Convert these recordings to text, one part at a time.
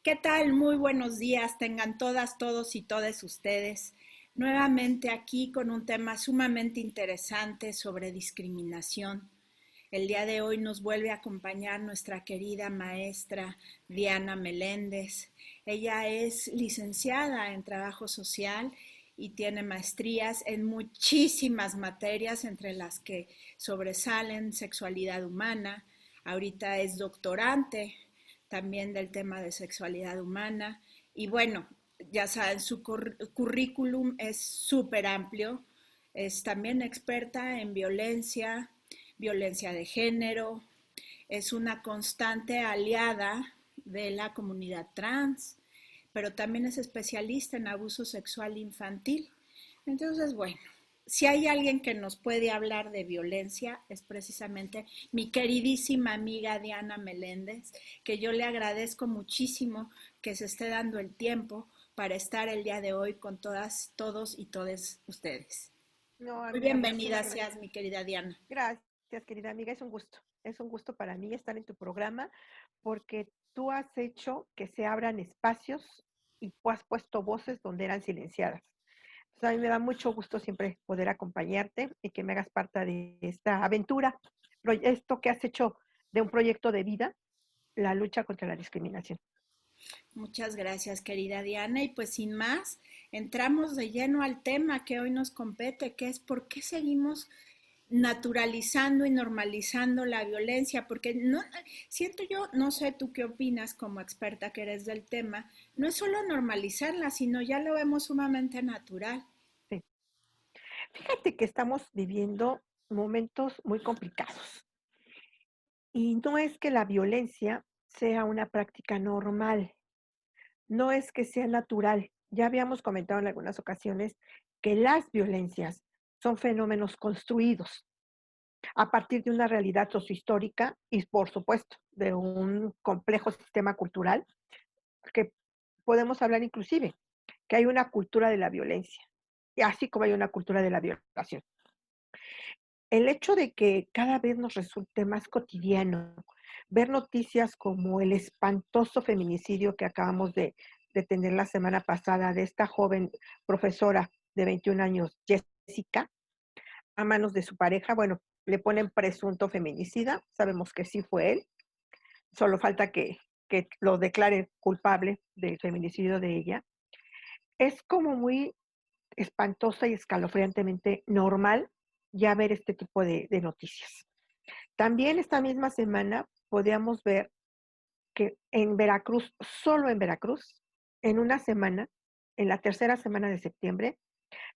¿Qué tal? Muy buenos días. Tengan todas, todos y todas ustedes. Nuevamente aquí con un tema sumamente interesante sobre discriminación. El día de hoy nos vuelve a acompañar nuestra querida maestra Diana Meléndez. Ella es licenciada en Trabajo Social y tiene maestrías en muchísimas materias, entre las que sobresalen sexualidad humana. Ahorita es doctorante también del tema de sexualidad humana. Y bueno, ya saben, su currículum es súper amplio. Es también experta en violencia, violencia de género, es una constante aliada de la comunidad trans, pero también es especialista en abuso sexual infantil. Entonces, bueno, si hay alguien que nos puede hablar de violencia, es precisamente mi queridísima amiga Diana Meléndez, que yo le agradezco muchísimo que se esté dando el tiempo para estar el día de hoy con todas, todos y todas ustedes. No, Muy amiga, bienvenida muchísimas gracias. seas, mi querida Diana. Gracias, querida amiga. Es un gusto. Es un gusto para mí estar en tu programa porque tú has hecho que se abran espacios y has puesto voces donde eran silenciadas. Entonces, a mí me da mucho gusto siempre poder acompañarte y que me hagas parte de esta aventura, esto que has hecho de un proyecto de vida, la lucha contra la discriminación. Muchas gracias, querida Diana. Y pues sin más, entramos de lleno al tema que hoy nos compete, que es por qué seguimos naturalizando y normalizando la violencia, porque no, siento yo, no sé tú qué opinas como experta que eres del tema, no es solo normalizarla, sino ya lo vemos sumamente natural. Sí. Fíjate que estamos viviendo momentos muy complicados. Y no es que la violencia sea una práctica normal, no es que sea natural. Ya habíamos comentado en algunas ocasiones que las violencias son fenómenos construidos a partir de una realidad sociohistórica y, por supuesto, de un complejo sistema cultural, que podemos hablar inclusive que hay una cultura de la violencia, y así como hay una cultura de la violación. El hecho de que cada vez nos resulte más cotidiano ver noticias como el espantoso feminicidio que acabamos de tener la semana pasada de esta joven profesora de 21 años, Jessica, a manos de su pareja, bueno, le ponen presunto feminicida, sabemos que sí fue él, solo falta que lo declare culpable del feminicidio de ella. Es como muy espantosa y escalofriantemente normal ya ver este tipo de noticias. También esta misma semana podíamos ver que en Veracruz, solo en Veracruz, en una semana, en la tercera semana de septiembre,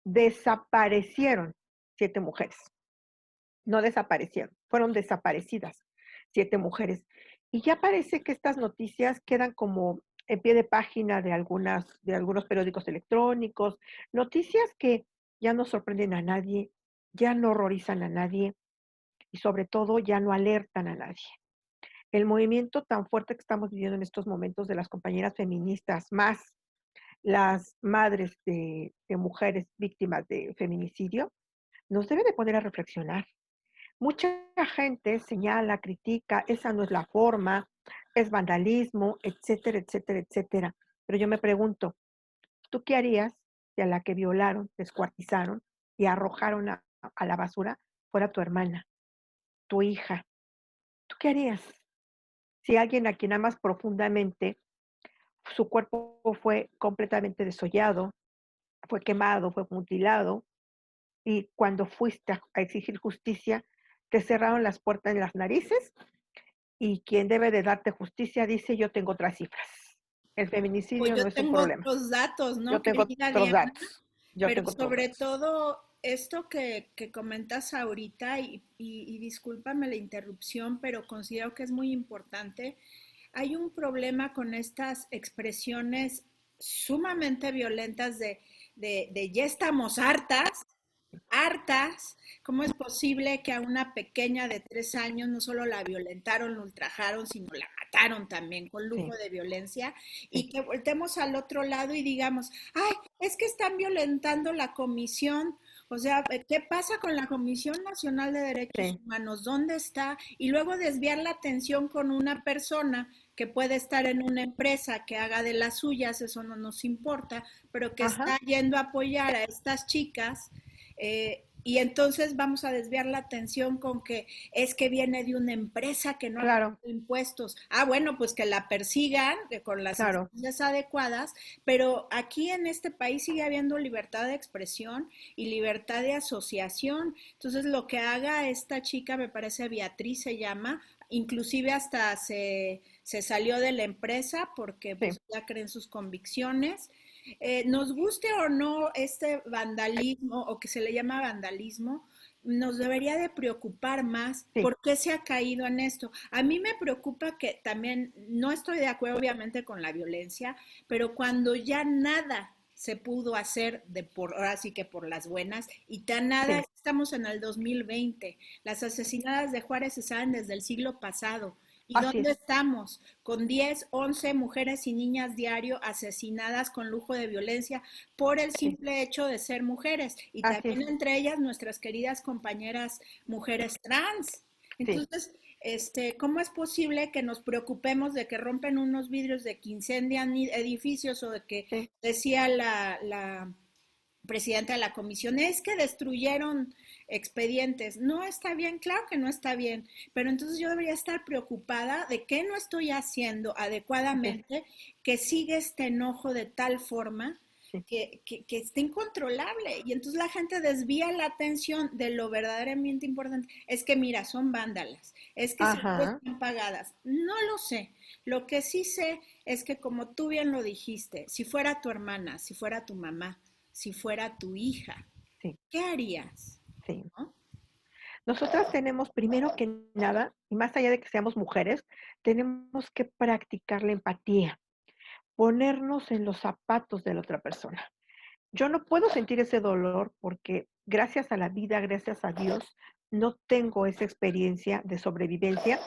desaparecieron 7 mujeres. No desaparecieron, fueron desaparecidas 7 mujeres. Y ya parece que estas noticias quedan como en pie de página de algunos periódicos electrónicos, noticias que ya no sorprenden a nadie, ya no horrorizan a nadie y sobre todo ya no alertan a nadie. El movimiento tan fuerte que estamos viviendo en estos momentos de las compañeras feministas, más las madres de mujeres víctimas de feminicidio, nos debe de poner a reflexionar. Mucha gente señala, critica, esa no es la forma, es vandalismo, etcétera, etcétera, etcétera. Pero yo me pregunto, ¿tú qué harías si a la que violaron, descuartizaron y arrojaron a la basura fuera tu hermana, tu hija? ¿Tú qué harías si alguien a quien amas profundamente, su cuerpo fue completamente desollado, fue quemado, fue mutilado, y cuando fuiste a exigir justicia, te cerraron las puertas en las narices y quien debe de darte justicia dice yo tengo otras cifras. El Pues feminicidio yo no es un tengo problema. otros datos, Yo ¿no, tengo querida otros Diana? datos. Yo Pero tengo otros sobre datos. todo esto que comentas ahorita, y discúlpame la interrupción, pero considero que es muy importante. Hay un problema con estas expresiones sumamente violentas de ya estamos hartas, hartas. ¿Cómo es posible que a una pequeña de 3 años no solo la violentaron, la ultrajaron, sino la mataron también con lujo Sí, de violencia? sí, Y que voltemos al otro lado y digamos, ay, es que están violentando la comisión. O sea, ¿qué pasa con la Comisión Nacional de Derechos Sí, Humanos? ¿Dónde está? Y luego desviar la atención con una persona que puede estar en una empresa que haga de las suyas, eso no nos importa, pero que ajá, está yendo a apoyar a estas chicas. Y entonces vamos a desviar la atención con que es que viene de una empresa que no ha pagado claro, impuestos. Ah, bueno, pues que la persigan con las claro, instancias adecuadas, pero aquí en este país sigue habiendo libertad de expresión y libertad de asociación. Entonces, lo que haga esta chica, me parece Beatriz se llama, inclusive hasta se salió de la empresa porque sí, pues ya creen sus convicciones. Nos guste o no este vandalismo, o que se le llama vandalismo, nos debería de preocupar más sí, por qué se ha caído en esto. A mí me preocupa que también, no estoy de acuerdo obviamente con la violencia, pero cuando ya nada se pudo hacer de por ahora sí que por las buenas y tan nada sí, estamos en el 2020. Las asesinadas de Juárez se saben desde el siglo pasado. ¿Y así dónde es, estamos? Con 10, 11 mujeres y niñas diario asesinadas con lujo de violencia por el sí, simple hecho de ser mujeres. Y así también es, entre ellas nuestras queridas compañeras mujeres trans. sí, Entonces, ¿cómo es posible que nos preocupemos de que rompen unos vidrios, de que incendian edificios o de que sí, decía la presidenta de la comisión, es que destruyeron expedientes? No está bien, claro que no está bien, pero entonces yo debería estar preocupada de qué no estoy haciendo así es, adecuadamente, que sigue este enojo de tal forma sí, que está incontrolable. Y entonces la gente desvía la atención de lo verdaderamente importante. Es que, mira, son vándalas, es que seguro ajá, están pagadas. No lo sé. Lo que sí sé es que, como tú bien lo dijiste, si fuera tu hermana, si fuera tu mamá, si fuera tu hija, sí, ¿qué harías? sí. ¿No? Nosotras tenemos, primero que nada, y más allá de que seamos mujeres, tenemos que practicar la empatía, ponernos en los zapatos de la otra persona. Yo no puedo sentir ese dolor porque gracias a la vida, gracias a Dios, no tengo esa experiencia de sobrevivencia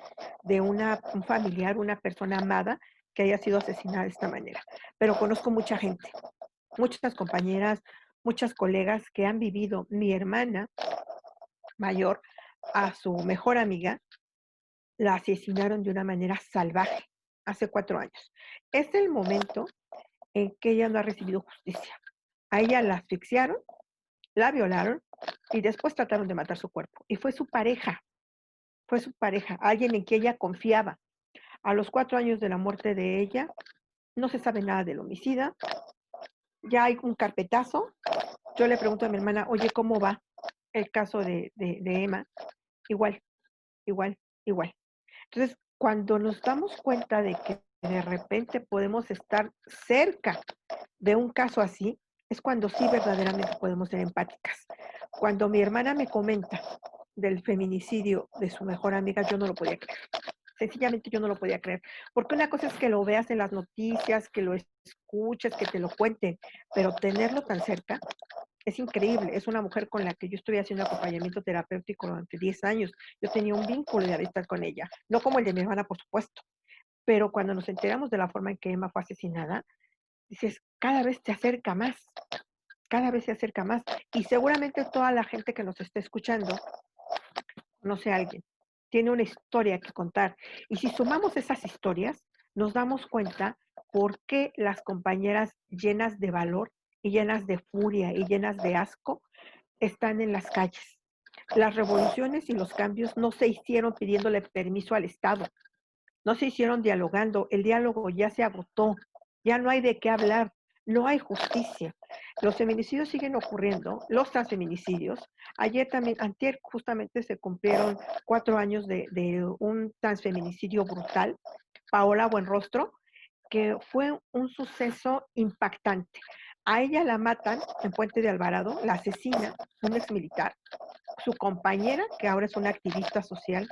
de un familiar, una persona amada que haya sido asesinada de esta manera. Pero conozco mucha gente, muchas compañeras, muchas colegas que han vivido. Mi hermana mayor, a su mejor amiga, la asesinaron de una manera salvaje hace 4 años. Es el momento en que ella no ha recibido justicia. A ella la asfixiaron, la violaron y después trataron de matar su cuerpo. Y fue su pareja, alguien en quien ella confiaba. A los 4 años de la muerte de ella, no se sabe nada del homicida, ya hay un carpetazo. Yo le pregunto a mi hermana, oye, ¿cómo va el caso de Emma? Igual, igual, igual. Entonces, cuando nos damos cuenta de que de repente podemos estar cerca de un caso así, es cuando sí verdaderamente podemos ser empáticas. Cuando mi hermana me comenta del feminicidio de su mejor amiga, yo no lo podía creer. Sencillamente yo no lo podía creer. Porque una cosa es que lo veas en las noticias, que lo escuches, que te lo cuenten, pero tenerlo tan cerca es increíble. Es una mujer con la que yo estuve haciendo acompañamiento terapéutico durante 10 años. Yo tenía un vínculo de amistad con ella, no como el de mi hermana, por supuesto. Pero cuando nos enteramos de la forma en que Emma fue asesinada, dices, cada vez te acerca más, cada vez se acerca más. Y seguramente toda la gente que nos está escuchando conoce a alguien, tiene una historia que contar. Y si sumamos esas historias, nos damos cuenta por qué las compañeras llenas de valor y llenas de furia y llenas de asco están en las calles. Las revoluciones y los cambios no se hicieron pidiéndole permiso al Estado, no se hicieron dialogando, el diálogo ya se agotó, ya no hay de qué hablar, no hay justicia. Los feminicidios siguen ocurriendo, los transfeminicidios. Ayer también, antier justamente se cumplieron 4 años de un transfeminicidio brutal, Paola Buenrostro, que fue un suceso impactante. A ella la matan en Puente de Alvarado, la asesina un exmilitar. Su compañera, que ahora es una activista social,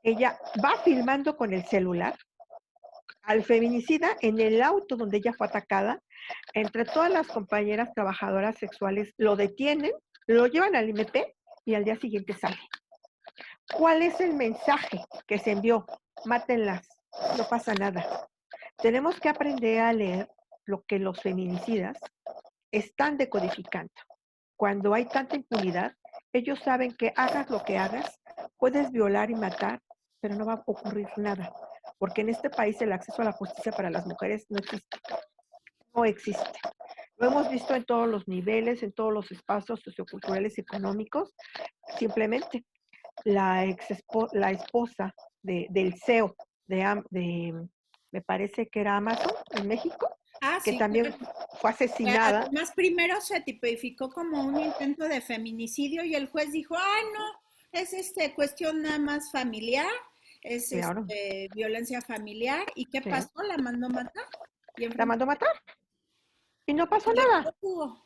ella va filmando con el celular al feminicida en el auto donde ella fue atacada. Entre todas las compañeras trabajadoras sexuales lo detienen, lo llevan al MP y al día siguiente sale. ¿Cuál es el mensaje que se envió? Mátenlas, no pasa nada. Tenemos que aprender a leer lo que los feminicidas están decodificando. cuando hay tanta impunidad, ellos saben que hagas lo que hagas, puedes violar y matar, pero no va a ocurrir nada, porque en este país el acceso a la justicia para las mujeres no existe, no existe. Lo hemos visto en todos los niveles, en todos los espacios socioculturales y económicos. Simplemente la esposa del CEO me parece que era Amazon en México, Ah, que sí, también claro. fue asesinada. Además, primero se tipificó como un intento de feminicidio y el juez dijo, ah, no, es cuestión nada más familiar, es Claro, violencia familiar. ¿Y qué sí. pasó? La mandó matar y La enfrente mandó a matar y no pasó la nada. tuvo.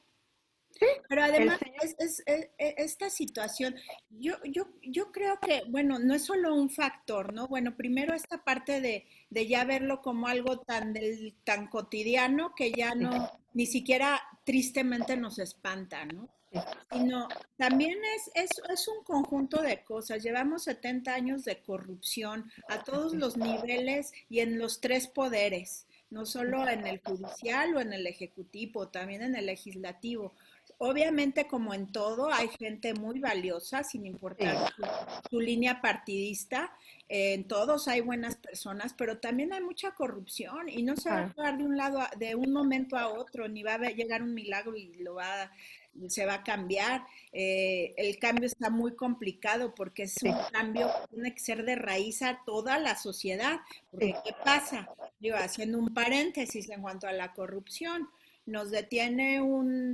Sí, Pero el además, señor. esta situación, yo creo que, bueno, no es solo un factor, ¿no? Bueno, primero esta parte de ya verlo como algo tan cotidiano que ya Sí, no, ni siquiera tristemente nos espanta, ¿no? sí, Sino también es un conjunto de cosas. Llevamos 70 años de corrupción a todos así es, los niveles y en los tres poderes, no sí, solo en el judicial o en el ejecutivo, también en el legislativo. Obviamente, como en todo, hay gente muy valiosa, sin sí, importar su línea partidista. En todos hay buenas personas, pero también hay mucha corrupción y no se va a claro, actuar de un lado, de un momento a otro, ni va a llegar un milagro y se va a cambiar. El cambio está muy complicado porque es sí, un cambio que tiene que ser de raíz a toda la sociedad. sí, Porque, ¿qué pasa? Yo, haciendo un paréntesis en cuanto a la corrupción, nos detiene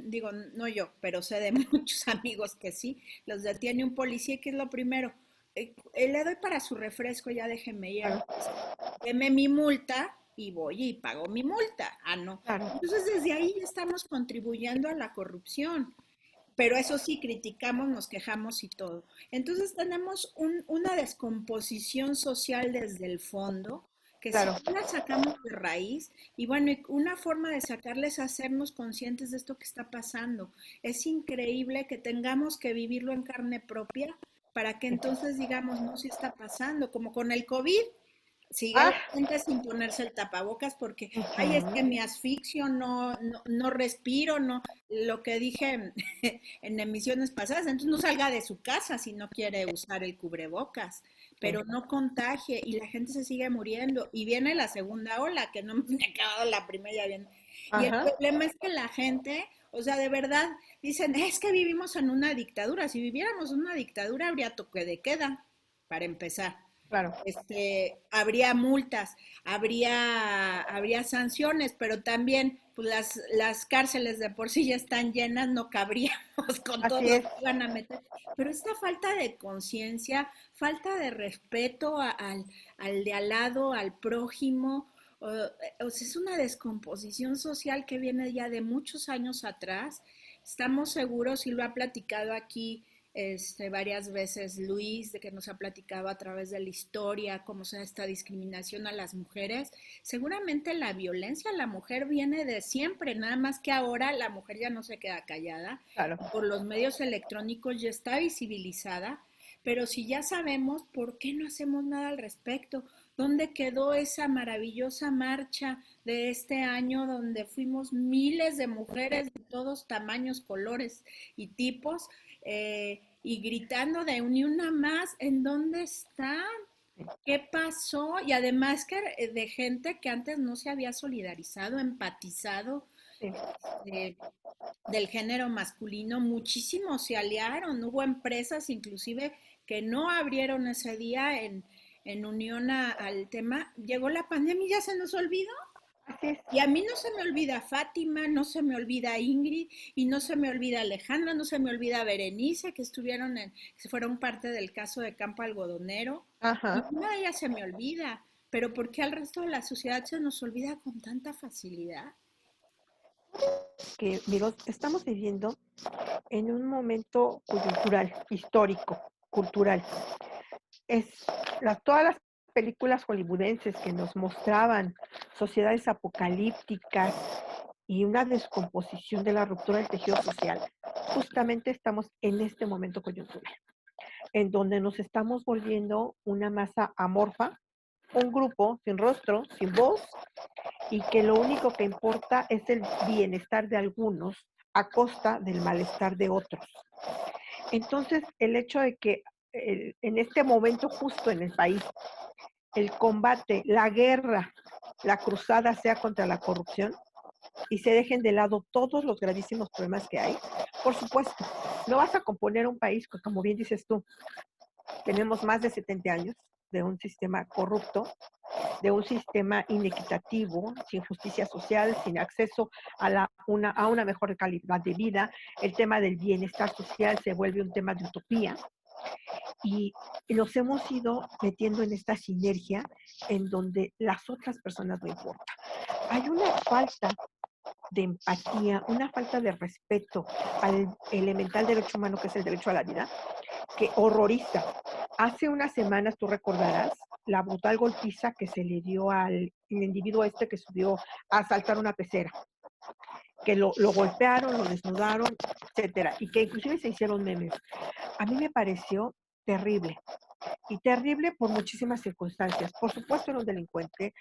digo, no yo, pero sé de muchos amigos que sí, los detiene un policía, que es lo primero. Le doy para su refresco, ya déjeme ir. claro, Deme mi multa y voy y pago mi multa. Ah, no. claro, Entonces, desde ahí ya estamos contribuyendo a la corrupción. Pero eso sí, criticamos, nos quejamos y todo. Entonces tenemos una descomposición social desde el fondo, que si claro. no la sacamos de raíz, y bueno, y una forma de sacarla es hacernos conscientes de esto que está pasando. Es increíble que tengamos que vivirlo en carne propia para que Sí. entonces digamos, no, si está pasando, como con el COVID. Sigue la Ah, gente sin ponerse el tapabocas porque, ay, es ujú, que me asfixio, no respiro, no, lo que dije en emisiones pasadas, entonces no salga de su casa si no quiere usar el cubrebocas, sí, pero no contagie y la gente se sigue muriendo y viene la segunda ola, que no me ha acabado la primera, ya viene. Y el ajá, problema es que la gente, o sea, de verdad, dicen, es que vivimos en una dictadura, si viviéramos en una dictadura habría toque de queda, para empezar. claro, Habría multas, habría sanciones, pero también pues, las cárceles de por sí ya están llenas, no cabríamos con todo así lo es. que iban a meter. Pero esta falta de conciencia, falta de respeto al de al lado, al prójimo, o sea, es una descomposición social que viene ya de muchos años atrás. Estamos seguros, y lo ha platicado aquí varias veces Luis, de que nos ha platicado a través de la historia cómo se da esta discriminación a las mujeres. Seguramente la violencia a la mujer viene de siempre, nada más que ahora la mujer ya no se queda callada, Claro, por los medios electrónicos ya está visibilizada, pero si ya sabemos, ¿por qué no hacemos nada al respecto? ¿Dónde quedó esa maravillosa marcha de este año donde fuimos miles de mujeres de todos tamaños, colores y tipos y gritando de ni una más? ¿En dónde están? sí, ¿Qué pasó? Y además que de gente que antes no se había solidarizado, empatizado sí, eh, del género masculino, muchísimos se aliaron, hubo empresas inclusive que no abrieron ese día en unión al tema. Llegó la pandemia y ya se nos olvidó. así es, Y a mí no se me olvida Fátima, no se me olvida Ingrid, y no se me olvida Alejandra, no se me olvida Berenice, que fueron parte del caso de Campo Algodonero. ajá. Ninguna de ellas se me olvida, pero ¿por qué al resto de la sociedad se nos olvida con tanta facilidad? Que, amigos, estamos viviendo en un momento coyuntural, histórico, cultural. Es todas las películas hollywoodenses que nos mostraban sociedades apocalípticas y una descomposición de la ruptura del tejido social. Justamente estamos en este momento coyuntural, en donde nos estamos volviendo una masa amorfa, un grupo sin rostro, sin voz, y que lo único que importa es el bienestar de algunos a costa del malestar de otros. Entonces, el hecho de que en este momento justo en el país, el combate, la guerra, la cruzada sea contra la corrupción y se dejen de lado todos los gravísimos problemas que hay, por supuesto, no vas a componer un país que, como bien dices tú, tenemos más de 70 años de un sistema corrupto, de un sistema inequitativo, sin justicia social, sin acceso a una mejor calidad de vida. El tema del bienestar social se vuelve un tema de utopía y nos hemos ido metiendo en esta sinergia en donde las otras personas no importan. Hay una falta de empatía, una falta de respeto al elemental derecho humano que es el derecho a la vida, que horroriza. Hace unas semanas, tú recordarás, la brutal golpiza que se le dio al individuo este que subió a asaltar una pecera, que lo golpearon, lo desnudaron, etcétera, y que inclusive se hicieron memes. A mí me pareció terrible, y terrible por muchísimas circunstancias. Por supuesto era un delincuente,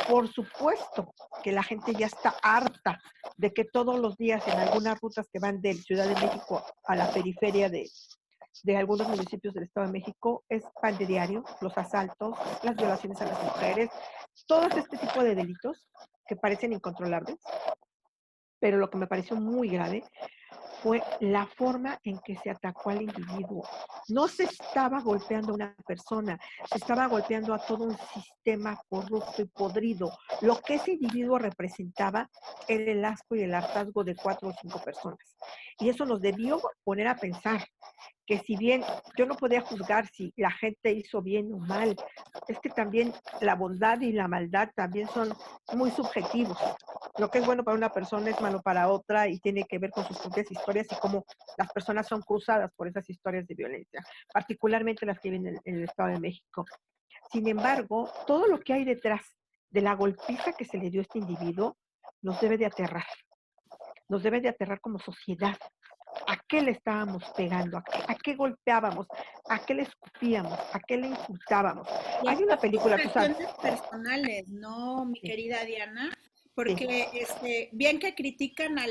por supuesto que la gente ya está harta de que todos los días en algunas rutas que van de Ciudad de México a la periferia de algunos municipios del Estado de México es pan de diario, los asaltos, las violaciones a las mujeres, todo este tipo de delitos que parecen incontrolables, pero lo que me pareció muy grave fue la forma en que se atacó al individuo. No se estaba golpeando a una persona, se estaba golpeando a todo un sistema corrupto y podrido. Lo que ese individuo representaba era el asco y el hartazgo de 4 o 5 personas. Y eso nos debió poner a pensar que si bien yo no podía juzgar si la gente hizo bien o mal, es que también la bondad y la maldad también son muy subjetivos. Lo que es bueno para una persona es malo para otra y tiene que ver con sus propias historias y cómo las personas son cruzadas por esas historias de violencia, particularmente las que viven en el Estado de México. Sin embargo, todo lo que hay detrás de la golpiza que se le dio a este individuo nos debe de aterrar como sociedad. ¿A qué le estábamos pegando? ¿A qué golpeábamos? ¿A qué le escupíamos? ¿A qué le insultábamos? Y Hay hasta una película, tú sabes. frustraciones personales, ¿no, mi Sí, querida Diana? sí, Porque bien que critican a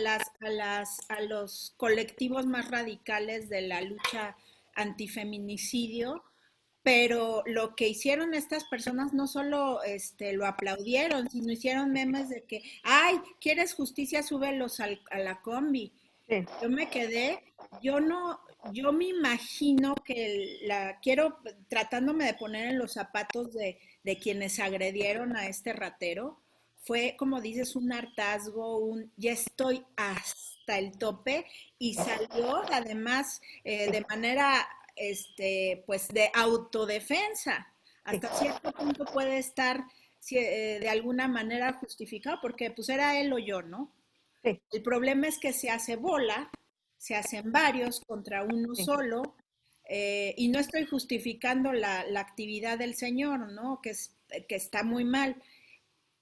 los colectivos más radicales de la lucha antifeminicidio, pero lo que hicieron estas personas no solo lo aplaudieron, sino hicieron memes de que, ay, ¿quieres justicia? Súbelos a la combi. sí, Yo me quedé, yo no, yo me imagino que quiero, tratándome de poner en los zapatos de quienes agredieron a este ratero, fue, como dices, un hartazgo, ya estoy hasta el tope, y sí, salió además sí, de manera, pues de autodefensa. sí, Hasta cierto punto puede estar de alguna manera justificado, porque pues era él o yo, ¿no? sí, El problema es que se hace bola, se hacen varios contra uno sí, solo, y no estoy justificando la actividad del señor, ¿no? Que está muy mal,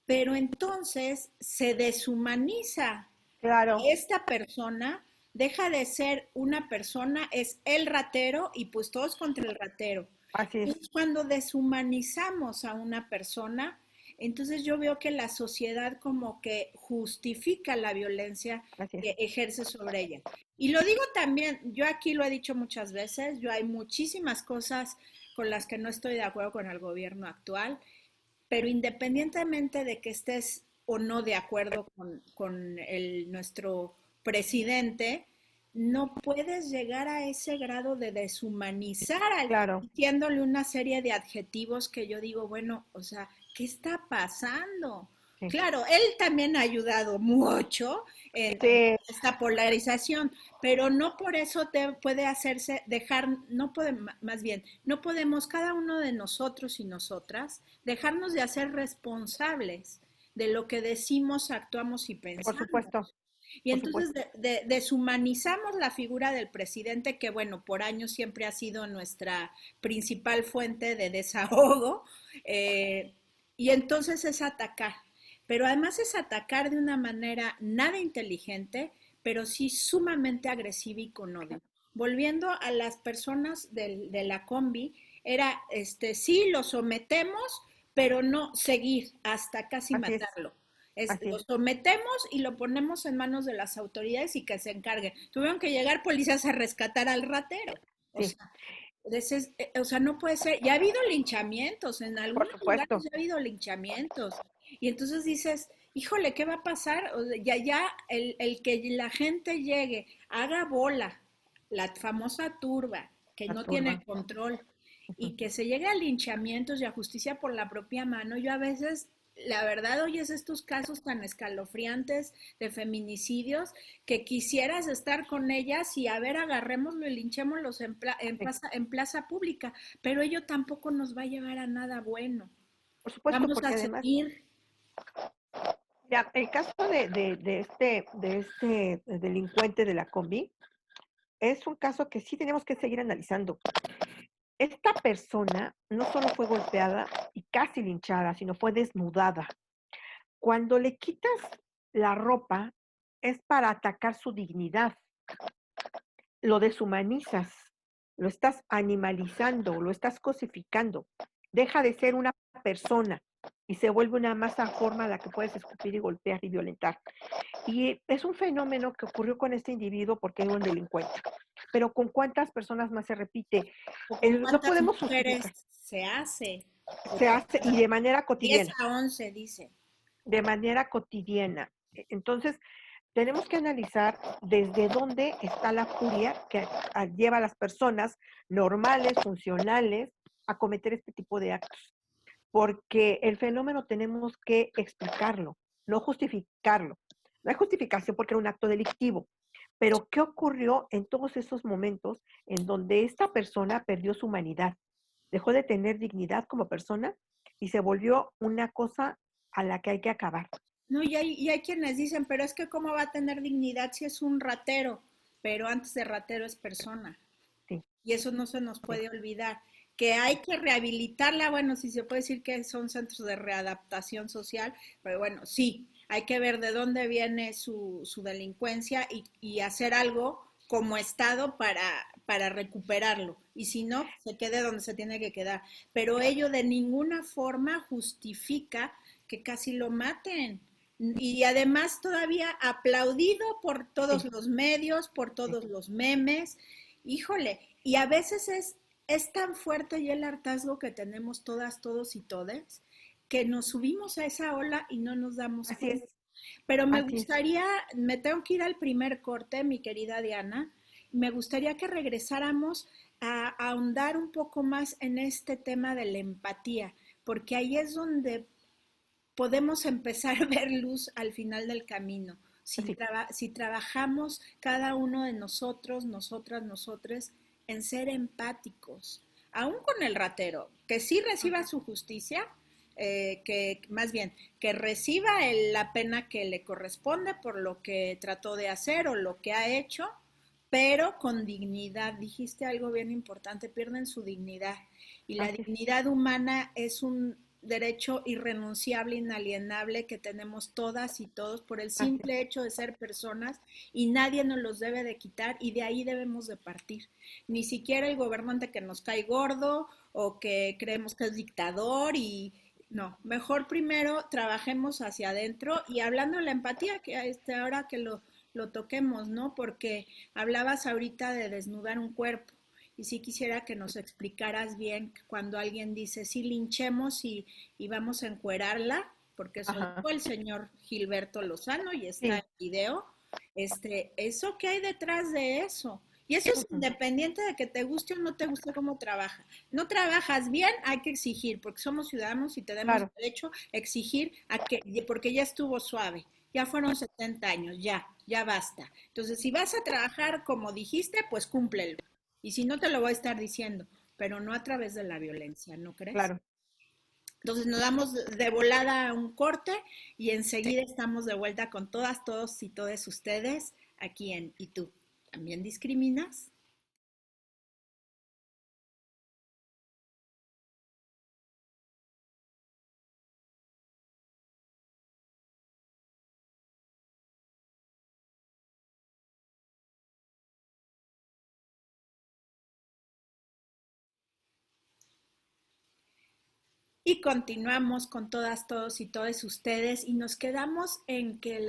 pero entonces se deshumaniza. claro, Esta persona deja de ser una persona, es el ratero y pues todos contra el ratero. así es, Entonces, cuando deshumanizamos a una persona, entonces yo veo que la sociedad como que justifica la violencia así es. que ejerce sobre ella. Y lo digo también, yo aquí lo he dicho muchas veces, yo hay muchísimas cosas con las que no estoy de acuerdo con el gobierno actual, pero independientemente de que estés o no de acuerdo con nuestro presidente, no puedes llegar a ese grado de deshumanizar Claro, diciéndole una serie de adjetivos que yo digo, bueno, o sea, ¿qué está pasando? sí, Claro, él también ha ayudado mucho en sí, esta polarización, pero no por eso te puede hacerse dejar, no puede, más bien, no podemos cada uno de nosotros y nosotras dejarnos de hacer responsables de lo que decimos, actuamos y por pensamos. supuesto, Y por entonces supuesto. deshumanizamos la figura del presidente, que bueno, por años siempre ha sido nuestra principal fuente de desahogo, eh, y entonces es atacar. Pero además es atacar de una manera nada inteligente, pero sí sumamente agresiva y con odio. Volviendo a las personas de la combi, era, sí, lo sometemos, pero no seguir hasta casi Así es, matarlo. así Lo es, sometemos y lo ponemos en manos de las autoridades y que se encarguen. Tuvieron que llegar policías a rescatar al ratero. O sí, sea, o sea, no puede ser. Ya ha habido linchamientos, en por algunos lugares supuesto, ya ha habido linchamientos. Y entonces dices, híjole, ¿qué va a pasar? O sea, ya el que la gente llegue, haga bola, la famosa turba, que la no turba. tiene control, Ujú. y que se llegue a linchamientos y a justicia por la propia mano, yo a veces, la verdad, oyes estos casos tan escalofriantes de feminicidios que quisieras estar con ellas y a ver, agarrémoslo y linchémoslos Sí, en plaza pública, pero ello tampoco nos va a llevar a nada bueno. por supuesto, Vamos a porque además, seguir. ya, el caso de este delincuente de la combi es un caso que sí tenemos que seguir analizando. Esta persona no solo fue golpeada y casi linchada, sino fue desnudada. Cuando le quitas la ropa es para atacar su dignidad, lo deshumanizas, lo estás animalizando, lo estás cosificando. Deja de ser una persona y se vuelve una masa forma a la que puedes escupir y golpear y violentar. Y es un fenómeno que ocurrió con este individuo porque era un delincuente. Pero ¿con cuántas personas más se repite? ¿O con No cuántas podemos mujeres justificar. se hace? O Se con hace y de manera 10 cotidiana, a 11 dice. de manera cotidiana. Entonces, tenemos que analizar desde dónde está la furia que lleva a las personas normales, funcionales, a cometer este tipo de actos. Porque el fenómeno tenemos que explicarlo, no justificarlo. No hay justificación porque era un acto delictivo. Pero ¿qué ocurrió en todos esos momentos en donde esta persona perdió su humanidad? Dejó de tener dignidad como persona y se volvió una cosa a la que hay que acabar. No, y hay quienes dicen, pero es que cómo va a tener dignidad si es un ratero, pero antes de ratero es persona. Sí, Y eso no se nos sí, puede olvidar. Que hay que rehabilitarla, bueno, si se puede decir que son centros de readaptación social, pero bueno, sí, hay que ver de dónde viene su delincuencia y hacer algo como Estado para recuperarlo. Y si no, se quede donde se tiene que quedar. Pero ello de ninguna forma justifica que casi lo maten. Y además todavía aplaudido por todos sí, los medios, por sí, todos los memes. Híjole, y a veces es tan fuerte ya el hartazgo que tenemos todas, todos y todes, que nos subimos a esa ola y no nos damos así cuenta. es, Pero me así es. gustaría, me tengo que ir al primer corte, mi querida Diana. Me gustaría que regresáramos a ahondar un poco más en este tema de la empatía, porque ahí es donde podemos empezar a ver luz al final del camino. Sí, Si trabajamos cada uno de nosotros, nosotras, nosotres, en ser empáticos, aún con el ratero, que sí reciba su justicia, que más bien, que reciba la pena que le corresponde por lo que trató de hacer o lo que ha hecho, pero con dignidad. Dijiste algo bien importante, pierden su dignidad. Y la así es, dignidad humana es un derecho irrenunciable, inalienable que tenemos todas y todos por el así es. simple hecho de ser personas y nadie nos los debe de quitar y de ahí debemos de partir. Ni siquiera el gobernante que nos cae gordo o que creemos que es dictador y no, mejor primero trabajemos hacia adentro y hablando de la empatía, que ahora que lo toquemos, ¿no? Porque hablabas ahorita de desnudar un cuerpo y sí quisiera que nos explicaras bien cuando alguien dice, sí, linchemos y vamos a encuerarla, porque eso Ajá, dijo el señor Gilberto Lozano y está en sí. video, ¿eso qué hay detrás de eso? Y eso es Ujú. independiente de que te guste o no te guste cómo trabaja. No trabajas bien, hay que exigir, porque somos ciudadanos y tenemos Claro, derecho a exigir porque ya estuvo suave, ya fueron 70 años, ya basta. Entonces, si vas a trabajar como dijiste, pues cúmplelo. Y si no, te lo voy a estar diciendo, pero no a través de la violencia, ¿no crees? claro. Entonces nos damos de volada a un corte y Sí. enseguida estamos de vuelta con todas, todos y todas ustedes aquí en ¿Y tú también discriminas? Y continuamos con todas, todos y todos ustedes y nos quedamos en que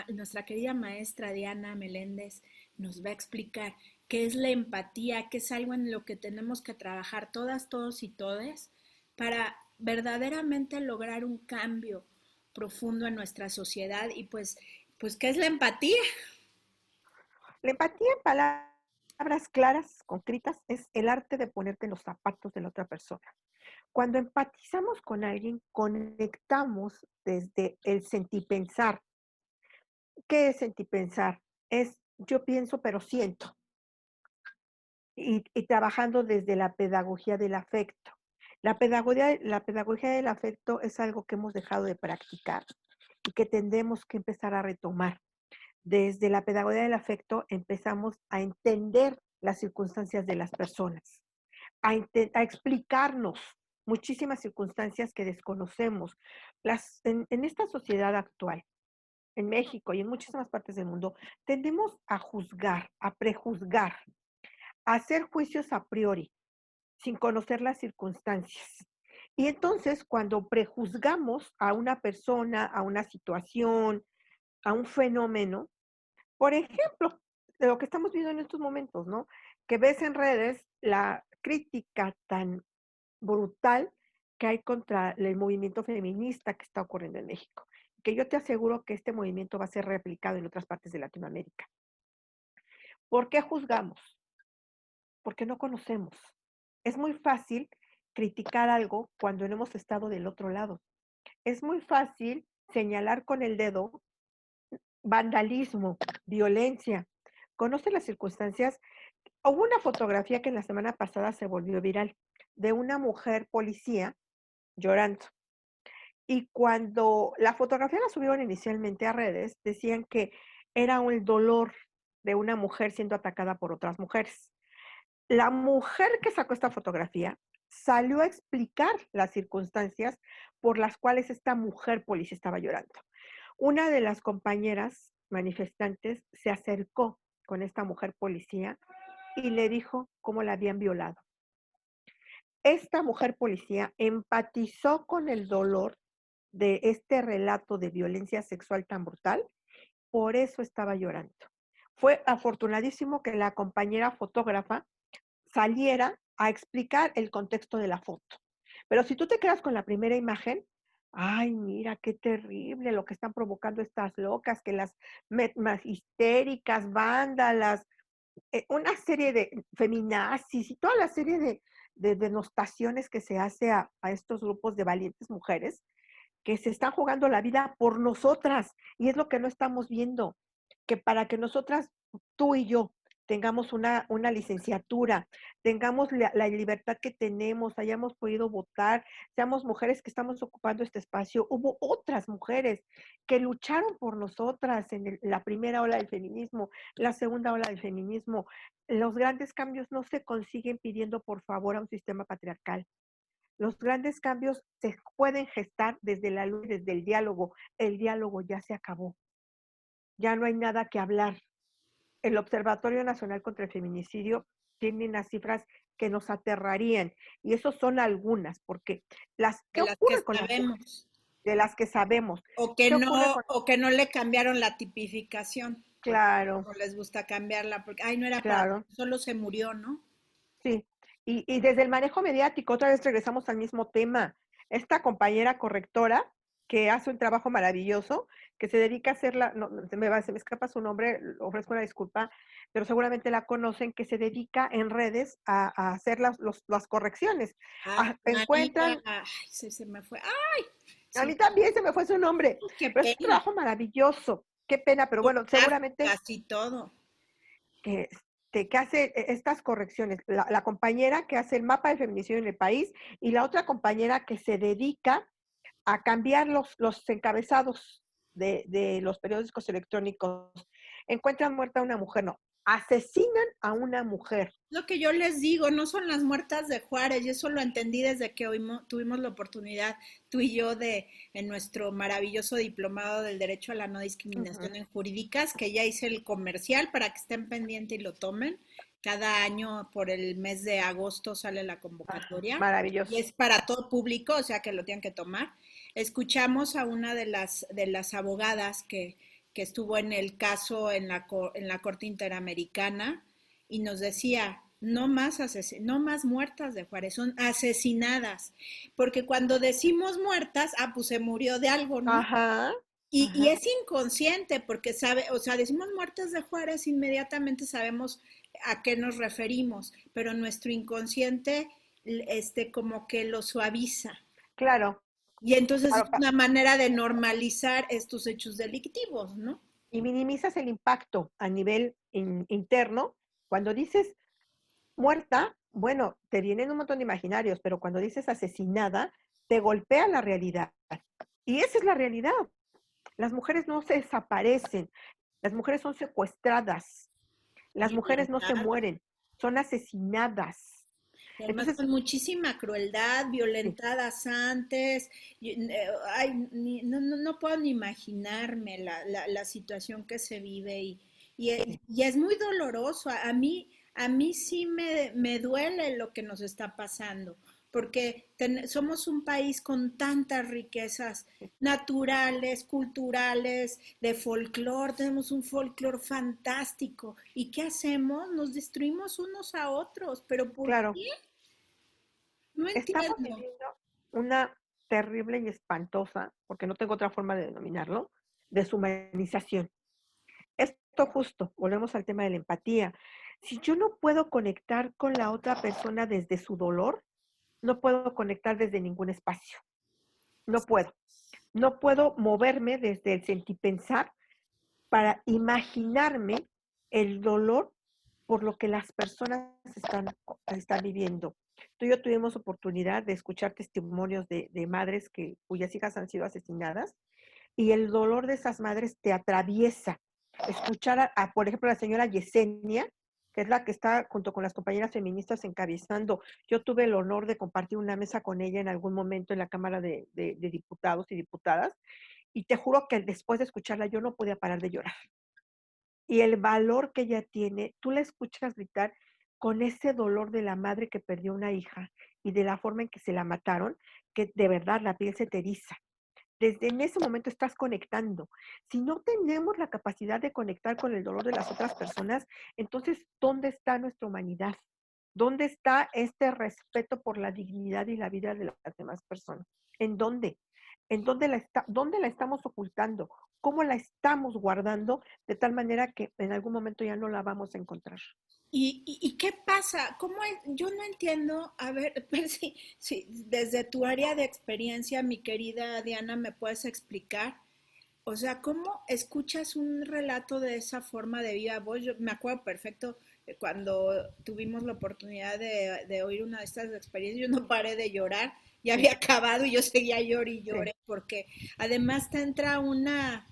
nuestra querida maestra Diana Meléndez nos va a explicar qué es la empatía, qué es algo en lo que tenemos que trabajar todas, todos y todes para verdaderamente lograr un cambio profundo en nuestra sociedad y pues ¿qué es la empatía? La empatía en palabras claras, concretas, es el arte de ponerte en los zapatos de la otra persona. Cuando empatizamos con alguien, conectamos desde el sentipensar. ¿Qué es sentipensar? Es yo pienso pero siento. Y trabajando desde la pedagogía del afecto. La pedagogía del afecto es algo que hemos dejado de practicar y que tendremos que empezar a retomar. Desde la pedagogía del afecto empezamos a entender las circunstancias de las personas, a explicarnos muchísimas circunstancias que desconocemos. En esta sociedad actual, en México y en muchísimas partes del mundo, tendemos a juzgar, a prejuzgar, a hacer juicios a priori, sin conocer las circunstancias. Y entonces, cuando prejuzgamos a una persona, a una situación, a un fenómeno, por ejemplo, de lo que estamos viendo en estos momentos, ¿no? Que ves en redes la crítica tan brutal que hay contra el movimiento feminista que está ocurriendo en México. Que yo te aseguro que este movimiento va a ser replicado en otras partes de Latinoamérica. ¿Por qué juzgamos? Porque no conocemos. Es muy fácil criticar algo cuando no hemos estado del otro lado. Es muy fácil señalar con el dedo vandalismo, violencia. ¿Conoce las circunstancias? Hubo una fotografía que en la semana pasada se volvió viral de una mujer policía llorando. Y cuando la fotografía la subieron inicialmente a redes, decían que era el dolor de una mujer siendo atacada por otras mujeres. La mujer que sacó esta fotografía salió a explicar las circunstancias por las cuales esta mujer policía estaba llorando. Una de las compañeras manifestantes se acercó con esta mujer policía y le dijo cómo la habían violado. Esta mujer policía empatizó con el dolor de este relato de violencia sexual tan brutal, por eso estaba llorando. Fue afortunadísimo que la compañera fotógrafa saliera a explicar el contexto de la foto. Pero si tú te quedas con la primera imagen, ay, mira, qué terrible lo que están provocando estas locas, que las más histéricas, vándalas, una serie de feminazis y toda la serie de denostaciones que se hace a estos grupos de valientes mujeres que se están jugando la vida por nosotras. Y es lo que no estamos viendo, que para que nosotras, tú y yo, tengamos una licenciatura, tengamos la libertad que tenemos, hayamos podido votar, seamos mujeres que estamos ocupando este espacio. Hubo otras mujeres que lucharon por nosotras en la primera ola del feminismo, la segunda ola del feminismo. Los grandes cambios no se consiguen pidiendo por favor a un sistema patriarcal. Los grandes cambios se pueden gestar desde la luz, desde el diálogo. El diálogo ya se acabó. Ya no hay nada que hablar. El Observatorio Nacional contra el Feminicidio tiene unas cifras que nos aterrarían. Y eso son algunas, porque De ¿qué las que ocurre con las mujeres? sabemos De las que sabemos. ¿Qué ocurre con? o que no le cambiaron la tipificación, porque Claro, no les gusta cambiarla, porque, ay, no era para, claro. solo se murió, ¿no? Sí, y desde el manejo mediático, otra vez regresamos al mismo tema. Esta compañera correctora que hace un trabajo maravilloso, que se dedica a hacer no, se me escapa su nombre, ofrezco una disculpa, pero seguramente la conocen, que se dedica en redes a hacer las correcciones. Ah, Anita, Encuentran, ay, se me fue, ay, a se me mí también se me fue su nombre, fue, qué pero es un pena, trabajo maravilloso. Qué pena, pero con bueno, seguramente gráficas y todo. que hace estas correcciones, la compañera que hace el mapa de feminicidio en el país y la otra compañera que se dedica a cambiar los encabezados de los periódicos electrónicos. Encuentran muerta a una mujer, no, asesinan a una mujer. Lo que yo les digo, no son las muertas de Juárez, y eso lo entendí desde que tuvimos la oportunidad, tú y yo, en nuestro maravilloso diplomado del Derecho a la No Uh -huh, Discriminación en Jurídicas, que ya hice el comercial para que estén pendientes y lo tomen, cada año por el mes de agosto sale la convocatoria y Maravilloso. es para todo público, o sea que lo tienen que tomar. Escuchamos a una de las abogadas que estuvo en el caso en la Corte Interamericana y nos decía, no más muertas de Juárez, son asesinadas, porque cuando decimos muertas, pues se murió de algo, ¿no? Ajá, Y ajá, es inconsciente porque sabe, o sea, decimos muertes de Juárez, inmediatamente sabemos a qué nos referimos, pero nuestro inconsciente como que lo suaviza. claro, Y entonces es claro. una manera de normalizar estos hechos delictivos, ¿no? Y minimizas el impacto a nivel interno. Cuando dices muerta, bueno, te vienen un montón de imaginarios, pero cuando dices asesinada, te golpea la realidad. Y esa es la realidad. Las mujeres no se desaparecen, las mujeres son secuestradas, las mujeres no se Violentadas. mueren, son asesinadas. Y además Entonces, con muchísima crueldad, sí, violentadas antes. Ay, no puedo ni imaginarme la situación que se vive sí, y es muy doloroso. A mí sí me duele lo que nos está pasando, porque somos un país con tantas riquezas sí, naturales, culturales, de folclore, tenemos un folclore fantástico. ¿Y qué hacemos? Nos destruimos unos a otros, pero ¿por claro. qué? No Estamos entiendo. viviendo una terrible y espantosa, porque no tengo otra forma de denominarlo, deshumanización. Esto justo, volvemos al tema de la empatía. Si yo no puedo conectar con la otra persona desde su dolor, no puedo conectar desde ningún espacio. No puedo. No puedo moverme desde el sentipensar para imaginarme el dolor por lo que las personas están viviendo. Tú y yo tuvimos oportunidad de escuchar testimonios de madres cuyas hijas han sido asesinadas y el dolor de esas madres te atraviesa. Escuchar por ejemplo, a la señora Yesenia, que es la que está junto con las compañeras feministas encabezando. Yo tuve el honor de compartir una mesa con ella en algún momento en la Cámara de Diputados y Diputadas, y te juro que después de escucharla yo no podía parar de llorar. Y el valor que ella tiene, tú la escuchas gritar con ese dolor de la madre que perdió una hija y de la forma en que se la mataron, que de verdad la piel se te eriza. Desde en ese momento estás conectando. Si no tenemos la capacidad de conectar con el dolor de las otras personas, entonces, ¿dónde está nuestra humanidad? ¿Dónde está este respeto por la dignidad y la vida de las demás personas? ¿En dónde? ¿Dónde la estamos ocultando? ¿Cómo la estamos guardando de tal manera que en algún momento ya no la vamos a encontrar? Y qué pasa? Yo no entiendo, a ver, si desde tu área de experiencia, mi querida Diana, me puedes explicar. O sea, ¿cómo escuchas un relato de esa forma de viva voz? Yo me acuerdo perfecto cuando tuvimos la oportunidad de oír una de estas experiencias, yo no paré de llorar, ya Sí, había acabado y yo seguía llorando y sí, lloré, porque además te entra una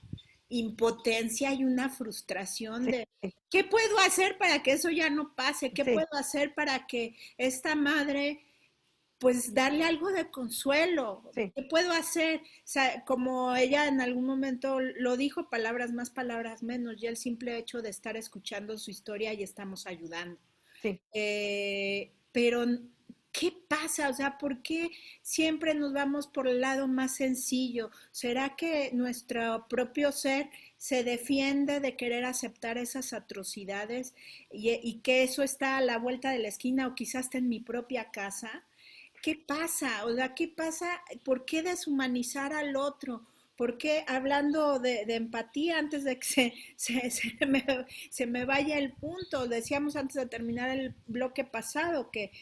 impotencia y una frustración sí, de ¿qué puedo hacer para que eso ya no pase? ¿Qué sí, puedo hacer para que esta madre pues darle algo de consuelo? sí, ¿Qué puedo hacer? O sea, como ella en algún momento lo dijo, palabras más, palabras menos, y el simple hecho de estar escuchando su historia y estamos ayudando. sí. Pero, ¿qué pasa? O sea, ¿por qué siempre nos vamos por el lado más sencillo? ¿Será que nuestro propio ser se defiende de querer aceptar esas atrocidades y que eso está a la vuelta de la esquina o quizás está en mi propia casa? ¿Qué pasa? O sea, ¿qué pasa? ¿Por qué deshumanizar al otro? ¿Por qué hablando de empatía antes de que se me vaya el punto? Decíamos antes de terminar el bloque pasado que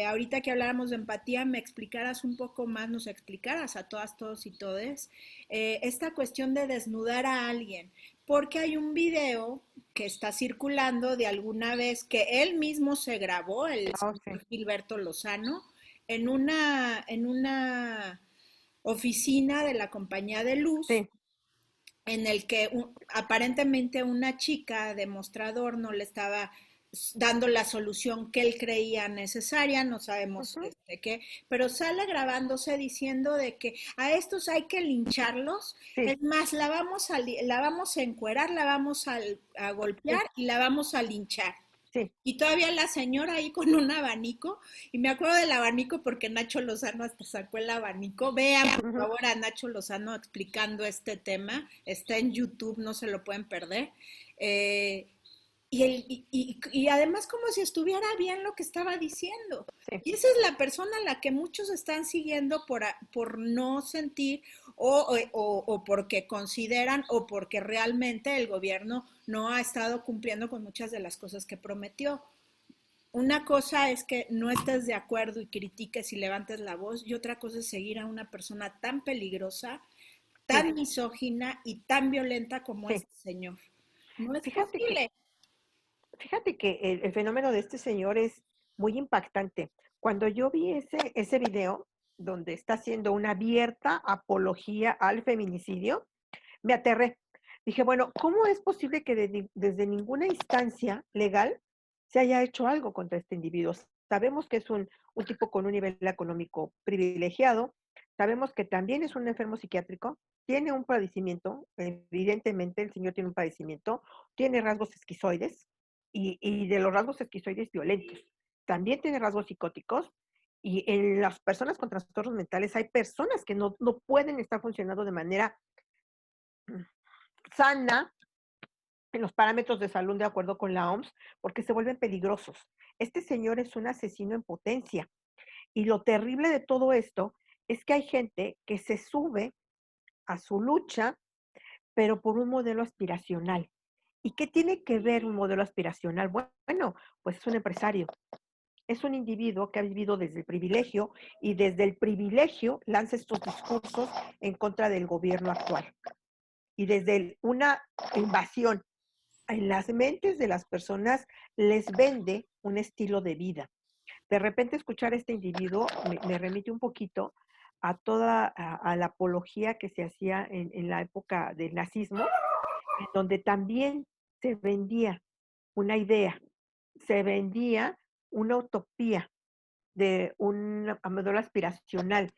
ahorita que habláramos de empatía me explicaras un poco más, nos explicaras a todas, todos y todes, esta cuestión de desnudar a alguien. Porque hay un video que está circulando de alguna vez que él mismo se grabó, el Oh, sí, señor Gilberto Lozano, en una oficina de la compañía de luz sí, en el que aparentemente una chica de mostrador no le estaba dando la solución que él creía necesaria, no sabemos ujú, qué, pero sale grabándose diciendo de que a estos hay que lincharlos, sí, es más, la vamos a encuerar, la vamos a sí, golpear y la vamos a linchar. sí, Y todavía la señora ahí con un abanico, y me acuerdo del abanico porque Nacho Lozano hasta sacó el abanico. Vean, por ujú, favor, a Nacho Lozano explicando este tema. Está en YouTube, no se lo pueden perder. Eh, y además como si estuviera bien lo que estaba diciendo. sí, Y esa es la persona a la que muchos están siguiendo por no sentir o porque consideran o porque realmente el gobierno no ha estado cumpliendo con muchas de las cosas que prometió. Una cosa es que no estés de acuerdo y critiques y levantes la voz, y otra cosa es seguir a una persona tan peligrosa, sí, tan misógina y tan violenta como sí. este señor. No es Fíjate que, posible. fíjate que el fenómeno de este señor es muy impactante. Cuando yo vi ese video donde está haciendo una abierta apología al feminicidio, me aterré. Dije, bueno, ¿cómo es posible que desde ninguna instancia legal se haya hecho algo contra este individuo? Sabemos que es un tipo con un nivel económico privilegiado, sabemos que también es un enfermo psiquiátrico, tiene un padecimiento, evidentemente el señor tiene un padecimiento, tiene rasgos esquizoides y de los rasgos esquizoides violentos. También tiene rasgos psicóticos y en las personas con trastornos mentales hay personas que no pueden estar funcionando de manera sana en los parámetros de salud de acuerdo con la OMS, porque se vuelven peligrosos. Este señor es un asesino en potencia. Y lo terrible de todo esto es que hay gente que se sube a su lucha, pero por un modelo aspiracional. ¿Y qué tiene que ver un modelo aspiracional? Bueno, pues es un empresario, es un individuo que ha vivido desde el privilegio y desde el privilegio lanza estos discursos en contra del gobierno actual. Y desde una invasión en las mentes de las personas les vende un estilo de vida. De repente escuchar a este individuo me remite un poquito a toda a la apología que se hacía en la época del nazismo, en donde también se vendía una idea, se vendía una utopía de un modelo aspiracional.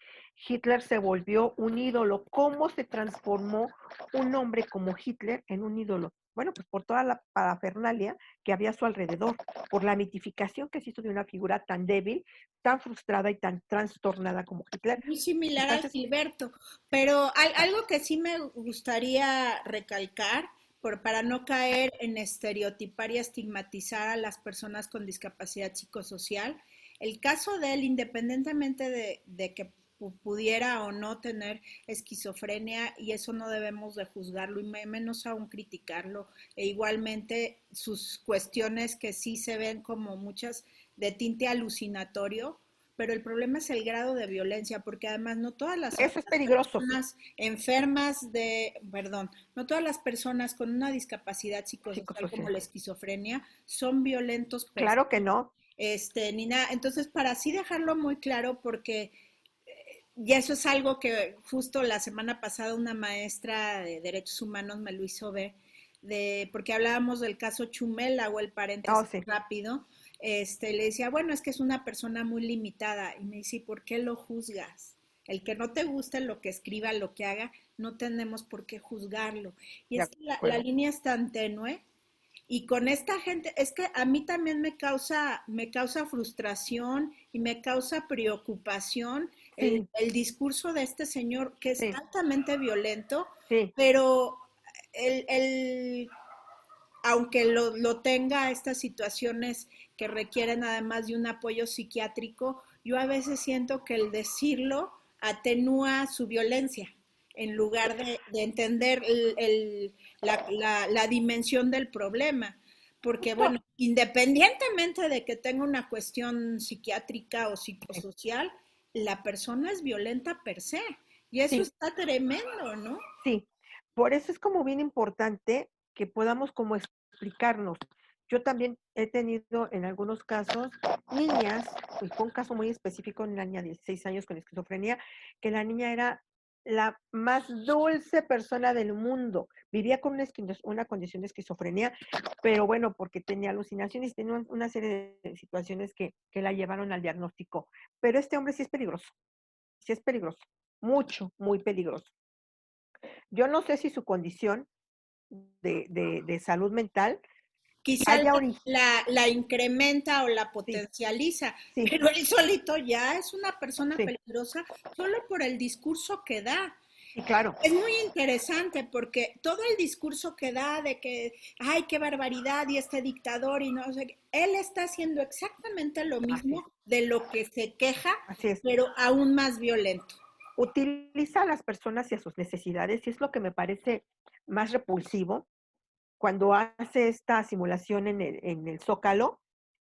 Hitler se volvió un ídolo. ¿Cómo se transformó un hombre como Hitler en un ídolo? Bueno, pues por toda la parafernalia que había a su alrededor, por la mitificación que se hizo de una figura tan débil, tan frustrada y tan trastornada como Hitler. Muy similar al Entonces, Gilberto, pero algo que sí me gustaría recalcar, para no caer en estereotipar y estigmatizar a las personas con discapacidad psicosocial, el caso de él, independientemente de que pudiera o no tener esquizofrenia, y eso no debemos de juzgarlo y menos aún criticarlo, e igualmente sus cuestiones que sí se ven como muchas de tinte alucinatorio, pero el problema es el grado de violencia, porque además no todas eso es las peligroso. personas enfermas no todas las personas con una discapacidad psicosocial como Psicosocial. la esquizofrenia son violentos per se, Claro que no. ni nada. Entonces, para así dejarlo muy claro, porque y eso es algo que justo la semana pasada una maestra de derechos humanos me lo hizo ver, porque hablábamos del caso Chumel, o el Oh, paréntesis sí, rápido, le decía, bueno, es que es una persona muy limitada, y me dice, ¿y por qué lo juzgas? El que no te guste lo que escriba, lo que haga, no tenemos por qué juzgarlo. Y de es que la acuerdo. línea es tan tenue, y con esta gente, es que a mí también me causa frustración y me causa preocupación Sí, el discurso de este señor que es sí, altamente violento, sí, pero el aunque lo tenga estas situaciones que requieren además de un apoyo psiquiátrico, yo a veces siento que el decirlo atenúa su violencia en lugar de entender la dimensión del problema. Porque, justo, bueno, independientemente de que tenga una cuestión psiquiátrica o sí, psicosocial, la persona es violenta per se. Y eso sí. está tremendo, ¿no? Sí, por eso es como bien importante que podamos como explicarnos. Yo también he tenido en algunos casos niñas, y fue un caso muy específico, una niña de 16 años con esquizofrenia, que la niña era la más dulce persona del mundo. Vivía con una condición de esquizofrenia, pero bueno, porque tenía alucinaciones, tenía una serie de situaciones que la llevaron al diagnóstico. Pero este hombre sí es peligroso, mucho, muy peligroso. Yo no sé si su condición de salud mental quizá haya origen. la incrementa o la Sí, potencializa, sí, pero él solito ya es una persona sí, peligrosa solo por el discurso que da. sí, claro. Es muy interesante porque todo el discurso que da de que, ay, qué barbaridad y este dictador y no sé qué, él está haciendo exactamente lo Así es, mismo de lo que se queja, así es. pero aún más violento. Utiliza a las personas y a sus necesidades, y es lo que me parece más repulsivo cuando hace esta simulación en el Zócalo,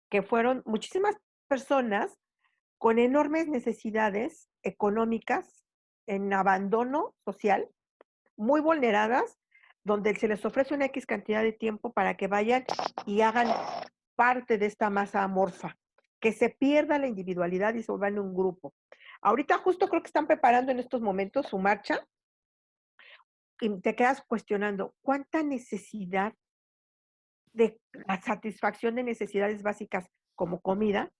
que fueron muchísimas personas con enormes necesidades económicas, en abandono social, muy vulneradas, donde se les ofrece una X cantidad de tiempo para que vayan y hagan parte de esta masa amorfa, que se pierda la individualidad y se vuelvan un grupo. Ahorita justo creo que están preparando en estos momentos su marcha y te quedas cuestionando cuánta necesidad de la satisfacción de necesidades básicas como comida,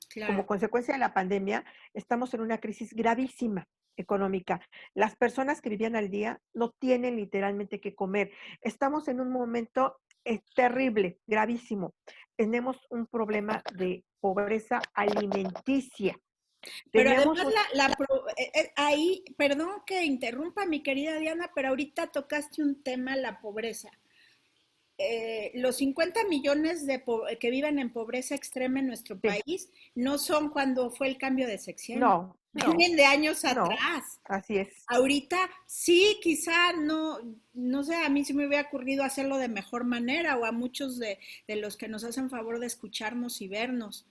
Claro. como consecuencia de la pandemia, estamos en una crisis gravísima económica. Las personas que vivían al día no tienen literalmente que comer. Estamos en un momento terrible, gravísimo. Tenemos un problema de pobreza alimenticia. Pero Tenemos además un... ahí, perdón que interrumpa mi querida Diana, pero ahorita tocaste un tema, la pobreza. Los 50 millones que viven en pobreza extrema en nuestro Sí, país no son cuando fue el cambio de sexenio, no, no, vienen de años no, atrás. así es. Ahorita sí, quizá no, no sé, a mí sí me hubiera ocurrido hacerlo de mejor manera o a muchos de los que nos hacen favor de escucharnos y vernos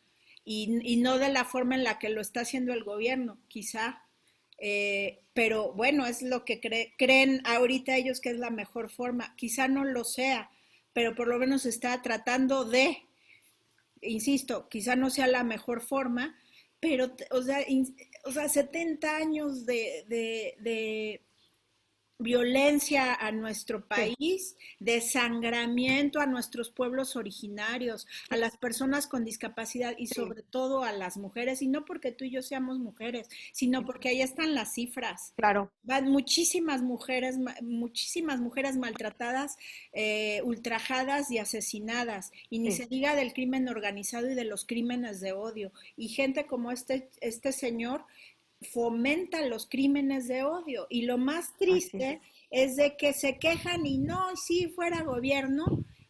y no de la forma en la que lo está haciendo el gobierno, quizá. Pero bueno, es lo que creen ahorita ellos que es la mejor forma. Quizá no lo sea, pero por lo menos está tratando de, insisto, quizá no sea la mejor forma, pero, o sea 70 años de violencia a nuestro Sí, país, desangramiento a nuestros pueblos originarios, a sí, las personas con discapacidad y sí, sobre todo a las mujeres, y no porque tú y yo seamos mujeres, sino sí, porque ahí están las cifras. claro, Van muchísimas mujeres maltratadas, ultrajadas y asesinadas, y ni sí, se diga del crimen organizado y de los crímenes de odio. Y gente como este señor fomenta los crímenes de odio. Y lo más así es. triste es de que se quejan y no, si fuera gobierno,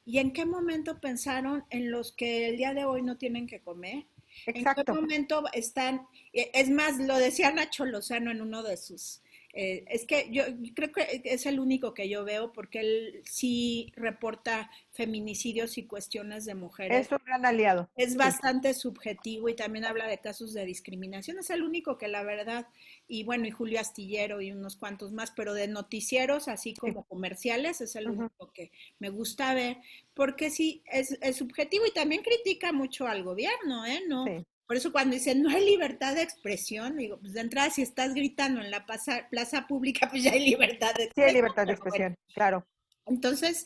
¿y en qué momento pensaron en los que el día de hoy no tienen que comer? ¿En qué Exacto. momento están? Es más, lo decía Nacho Lozano en uno de sus... es que yo creo que es el único que yo veo porque él sí reporta feminicidios y cuestiones de mujeres. Es un gran aliado. Es Sí, bastante subjetivo y también habla de casos de discriminación. Es el único que la verdad, y bueno, y Julio Astillero y unos cuantos más, pero de noticieros, así sí. como comerciales, es el Ujú, único que me gusta ver, porque sí, es subjetivo y también critica mucho al gobierno, ¿eh? No, sí. por eso cuando dicen no hay libertad de expresión, digo, pues de entrada si estás gritando en la plaza pública, pues ya hay libertad de Sí hay expresión, libertad de pero bueno. expresión, claro. Entonces,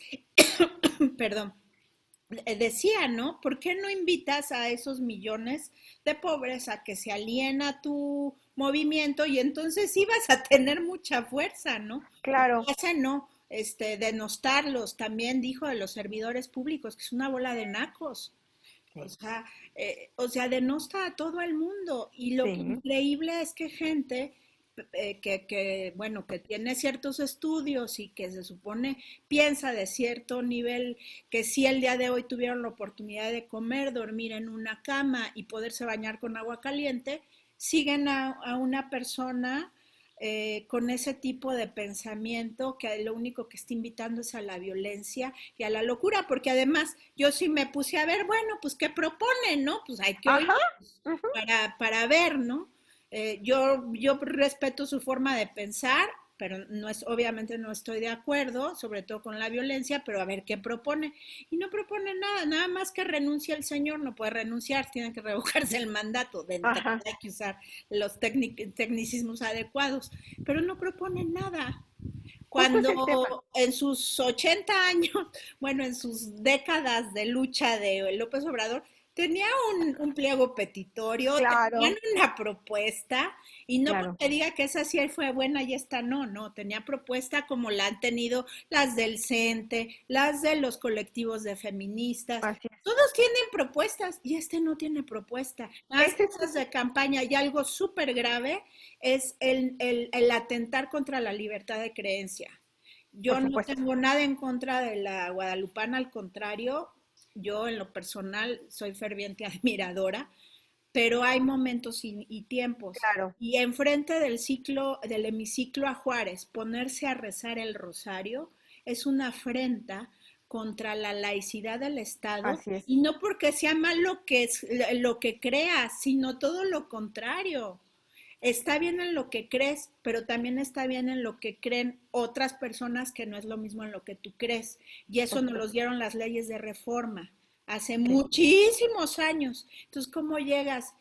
perdón, decía, ¿no? ¿Por qué no invitas a esos millones de pobres a que se alíen a tu movimiento y entonces sí vas a tener mucha fuerza, ¿no? Porque Claro, ese no, denostarlos, también dijo de los servidores públicos, que es una bola de nacos. sí, O sea, denosta a todo el mundo. Y lo que sí, increíble es que gente bueno, que tiene ciertos estudios y que se supone piensa de cierto nivel, que si el día de hoy tuvieron la oportunidad de comer, dormir en una cama y poderse bañar con agua caliente, siguen a una persona con ese tipo de pensamiento que lo único que está invitando es a la violencia y a la locura, porque además yo sí me puse a ver, bueno, pues qué propone, ¿no? Pues hay que oír ajá, ujú, para ver, ¿no? Yo respeto su forma de pensar, pero no es, obviamente no estoy de acuerdo, sobre todo con la violencia, pero a ver qué propone. Y no propone nada, nada más que renuncie el señor, no puede renunciar, tiene que revocarse el mandato, de entrada ajá. hay que usar los tecnicismos adecuados, pero no propone nada. Justo es el tema. Cuando en sus 80 años, bueno, en sus décadas de lucha de López Obrador, tenía un pliego petitorio, tenían Claro, una propuesta, y no claro, porque diga que esa sí fue buena y esta no, no, tenía propuesta como la han tenido las del CENTE, las de los colectivos de feministas, así es. todos tienen propuestas y este no tiene propuesta, más Ese es, cosas de campaña y algo súper grave es el atentar contra la libertad de creencia. por Yo no supuesto, tengo nada en contra de la guadalupana, al contrario, yo en lo personal soy ferviente admiradora, pero hay momentos y tiempos. claro, Y enfrente del ciclo, del hemiciclo a Juárez, ponerse a rezar el rosario es una afrenta contra la laicidad del Estado, así es. y no porque sea mal lo que creas, sino todo lo contrario. Está bien en lo que crees, pero también está bien en lo que creen otras personas, que no es lo mismo en lo que tú crees. Y Por eso nos lo supuesto, dieron las leyes de reforma hace sí. muchísimos años. Entonces, ¿cómo llegas?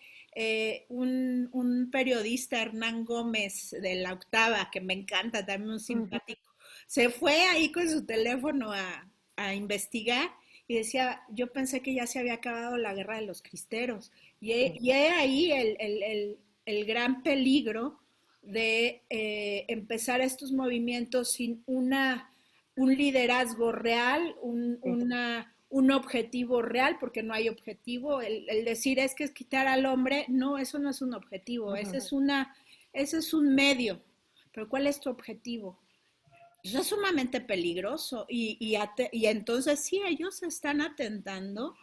Un periodista, Hernán Gómez, de La Octava, que me encanta, también un Ujú. simpático, se fue ahí con su teléfono a investigar y decía, yo pensé que ya se había acabado la guerra de los cristeros. Sí, Y he ahí el gran peligro de empezar estos movimientos sin un liderazgo real, sí. un objetivo real, porque no hay objetivo. El decir es que es quitar al hombre, no, eso no es un objetivo, Ujú. ese es un medio. Pero ¿cuál es tu objetivo? Eso es sumamente peligroso y entonces sí, ellos están atentando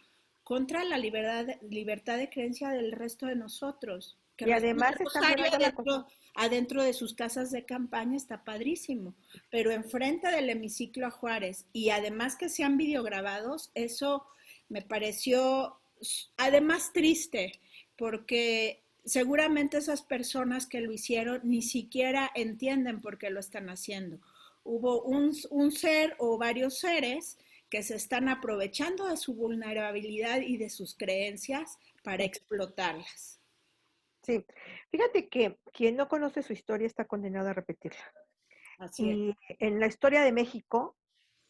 contra la libertad de creencia del resto de nosotros. Que Y recen además el están rosario violando la Constitución. adentro de sus casas de campaña está padrísimo, pero enfrente del hemiciclo a Juárez y además que sean videograbados, eso me pareció además triste, porque seguramente esas personas que lo hicieron ni siquiera entienden por qué lo están haciendo. Hubo un ser o varios seres que se están aprovechando de su vulnerabilidad y de sus creencias para Sí, explotarlas. sí. Fíjate que quien no conoce su historia está condenado a repetirla. Así es. Y en la historia de México,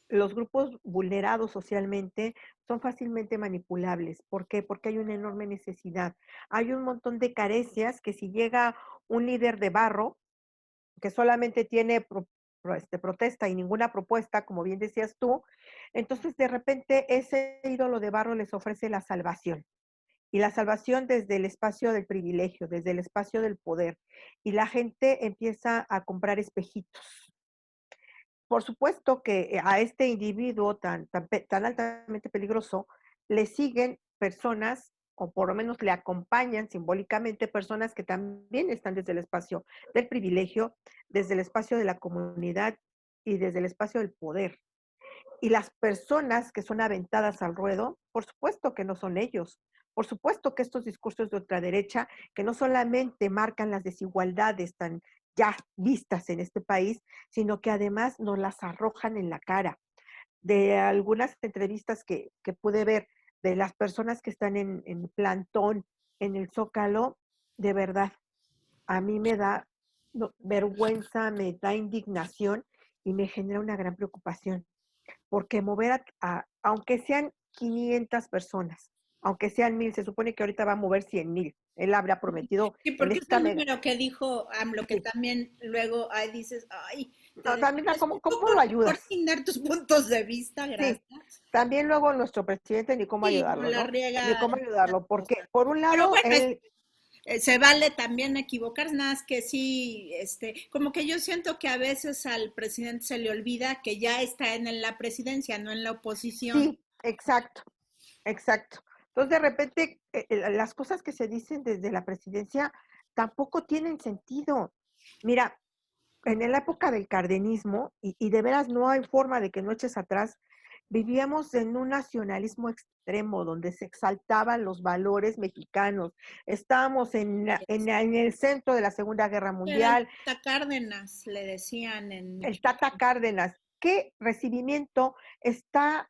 los grupos vulnerados socialmente son fácilmente manipulables. ¿Por qué? Porque hay una enorme necesidad. Hay un montón de carencias que si llega un líder de barro que solamente tiene protesta y ninguna propuesta, como bien decías tú, entonces de repente ese ídolo de barro les ofrece la salvación. Y la salvación desde el espacio del privilegio, desde el espacio del poder. Y la gente empieza a comprar espejitos. Por supuesto que a este individuo tan altamente peligroso le siguen personas, o por lo menos le acompañan simbólicamente personas que también están desde el espacio del privilegio, desde el espacio de la comunidad y desde el espacio del poder. Y las personas que son aventadas al ruedo, por supuesto que no son ellos. Por supuesto que estos discursos de ultraderecha, que no solamente marcan las desigualdades tan ya vistas en este país, sino que además nos las arrojan en la cara. De algunas entrevistas que pude ver de las personas que están en plantón en el Zócalo, de verdad, a mí me da vergüenza, me da indignación y me genera una gran preocupación porque mover aunque sean 500 personas, aunque sean 1000, se supone que ahorita va a mover 100,000. Él habrá prometido Sí, en porque es esta el mega. número que dijo AMLO, que Sí. también luego ahí dices, ay, te No, también, despides un ¿cómo poco lo mejor ayudas? sin dar tus puntos de vista, Sí, gracias. también luego nuestro presidente ni cómo Sí, no ayudarlo, la ¿no? riega Ni cómo en muchas ayudarlo, porque cosas. por un Pero lado, bueno, él, se vale también equivocarse, nada más que sí, como que yo siento que a veces al presidente se le olvida que ya está en la presidencia, no en la oposición. sí, exacto, exacto. Entonces, de repente, las cosas que se dicen desde la presidencia tampoco tienen sentido. Mira, en la época del cardenismo, y de veras no hay forma de que no eches atrás, vivíamos en un nacionalismo extremo donde se exaltaban los valores mexicanos. Estábamos en el centro de la Segunda Guerra Era el Mundial. Tata Cárdenas, le decían en El Tata Michoacán. Cárdenas, ¿qué recibimiento está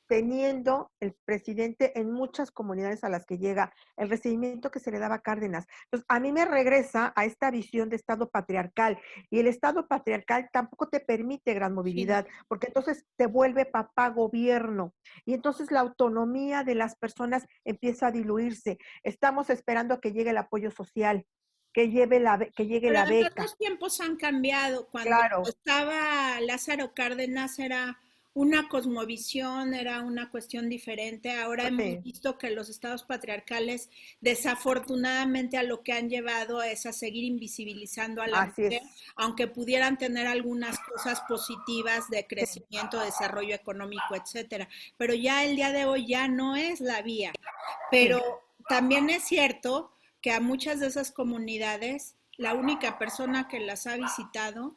teniendo el presidente en muchas comunidades a las que llega, el recibimiento que se le daba a Cárdenas. Entonces, a mí me regresa a esta visión de Estado patriarcal, y el Estado patriarcal tampoco te permite gran Sí. movilidad, porque entonces te vuelve papá gobierno, y entonces la autonomía de las personas empieza a diluirse. Estamos esperando a que llegue el apoyo social, que llegue Pero la además beca. los tiempos han cambiado. Cuando Claro, estaba Lázaro Cárdenas era una cosmovisión, era una cuestión diferente. Ahora hemos sí, visto que los estados patriarcales desafortunadamente a lo que han llevado es a seguir invisibilizando a la así mujer, es. aunque pudieran tener algunas cosas positivas de Sí, crecimiento, desarrollo económico, etcétera. Pero ya el día de hoy ya no es la vía. sí, Pero también es cierto que a muchas de esas comunidades la única persona que las ha visitado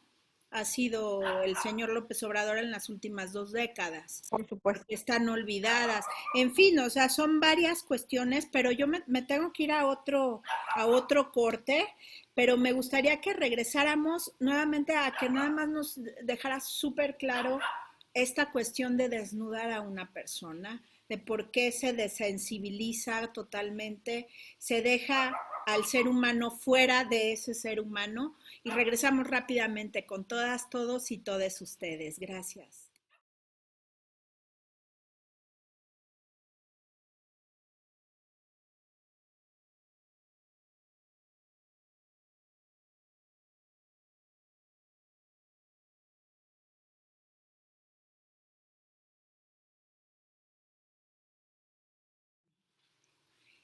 ha sido el señor López Obrador en las últimas 2 décadas, por porque supuesto. están olvidadas. En fin, o sea, son varias cuestiones, pero yo me tengo que ir a otro corte, pero me gustaría que regresáramos nuevamente a que nada más nos dejara súper claro esta cuestión de desnudar a una persona, de por qué se desensibiliza totalmente, se deja al ser humano fuera de ese ser humano y regresamos rápidamente con todas, todos y todas ustedes. Gracias.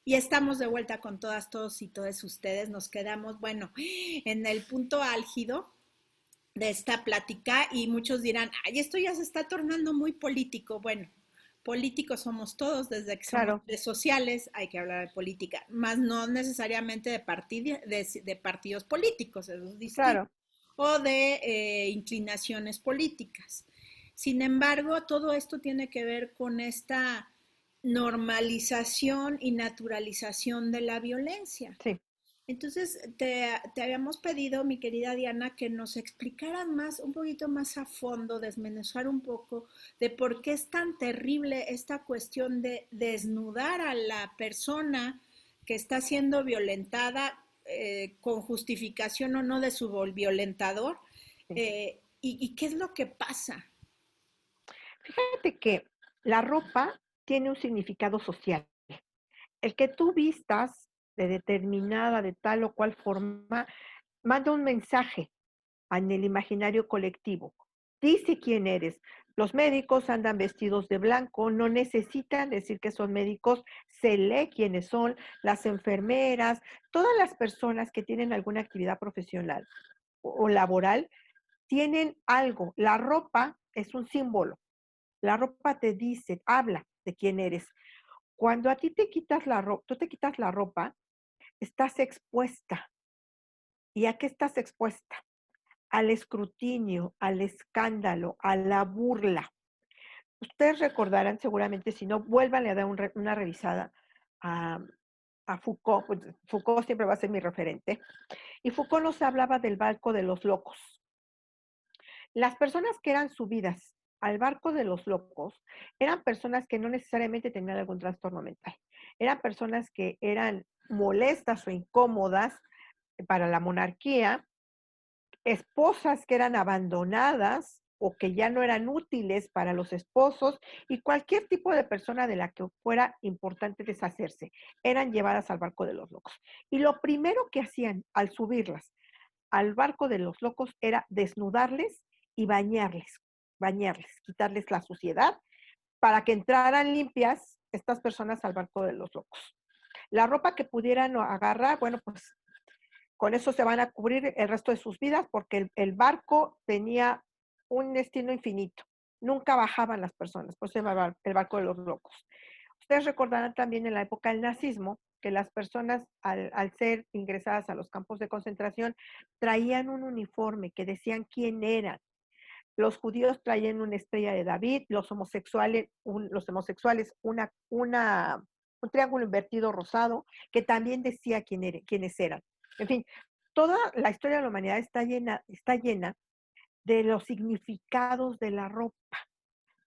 Y estamos de vuelta con todas, todos y todas ustedes. Nos quedamos, bueno, en el punto álgido de esta plática y muchos dirán, ay, esto ya se está tornando muy político. Bueno, políticos somos todos, desde que somos Claro, redes sociales hay que hablar de política, más no necesariamente de partidos políticos, eso es distinto, claro. o de inclinaciones políticas. Sin embargo, todo esto tiene que ver con esta normalización y naturalización de la violencia. Sí. Entonces, te habíamos pedido, mi querida Diana, que nos explicaran más, un poquito más a fondo, desmenuzar un poco de por qué es tan terrible esta cuestión de desnudar a la persona que está siendo violentada, con justificación o no de su violentador, Sí. y qué es lo que pasa. Fíjate que la ropa tiene un significado social. El que tú vistas de determinada, de tal o cual forma, manda un mensaje en el imaginario colectivo. Dice quién eres. Los médicos andan vestidos de blanco, no necesitan decir que son médicos, se lee quiénes son, las enfermeras, todas las personas que tienen alguna actividad profesional o laboral, tienen algo. La ropa es un símbolo. La ropa te dice, habla de quién eres. Cuando a ti te quitas la ropa, tú te quitas la ropa, estás expuesta. ¿Y a qué estás expuesta? Al escrutinio, al escándalo, a la burla. Ustedes recordarán seguramente, si no, vuélvanle a dar una revisada a, a Foucault. Pues, Foucault siempre va a ser mi referente. Y Foucault nos hablaba del barco de los locos. Las personas que eran subidas al barco de los locos eran personas que no necesariamente tenían algún trastorno mental. Eran personas que eran molestas o incómodas para la monarquía, esposas que eran abandonadas o que ya no eran útiles para los esposos, y cualquier tipo de persona de la que fuera importante deshacerse, eran llevadas al barco de los locos. Y lo primero que hacían al subirlas al barco de los locos era desnudarles y bañarles, quitarles la suciedad para que entraran limpias estas personas al barco de los locos. La ropa que pudieran agarrar, bueno, pues con eso se van a cubrir el resto de sus vidas, porque el barco tenía un destino infinito. Nunca bajaban las personas, por eso se llamaba el barco de los locos. Ustedes recordarán también en la época del nazismo que las personas al ser ingresadas a los campos de concentración traían un uniforme que decían quién eran. Los judíos traían una estrella de David, los homosexuales un triángulo invertido rosado que también decía quiénes eran. En fin, toda la historia de la humanidad está llena de los significados de la ropa.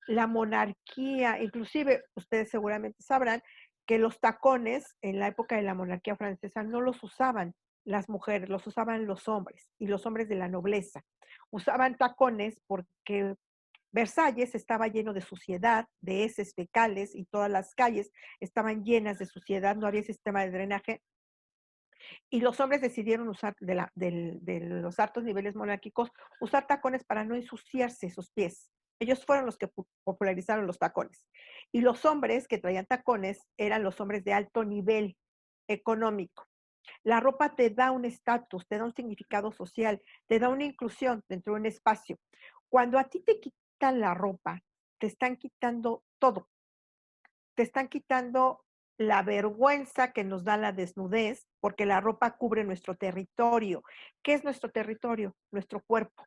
la monarquía, inclusive ustedes seguramente sabrán que los tacones en la época de la monarquía francesa no los usaban las mujeres, los usaban los hombres y los hombres de la nobleza. Usaban tacones porque Versalles estaba lleno de suciedad, de heces fecales y todas las calles estaban llenas de suciedad, no había sistema de drenaje y los hombres decidieron usar de los altos niveles monárquicos, usar tacones para no ensuciarse sus pies. Ellos fueron los que popularizaron los tacones. Y los hombres que traían tacones eran los hombres de alto nivel económico. La ropa te da un estatus, te da un significado social, te da una inclusión dentro de un espacio. Cuando a ti te quitan la ropa, te están quitando todo, te están quitando la vergüenza que nos da la desnudez, porque la ropa cubre nuestro territorio. ¿Qué es nuestro territorio? Nuestro cuerpo.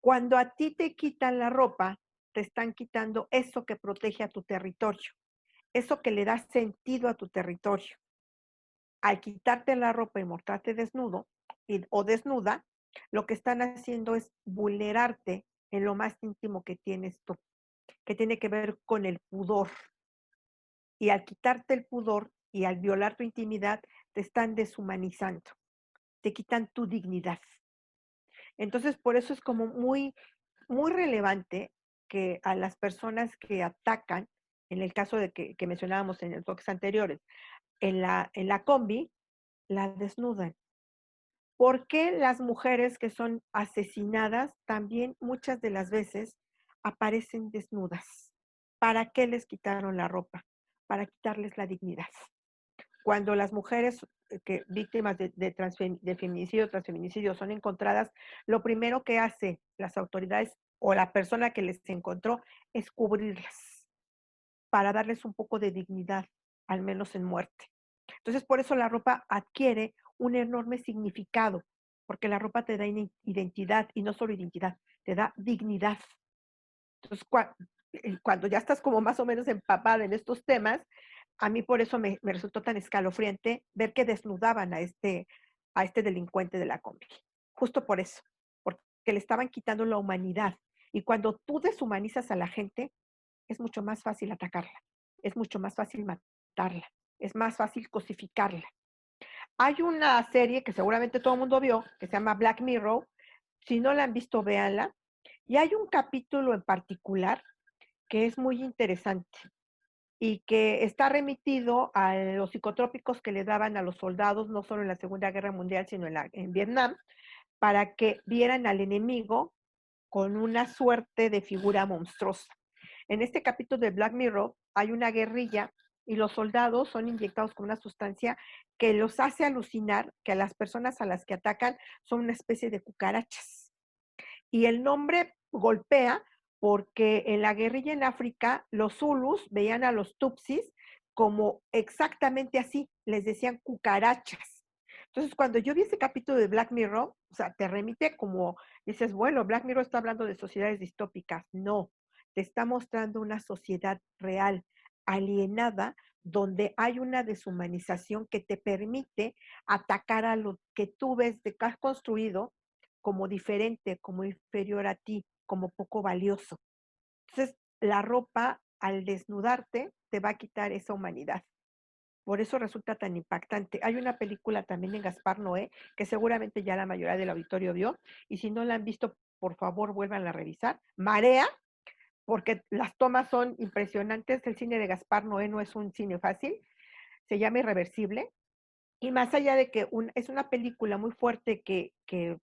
Cuando a ti te quitan la ropa, te están quitando eso que protege a tu territorio, eso que le da sentido a tu territorio. Al quitarte la ropa y mostrarte desnudo o desnuda, lo que están haciendo es vulnerarte en lo más íntimo que tienes tú, que tiene que ver con el pudor. Y al quitarte el pudor y al violar tu intimidad, te están deshumanizando, te quitan tu dignidad. Entonces, por eso es como muy relevante que a las personas que atacan, en el caso de que mencionábamos en los bloques anteriores, en la combi, la desnudan. ¿Por qué las mujeres que son asesinadas también muchas de las veces aparecen desnudas? ¿Para qué les quitaron la ropa? Para quitarles la dignidad. Cuando las mujeres víctimas de feminicidio, transfeminicidio son encontradas, lo primero que hace las autoridades o la persona que les encontró es cubrirlas para darles un poco de dignidad, al menos en muerte. Entonces, por eso la ropa adquiere un enorme significado, porque la ropa te da identidad y no solo identidad, te da dignidad. Entonces, cuando ya estás como más o menos empapada en estos temas, a mí por eso me resultó tan escalofriante ver que desnudaban a este delincuente de la combi. Justo por eso, porque le estaban quitando la humanidad. Y cuando tú deshumanizas a la gente, es mucho más fácil atacarla, es mucho más fácil matarla, es más fácil cosificarla. Hay una serie que seguramente todo el mundo vio, que se llama Black Mirror. Si no la han visto, véanla. Y hay un capítulo en particular que es muy interesante y que está remitido a los psicotrópicos que le daban a los soldados, no solo en la Segunda Guerra Mundial, sino en Vietnam, para que vieran al enemigo con una suerte de figura monstruosa. En este capítulo de Black Mirror hay una guerrilla y los soldados son inyectados con una sustancia que los hace alucinar que a las personas a las que atacan son una especie de cucarachas. Y el nombre golpea porque en la guerrilla en África los Zulus veían a los Tutsis como exactamente así, les decían cucarachas. Entonces, cuando yo vi ese capítulo de Black Mirror, o sea, te remite como, dices, bueno, Black Mirror está hablando de sociedades distópicas. No, te está mostrando una sociedad real, alienada, donde hay una deshumanización que te permite atacar a lo que tú ves de que has construido como diferente, como inferior a ti, como poco valioso. Entonces, la ropa, al desnudarte, te va a quitar esa humanidad. Por eso resulta tan impactante. Hay una película también de Gaspar Noé, que seguramente ya la mayoría del auditorio vio, y si no la han visto, por favor, vuelvan a revisar. Marea, porque las tomas son impresionantes. El cine de Gaspar Noé no es un cine fácil, se llama Irreversible. Y más allá de que es una película muy fuerte que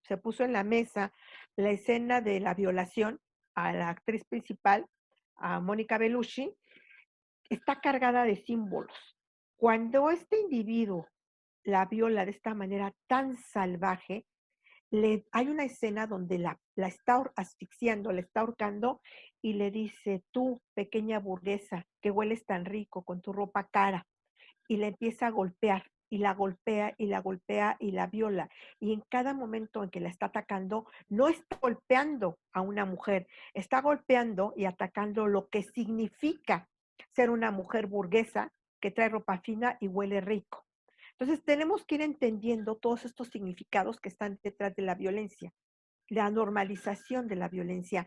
se puso en la mesa la escena de la violación a la actriz principal, a Mónica Bellucci, está cargada de símbolos. Cuando este individuo la viola de esta manera tan salvaje, hay una escena donde la está asfixiando, la está ahorcando y le dice, tú, pequeña burguesa, que hueles tan rico con tu ropa cara, y le empieza a golpear y la golpea y la golpea y la viola. Y en cada momento en que la está atacando, no está golpeando a una mujer, está golpeando y atacando lo que significa ser una mujer burguesa que trae ropa fina y huele rico. Entonces tenemos que ir entendiendo todos estos significados que están detrás de la violencia, la normalización de la violencia.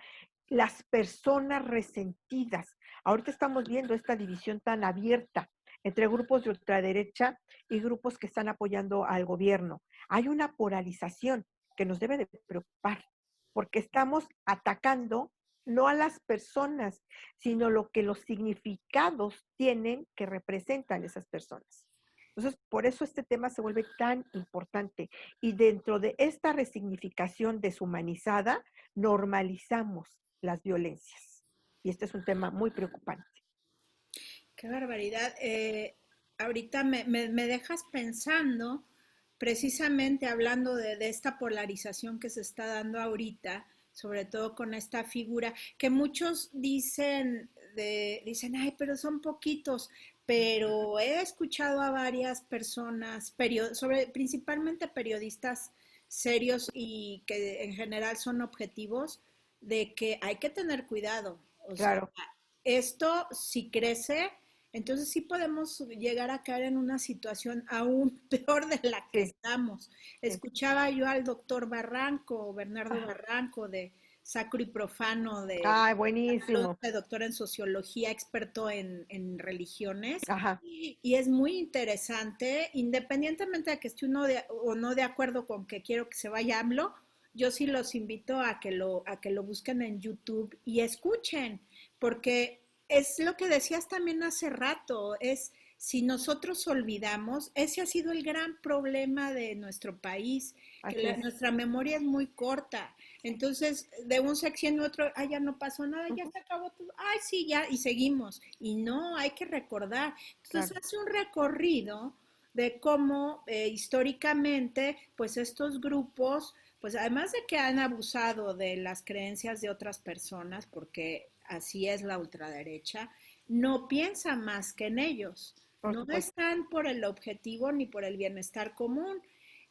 las personas resentidas. Ahorita estamos viendo esta división tan abierta entre grupos de ultraderecha y grupos que están apoyando al gobierno. Hay una polarización que nos debe de preocupar, porque estamos atacando no a las personas, sino lo que los significados tienen que representan esas personas. Entonces, por eso este tema se vuelve tan importante. Y dentro de esta resignificación deshumanizada, normalizamos las violencias. Y este es un tema muy preocupante. Qué barbaridad. Ahorita me dejas pensando, precisamente hablando de esta polarización que se está dando ahorita, sobre todo con esta figura, que muchos dicen, ay, pero son poquitos, pero he escuchado a varias personas, principalmente periodistas serios y que en general son objetivos, de que hay que tener cuidado. O sea, Claro, esto si crece, entonces sí podemos llegar a caer en una situación aún peor de la que sí, estamos. sí. Escuchaba yo al doctor Barranco, Bernardo Ajá. Barranco, de Sacro y Profano, de Ay, buenísimo. doctor en sociología, experto en religiones, Ajá, y es muy interesante, independientemente de que esté uno o no de acuerdo con que quiero que se vaya AMLO, yo sí los invito a que lo busquen en YouTube y escuchen, porque es lo que decías también hace rato, es si nosotros olvidamos, ese ha sido el gran problema de nuestro país, que así es. nuestra memoria es muy corta. Entonces, de un sexenio a otro, ay, ya no pasó nada, ya Ujú, se acabó todo, ay, sí, ya, y seguimos. Y no, hay que recordar. Entonces, claro, hace un recorrido de cómo históricamente, pues estos grupos, pues además de que han abusado de las creencias de otras personas, porque así es la ultraderecha, no piensa más que en ellos. por No supuesto. están por el objetivo ni por el bienestar común.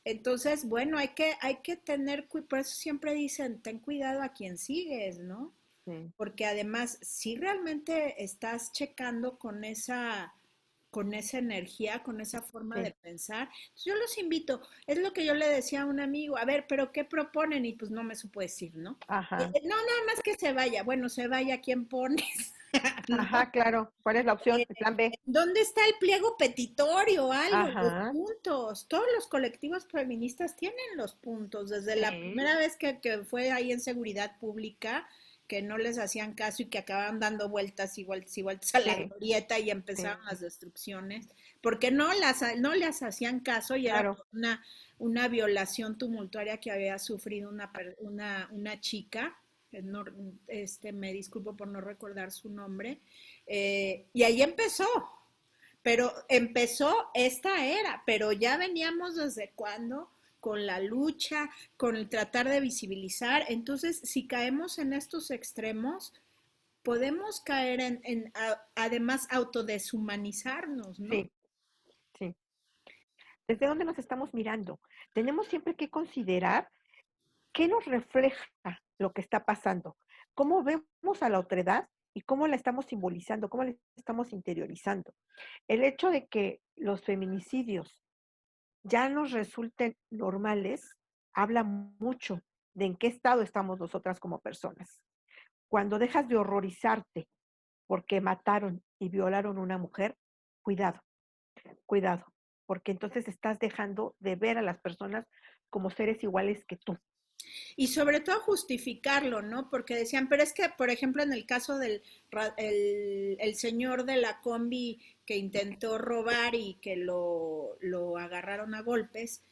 Entonces, bueno, hay que tener, por eso siempre dicen, ten cuidado a quien sigues, ¿no? Sí, Porque además, si realmente estás checando con esa energía, con esa forma de sí. pensar, pues yo los invito, es lo que yo le decía a un amigo, a ver, pero ¿qué proponen? Y pues no me supo decir, ¿no? Ajá, No, nada más que se vaya, bueno, se vaya, ¿quién pones? ¿No? ajá, claro. ¿Cuál es la opción? El plan B. ¿Dónde está el pliego petitorio? Algo, los Ajá, puntos. Todos los colectivos feministas tienen los puntos. Desde la sí, primera vez que fue ahí en seguridad pública, que no les hacían caso y que acababan dando vueltas y vueltas y vueltas a la sí, glorieta y sí, empezaron las destrucciones, porque no les hacían caso y era claro. por una violación tumultuaria que había sufrido una chica. No, me disculpo por no recordar su nombre, y ahí empezó, pero empezó esta era, pero ya veníamos desde cuando con la lucha, con el tratar de visibilizar. Entonces, si caemos en estos extremos, podemos caer además autodeshumanizarnos, ¿no? Sí, sí. ¿Desde dónde nos estamos mirando? Tenemos siempre que considerar qué nos refleja lo que está pasando, cómo vemos a la otredad y cómo la estamos simbolizando, cómo la estamos interiorizando. El hecho de que los feminicidios ya nos resulten normales habla mucho de en qué estado estamos nosotras como personas. Cuando dejas de horrorizarte porque mataron y violaron a una mujer, cuidado, cuidado, porque entonces estás dejando de ver a las personas como seres iguales que tú. Y sobre todo justificarlo, ¿no? Porque decían, pero es que, por ejemplo, en el caso el señor de la combi que intentó robar y que lo agarraron a golpes,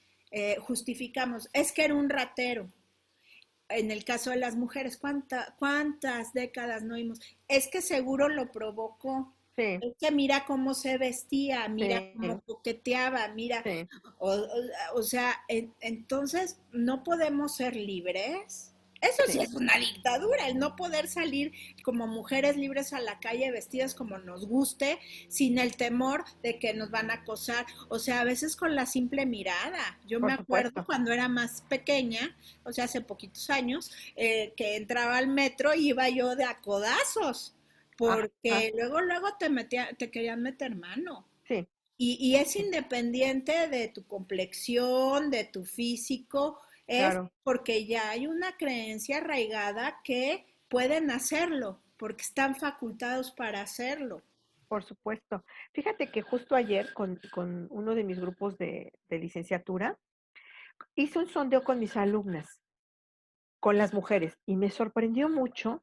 justificamos, es que era un ratero. En el caso de las mujeres, ¿cuántas décadas no vimos? Es que seguro lo provocó. Sí, Es que mira cómo se vestía, mira cómo sí, coqueteaba, mira, sí, o sea, entonces no podemos ser libres. Eso sí sí, es una dictadura, el no poder salir como mujeres libres a la calle vestidas como nos guste, sin el temor de que nos van a acosar. O sea, a veces con la simple mirada. Yo me por acuerdo supuesto. cuando era más pequeña, o sea, hace poquitos años, que entraba al metro y iba yo de a codazos, Ajá, porque luego te querían meter mano. sí, Y es sí, independiente de tu complexión, de tu físico, es claro, porque ya hay una creencia arraigada que pueden hacerlo, porque están facultados para hacerlo. Por supuesto. Fíjate que justo ayer con uno de mis grupos de licenciatura, hice un sondeo con mis alumnas, con las mujeres, y me sorprendió mucho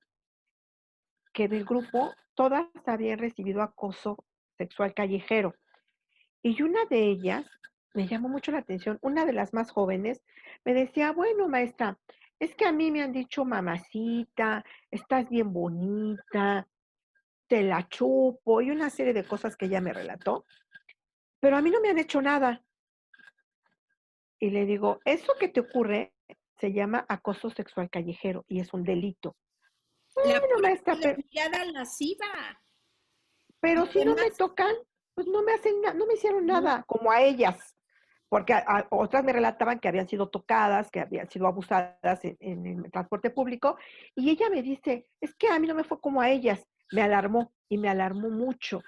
que del grupo todas habían recibido acoso sexual callejero. Y una de ellas me llamó mucho la atención, una de las más jóvenes, me decía, bueno, maestra, es que a mí me han dicho mamacita, estás bien bonita, te la chupo, y una serie de cosas que ella me relató, pero a mí no me han hecho nada. Y le digo, eso que te ocurre se llama acoso sexual callejero y es un delito. La Bueno, pura maestra, mirada lasciva. pero Y si no me además, tocan, pues no me hacen no me hicieron no, nada, como a ellas. Porque otras me relataban que habían sido tocadas, que habían sido abusadas en el transporte público, y ella me dice, es que a mí no me fue como a ellas, me alarmó y me alarmó mucho.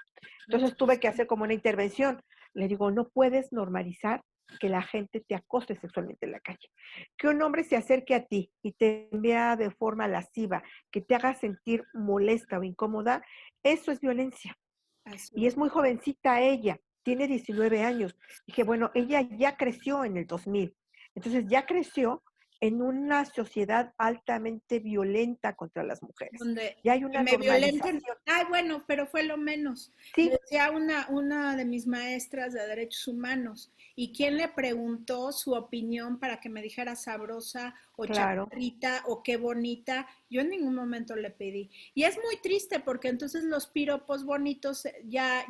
Entonces tuve que muchísimo. hacer como una intervención. Le digo, no puedes normalizar que la gente te acose sexualmente en la calle. Que un hombre se acerque a ti y te vea de forma lasciva, que te haga sentir molesta o incómoda, eso es violencia. Así Y es. es muy jovencita ella, tiene 19 años. Dije, bueno, ella ya creció en el 2000, entonces ya creció en una sociedad altamente violenta contra las mujeres. Donde Ya hay que una me violenten. normalización. Ay, bueno, pero fue lo menos. Me Sí, decía una de mis maestras de derechos humanos, ¿y quién le preguntó su opinión para que me dijera sabrosa o claro. chaparrita o qué bonita? Yo en ningún momento le pedí. Y es muy triste porque entonces los piropos bonitos ya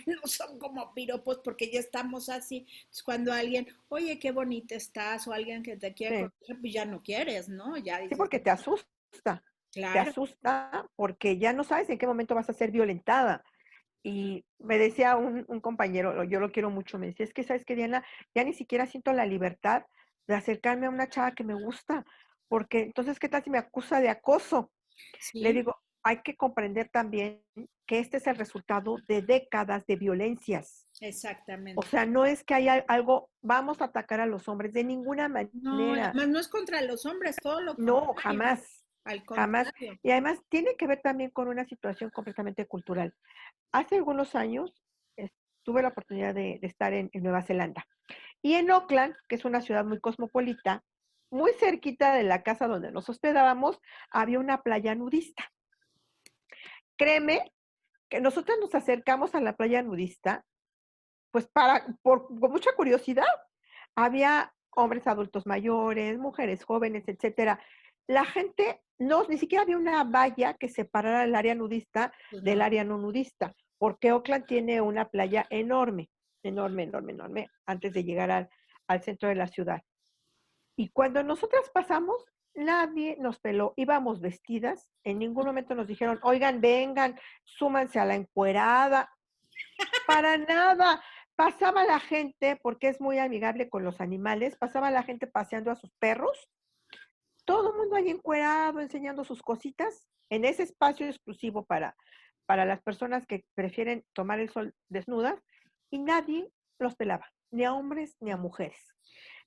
no son como piropos porque ya estamos así. Entonces, cuando alguien, oye, qué bonita estás, o alguien que te quiere Sí, conocer, pues ya no quieres, ¿no? Ya sí, dices, porque te claro. asusta porque ya no sabes en qué momento vas a ser violentada. Y me decía un compañero, yo lo quiero mucho, me decía, es que sabes que Diana, ya ni siquiera siento la libertad de acercarme a una chava que me gusta, porque entonces, ¿qué tal si me acusa de acoso? Le Sí, digo, hay que comprender también que este es el resultado de décadas de violencias. O exactamente. sea, no es que haya algo, vamos a atacar a los hombres de ninguna No, manera. además no es contra los hombres, todo lo No, contrario, jamás, al jamás. contrario. Y además tiene que ver también con una situación completamente cultural. Hace algunos años tuve la oportunidad de estar en Nueva Zelanda. Y en Auckland, que es una ciudad muy cosmopolita, muy cerquita de la casa donde nos hospedábamos, había una playa nudista. Créeme que nosotros nos acercamos a la playa nudista, pues con mucha curiosidad. Había hombres adultos mayores, mujeres jóvenes, etcétera. La gente, no, ni siquiera había una valla que separara el área nudista Pues del no. área no nudista, porque Oakland tiene una playa enorme, enorme, enorme, enorme, antes de llegar al centro de la ciudad. Y cuando nosotras pasamos, nadie nos peló. Íbamos vestidas, en ningún momento nos dijeron, oigan, vengan, súmanse a la encuerada. Para nada. Pasaba la gente, porque es muy amigable con los animales, pasaba la gente paseando a sus perros, todo el mundo ahí encuerado, enseñando sus cositas, en ese espacio exclusivo para las personas que prefieren tomar el sol desnudas, y nadie los pelaba, ni a hombres ni a mujeres.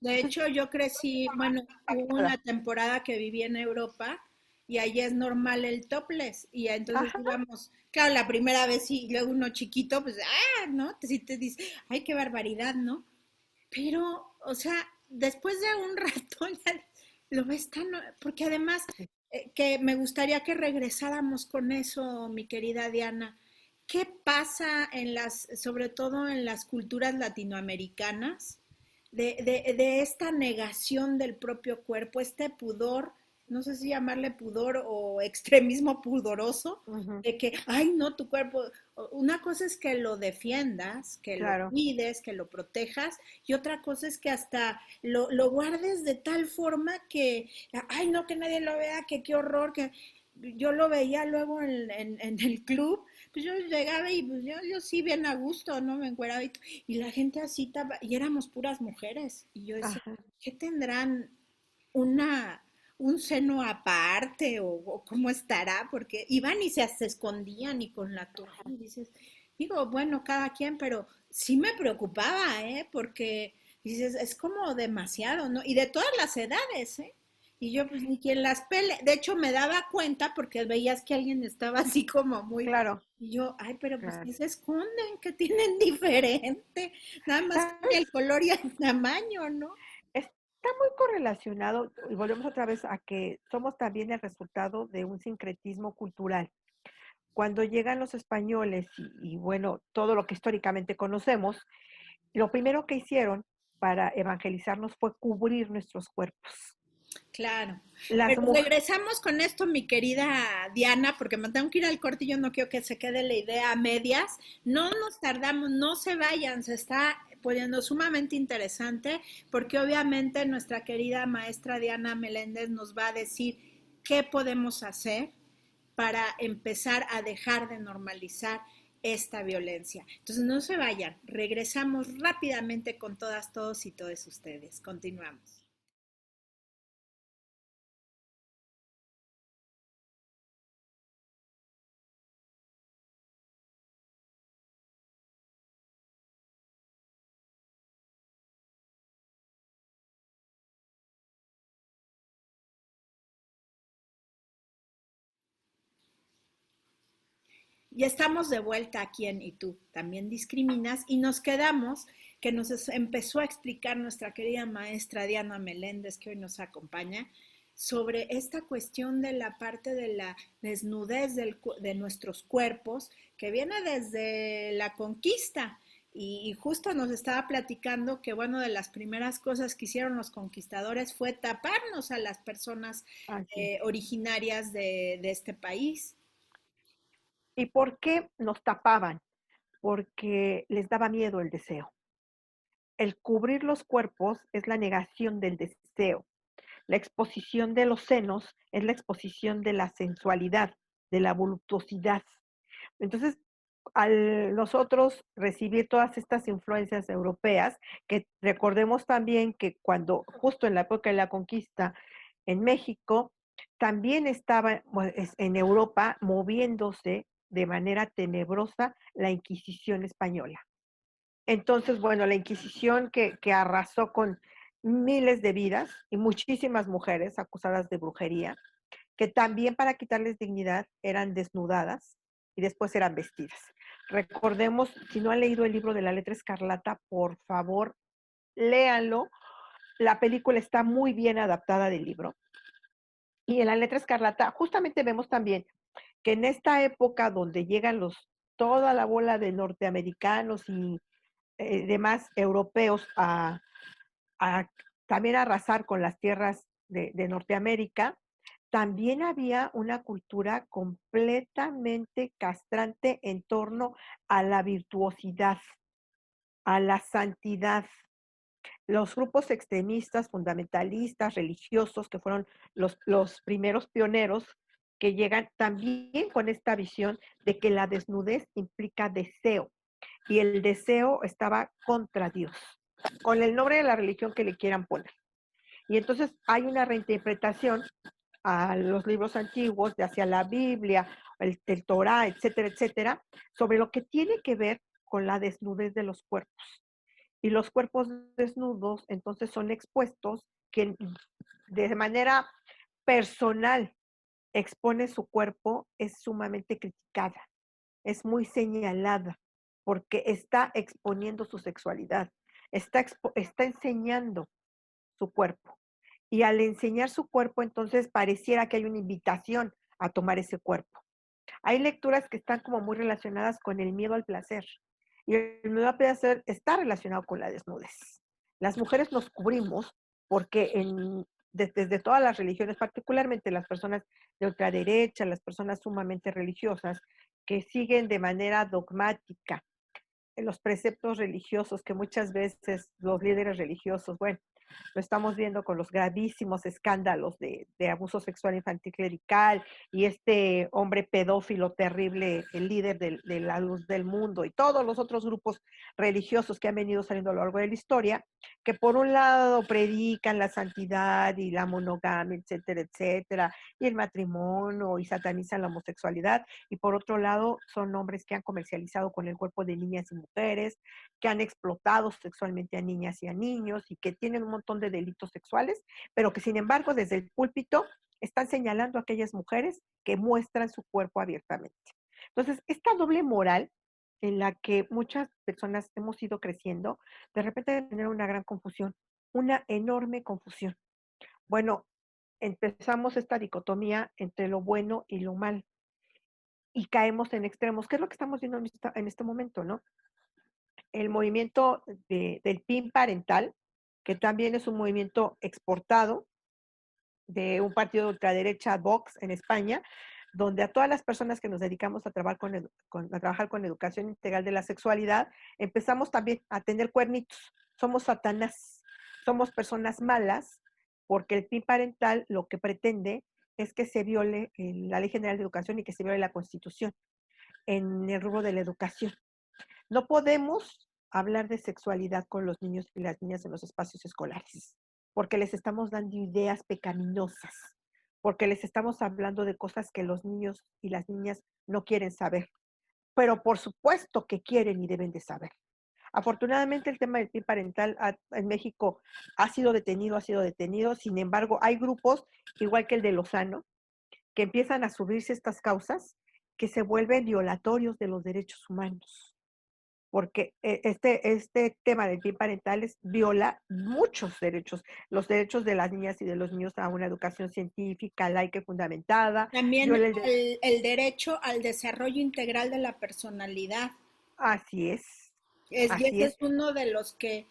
De Entonces, hecho, yo crecí, bueno, hubo una nada. temporada que viví en Europa y allí es normal el topless y entonces Ajá, íbamos, claro, la primera vez sí, luego uno chiquito, pues, ¿no? Si te dice, ay, qué barbaridad, ¿no? Pero, o sea, después de un rato ya lo ves tan, porque además que me gustaría que regresáramos con eso, mi querida Diana. ¿Qué pasa en las, sobre todo en las culturas latinoamericanas, de esta negación del propio cuerpo, este pudor, no sé si llamarle pudor o extremismo pudoroso, ujú, de que, ay, no, tu cuerpo, una cosa es que lo defiendas, que lo claro, cuides, que lo protejas, y otra cosa es que hasta lo guardes de tal forma que, ay, no, que nadie lo vea, que qué horror, que yo lo veía luego en el club, pues yo llegaba y pues yo sí bien a gusto, ¿no? Me encueraba y la gente así, y éramos puras mujeres, y yo decía, ajá, ¿qué tendrán una, un seno aparte o cómo estará? Porque iban y se escondían y con la toalla, y dices, digo, bueno, cada quien, pero sí me preocupaba, ¿eh? Porque dices, es como demasiado, ¿no? Y de todas las edades, ¿eh? Y yo pues ni quien las pele. De hecho me daba cuenta porque veías que alguien estaba así como muy... Claro, Y yo, ay, pero pues claro. ¿qué se esconden? ¿Qué tienen diferente? Nada más cambia el ¿Sabes? color y el tamaño, ¿no? Está muy correlacionado, y volvemos otra vez a que somos también el resultado de un sincretismo cultural. Cuando llegan los españoles y bueno, todo lo que históricamente conocemos, lo primero que hicieron para evangelizarnos fue cubrir nuestros cuerpos. Claro. Las Pero mujeres, regresamos con esto, mi querida Diana, porque me tengo que ir al corte y yo no quiero que se quede la idea a medias. No nos tardamos, no se vayan, se está poniendo sumamente interesante, porque obviamente nuestra querida maestra Diana Meléndez nos va a decir qué podemos hacer para empezar a dejar de normalizar esta violencia. Entonces no se vayan, regresamos rápidamente con todas, todos y todos ustedes. Continuamos. Ya estamos de vuelta aquí en Y tú también discriminas y nos quedamos que empezó a explicar nuestra querida maestra Diana Meléndez, que hoy nos acompaña, sobre esta cuestión de la parte de la desnudez de nuestros cuerpos, que viene desde la conquista. Y justo nos estaba platicando que, bueno, de las primeras cosas que hicieron los conquistadores fue taparnos a las personas así es. originarias de este país. ¿Y por qué nos tapaban? Porque les daba miedo el deseo. El cubrir los cuerpos es la negación del deseo. La exposición de los senos es la exposición de la sensualidad, de la voluptuosidad. Entonces, al nosotros recibir todas estas influencias europeas, que recordemos también que cuando justo en la época de la conquista en México, también estaba en Europa moviéndose de manera tenebrosa la Inquisición española. Entonces, bueno, la Inquisición que arrasó con miles de vidas y muchísimas mujeres acusadas de brujería, que también para quitarles dignidad eran desnudadas y después eran vestidas. Recordemos, si no han leído el libro de la letra escarlata, por favor, léanlo. La película está muy bien adaptada del libro. Y en la letra escarlata, justamente vemos también que en esta época donde llegan toda la bola de norteamericanos y demás europeos a también arrasar con las tierras de Norteamérica, también había una cultura completamente castrante en torno a la virtuosidad, a la santidad. Los grupos extremistas, fundamentalistas, religiosos, que fueron los primeros pioneros, que llegan también con esta visión de que la desnudez implica deseo y el deseo estaba contra Dios, con el nombre de la religión que le quieran poner. Y entonces hay una reinterpretación a los libros antiguos, de hacia la Biblia, el Torah, etcétera, etcétera, sobre lo que tiene que ver con la desnudez de los cuerpos. Y los cuerpos desnudos entonces son expuestos, que de manera personal expone su cuerpo, es sumamente criticada, es muy señalada, porque está exponiendo su sexualidad, está enseñando su cuerpo. Y al enseñar su cuerpo, entonces pareciera que hay una invitación a tomar ese cuerpo. Hay lecturas que están como muy relacionadas con el miedo al placer. Y el miedo al placer está relacionado con la desnudez. Las mujeres nos cubrimos porque desde todas las religiones, particularmente las personas de ultraderecha, las personas sumamente religiosas, que siguen de manera dogmática los preceptos religiosos que muchas veces los líderes religiosos, bueno, lo estamos viendo con los gravísimos escándalos de abuso sexual infantil clerical y este hombre pedófilo terrible, el líder de la luz del mundo y todos los otros grupos religiosos que han venido saliendo a lo largo de la historia, que por un lado predican la santidad y la monogamia, etcétera, etcétera, y el matrimonio y satanizan la homosexualidad, y por otro lado son hombres que han comercializado con el cuerpo de niñas y mujeres, que han explotado sexualmente a niñas y a niños y que tienen un montón de delitos sexuales, pero que sin embargo desde el púlpito están señalando a aquellas mujeres que muestran su cuerpo abiertamente. Entonces, esta doble moral en la que muchas personas hemos ido creciendo, de repente tener una gran confusión, una enorme confusión. Bueno, empezamos esta dicotomía entre lo bueno y lo mal y caemos en extremos, que es lo que estamos viendo en este momento, ¿no? El movimiento del PIN parental, que también es un movimiento exportado de un partido de ultraderecha, Vox, en España, donde a todas las personas que nos dedicamos a trabajar con educación integral de la sexualidad, empezamos también a tener cuernitos. Somos Satanás, somos personas malas, porque el PIN parental lo que pretende es que se viole la Ley General de Educación y que se viole la Constitución en el rubro de la educación. No podemos hablar de sexualidad con los niños y las niñas en los espacios escolares, porque les estamos dando ideas pecaminosas, porque les estamos hablando de cosas que los niños y las niñas no quieren saber, pero por supuesto que quieren y deben de saber. Afortunadamente el tema del PIN parental en México ha sido detenido, sin embargo hay grupos, igual que el de Lozano, que empiezan a subirse estas causas que se vuelven violatorios de los derechos humanos, porque este tema del PIN parental viola muchos derechos, los derechos de las niñas y de los niños a una educación científica, laica y fundamentada, También viola el derecho al desarrollo integral de la personalidad. así es, Y así ese es, es uno de los que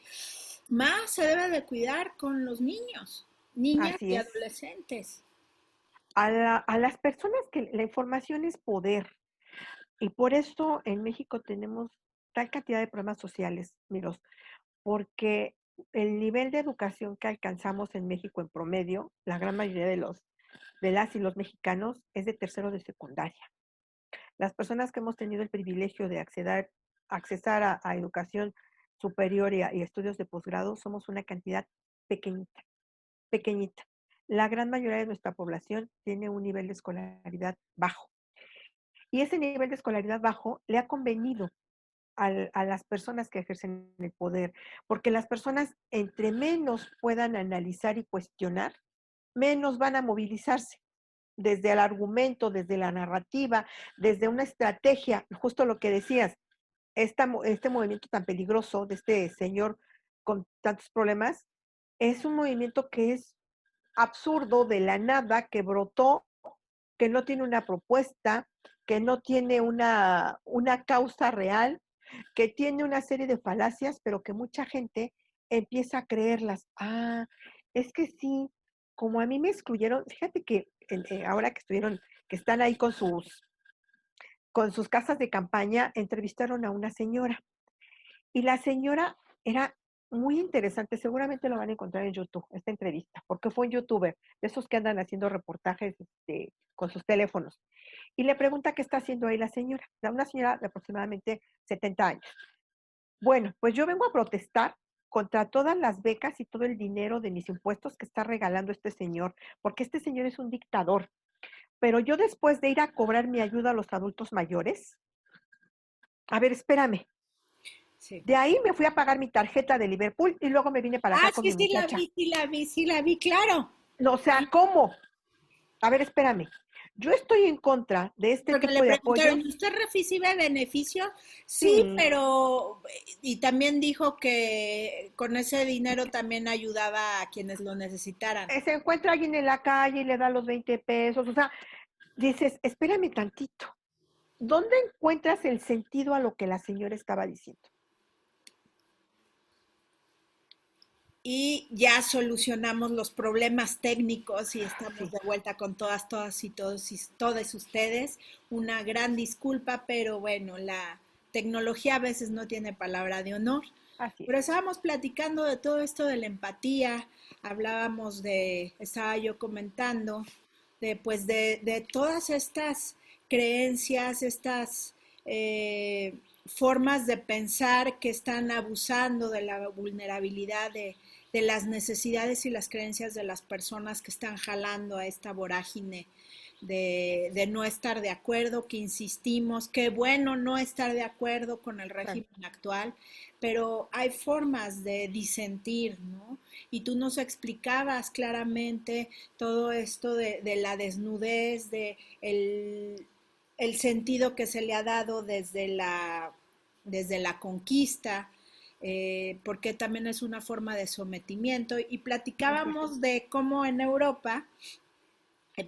más se debe de cuidar con los niños, niñas así y es. adolescentes. A las personas que la información es poder, y por eso en México tenemos tal cantidad de problemas sociales, miros, porque el nivel de educación que alcanzamos en México en promedio, la gran mayoría de las y los mexicanos, es de tercero de secundaria. Las personas que hemos tenido el privilegio de accesar a educación superior y estudios de posgrado, somos una cantidad pequeñita, pequeñita. La gran mayoría de nuestra población tiene un nivel de escolaridad bajo. Y ese nivel de escolaridad bajo le ha convenido a las personas que ejercen el poder, porque las personas, entre menos puedan analizar y cuestionar, menos van a movilizarse desde el argumento, desde la narrativa, desde una estrategia, justo lo que decías, este movimiento tan peligroso de este señor con tantos problemas, es un movimiento que es absurdo de la nada, que brotó, que no tiene una propuesta, que no tiene una causa real, que tiene una serie de falacias, pero que mucha gente empieza a creerlas. Ah, es que sí, como a mí me excluyeron, fíjate que ahora que están ahí con sus casas de campaña, entrevistaron a una señora. Y la señora era muy interesante, seguramente lo van a encontrar en YouTube, esta entrevista, porque fue un youtuber, de esos que andan haciendo reportajes con sus teléfonos. Y le pregunta qué está haciendo ahí la señora, una señora de aproximadamente 70 años. Bueno, pues yo vengo a protestar contra todas las becas y todo el dinero de mis impuestos que está regalando este señor, porque este señor es un dictador. Pero yo después de ir a cobrar mi ayuda a los adultos mayores, a ver, espérame, Sí. de ahí me fui a pagar mi tarjeta de Liverpool y luego me vine para Ah, acá con sí, mi muchacha. sí la vi, claro. No, o sea, ¿cómo? A ver, espérame. Yo estoy en contra de este Porque tipo le de preguntaron, apoyos. ¿y usted recibe beneficio? Sí, Sí, pero... Y también dijo que con ese dinero también ayudaba a quienes lo necesitaran. se encuentra alguien en la calle y le da los 20 pesos. O sea, dices, espérame tantito. ¿Dónde encuentras el sentido a lo que la señora estaba diciendo? Y ya solucionamos los problemas técnicos y estamos Sí, de vuelta con todas y todos ustedes. Una gran disculpa, pero bueno, la tecnología a veces no tiene palabra de honor. así Pero es. estábamos platicando de todo esto de la empatía, estaba yo comentando de todas estas creencias, estas formas de pensar que están abusando de la vulnerabilidad de de las necesidades y las creencias de las personas que están jalando a esta vorágine de no estar de acuerdo, que insistimos, que bueno no estar de acuerdo con el Claro, régimen actual, pero hay formas de disentir, ¿no? Y tú nos explicabas claramente todo esto de la desnudez, de el sentido que se le ha dado desde la conquista, porque también es una forma de sometimiento. Y así es. platicábamos de cómo en Europa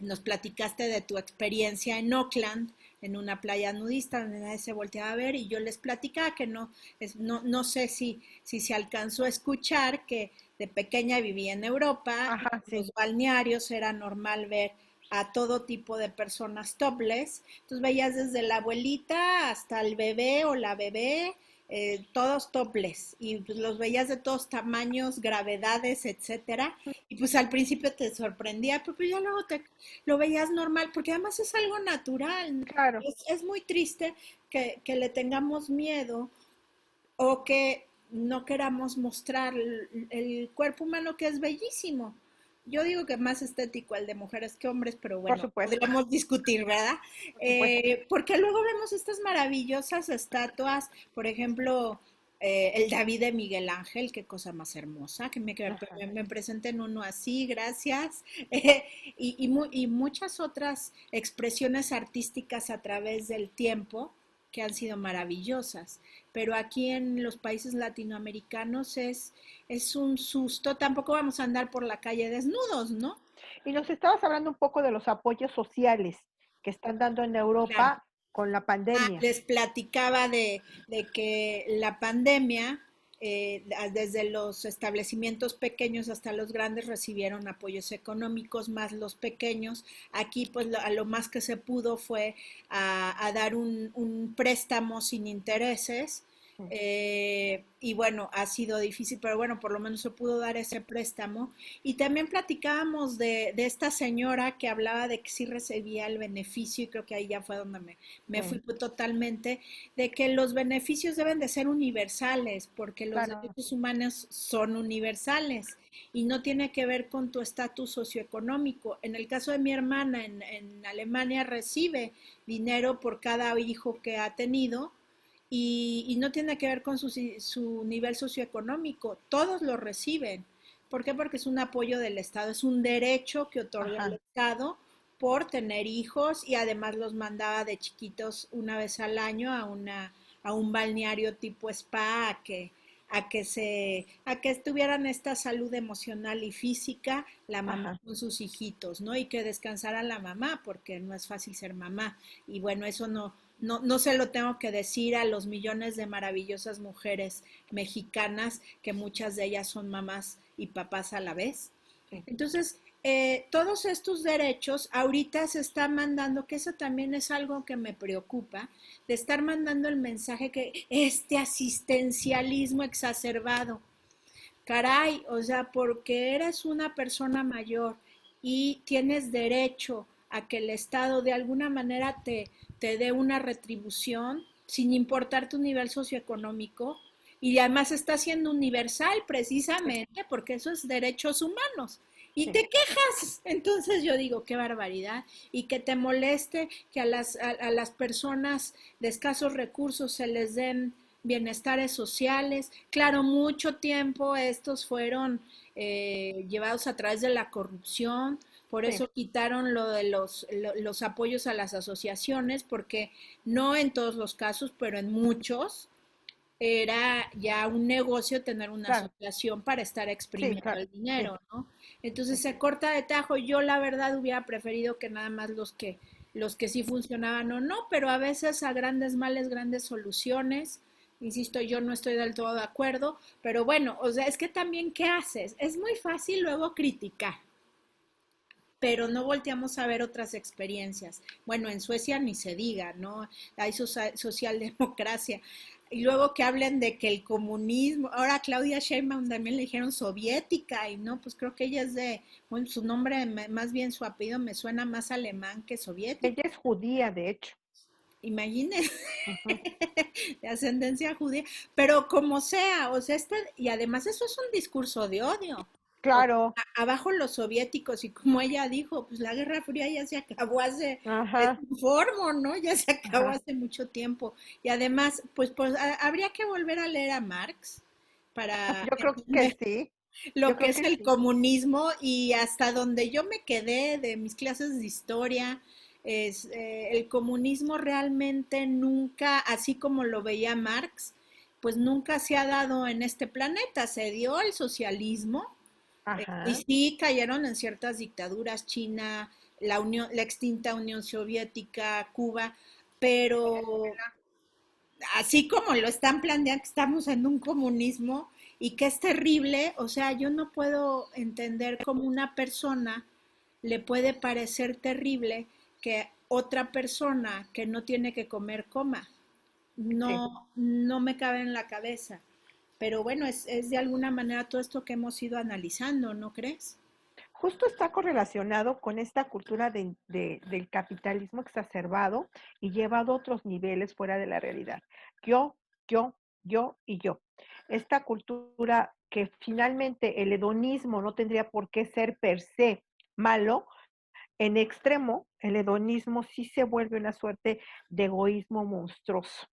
nos platicaste de tu experiencia en Oakland, en una playa nudista donde nadie se volteaba a ver y yo les platicaba que no sé si se alcanzó a escuchar que de pequeña vivía en Europa y Ajá, en sí, los balnearios era normal ver a todo tipo de personas topless. Entonces veías desde la abuelita hasta el bebé o la bebé, todos topless y pues, los veías de todos tamaños, gravedades, etcétera. Y pues al principio te sorprendía, pero pues ya luego lo veías normal, porque además es algo natural. claro. Es muy triste que le tengamos miedo o que no queramos mostrar el cuerpo humano que es bellísimo. Yo digo que más estético el de mujeres que hombres, pero Por bueno, supuesto, podríamos discutir, ¿verdad? por supuesto. Porque luego vemos estas maravillosas estatuas, por ejemplo, el David de Miguel Ángel, qué cosa más hermosa, Ajá. me presenten uno así, gracias. Y muchas otras expresiones artísticas a través del tiempo que han sido maravillosas, pero aquí en los países latinoamericanos es un susto, tampoco vamos a andar por la calle desnudos, ¿no? Y nos estabas hablando un poco de los apoyos sociales que están dando en Claro. Europa con la pandemia. Les platicaba de que la pandemia, desde los establecimientos pequeños hasta los grandes recibieron apoyos económicos, más los pequeños. Aquí, pues, a lo más que se pudo fue a dar un préstamo sin intereses. Mm, Y bueno, ha sido difícil, pero bueno, por lo menos se pudo dar ese préstamo. Y también platicábamos de esta señora que hablaba de que sí recibía el beneficio, y creo que ahí ya fue donde me mm, fui totalmente, de que los beneficios deben de ser universales, porque los claro, derechos humanos son universales y no tiene que ver con tu estatus socioeconómico. En el caso de mi hermana en Alemania recibe dinero por cada hijo que ha tenido y no tiene que ver con su nivel socioeconómico, todos lo reciben. ¿Por qué? Porque es un apoyo del Estado, es un derecho que otorga el ajá, Estado por tener hijos y además los mandaba de chiquitos una vez al año a un balneario tipo spa a que tuvieran esta salud emocional y física, la mamá ajá. con sus hijitos, ¿no? Y que descansara la mamá, porque no es fácil ser mamá. Y bueno, eso no se lo tengo que decir a los millones de maravillosas mujeres mexicanas, que muchas de ellas son mamás y papás a la vez. Sí, Entonces, todos estos derechos ahorita se está mandando, que eso también es algo que me preocupa, de estar mandando el mensaje que este asistencialismo exacerbado, caray, o sea, porque eres una persona mayor y tienes derecho a que el Estado de alguna manera te dé una retribución sin importar tu nivel socioeconómico y además está siendo universal sí, precisamente porque eso es derechos humanos. Y sí. te quejas. Entonces yo digo, qué barbaridad. Y que te moleste que a las personas de escasos recursos se les den bienestares sociales. Claro, mucho tiempo estos fueron llevados a través de la corrupción, por Sí, eso quitaron lo de los apoyos a las asociaciones, porque no en todos los casos, pero en muchos, era ya un negocio tener una claro, asociación para estar sí, exprimiendo claro, el sí, dinero, ¿no? Entonces sí. se corta de tajo. Yo la verdad hubiera preferido que nada más los que sí funcionaban o no, pero a veces a grandes males, grandes soluciones. Insisto, yo no estoy del todo de acuerdo, pero bueno, o sea, es que también, ¿qué haces? Es muy fácil luego criticar, pero no volteamos a ver otras experiencias. Bueno, en Suecia ni se diga, ¿no? Hay socialdemocracia. Y luego que hablen de que el comunismo, ahora a Claudia Sheinbaum también le dijeron soviética, y no, pues creo que ella es bueno, su nombre, más bien su apellido me suena más alemán que soviético. Ella es judía, de hecho. imagínense, Ujú. de ascendencia judía, pero como sea, o sea, y además eso es un discurso de odio. O Claro, abajo los soviéticos, y como ella dijo, pues la Guerra Fría ya se acabó les ajá, informo, ¿no? Ya se acabó ajá. hace mucho tiempo. Y además, pues habría que volver a leer a Marx para Yo creo que entender sí, yo lo que creo es que el sí. comunismo y hasta donde yo me quedé de mis clases de historia, el comunismo realmente nunca, así como lo veía Marx, pues nunca se ha dado en este planeta. Se dio el socialismo, y Ajá, sí cayeron en ciertas dictaduras, China, la extinta Unión Soviética, Cuba, pero así como lo están planteando, que estamos en un comunismo y que es terrible, o sea, yo no puedo entender cómo una persona le puede parecer terrible que otra persona que no tiene que comer coma. sí. No me cabe en la cabeza. Pero bueno, es de alguna manera todo esto que hemos ido analizando, ¿no crees? Justo está correlacionado con esta cultura del capitalismo exacerbado y llevado a otros niveles fuera de la realidad. Yo, yo, yo y yo. Esta cultura que finalmente el hedonismo no tendría por qué ser per se malo, en extremo, el hedonismo sí se vuelve una suerte de egoísmo monstruoso,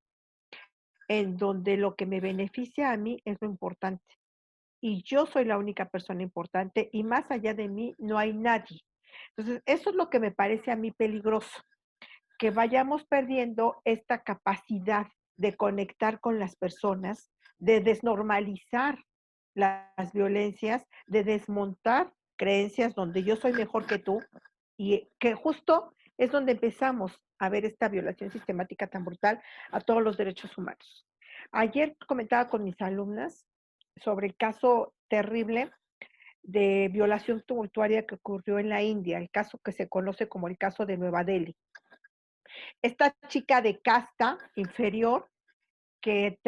en donde lo que me beneficia a mí es lo importante y yo soy la única persona importante y más allá de mí no hay nadie. Entonces, eso es lo que me parece a mí peligroso, que vayamos perdiendo esta capacidad de conectar con las personas, de desnormalizar las violencias, de desmontar creencias donde yo soy mejor que tú y que justo es donde empezamos a ver esta violación sistemática tan brutal a todos los derechos humanos. Ayer comentaba con mis alumnas sobre el caso terrible de violación tumultuaria que ocurrió en la India, el caso que se conoce como el caso de Nueva Delhi. Esta chica de casta inferior que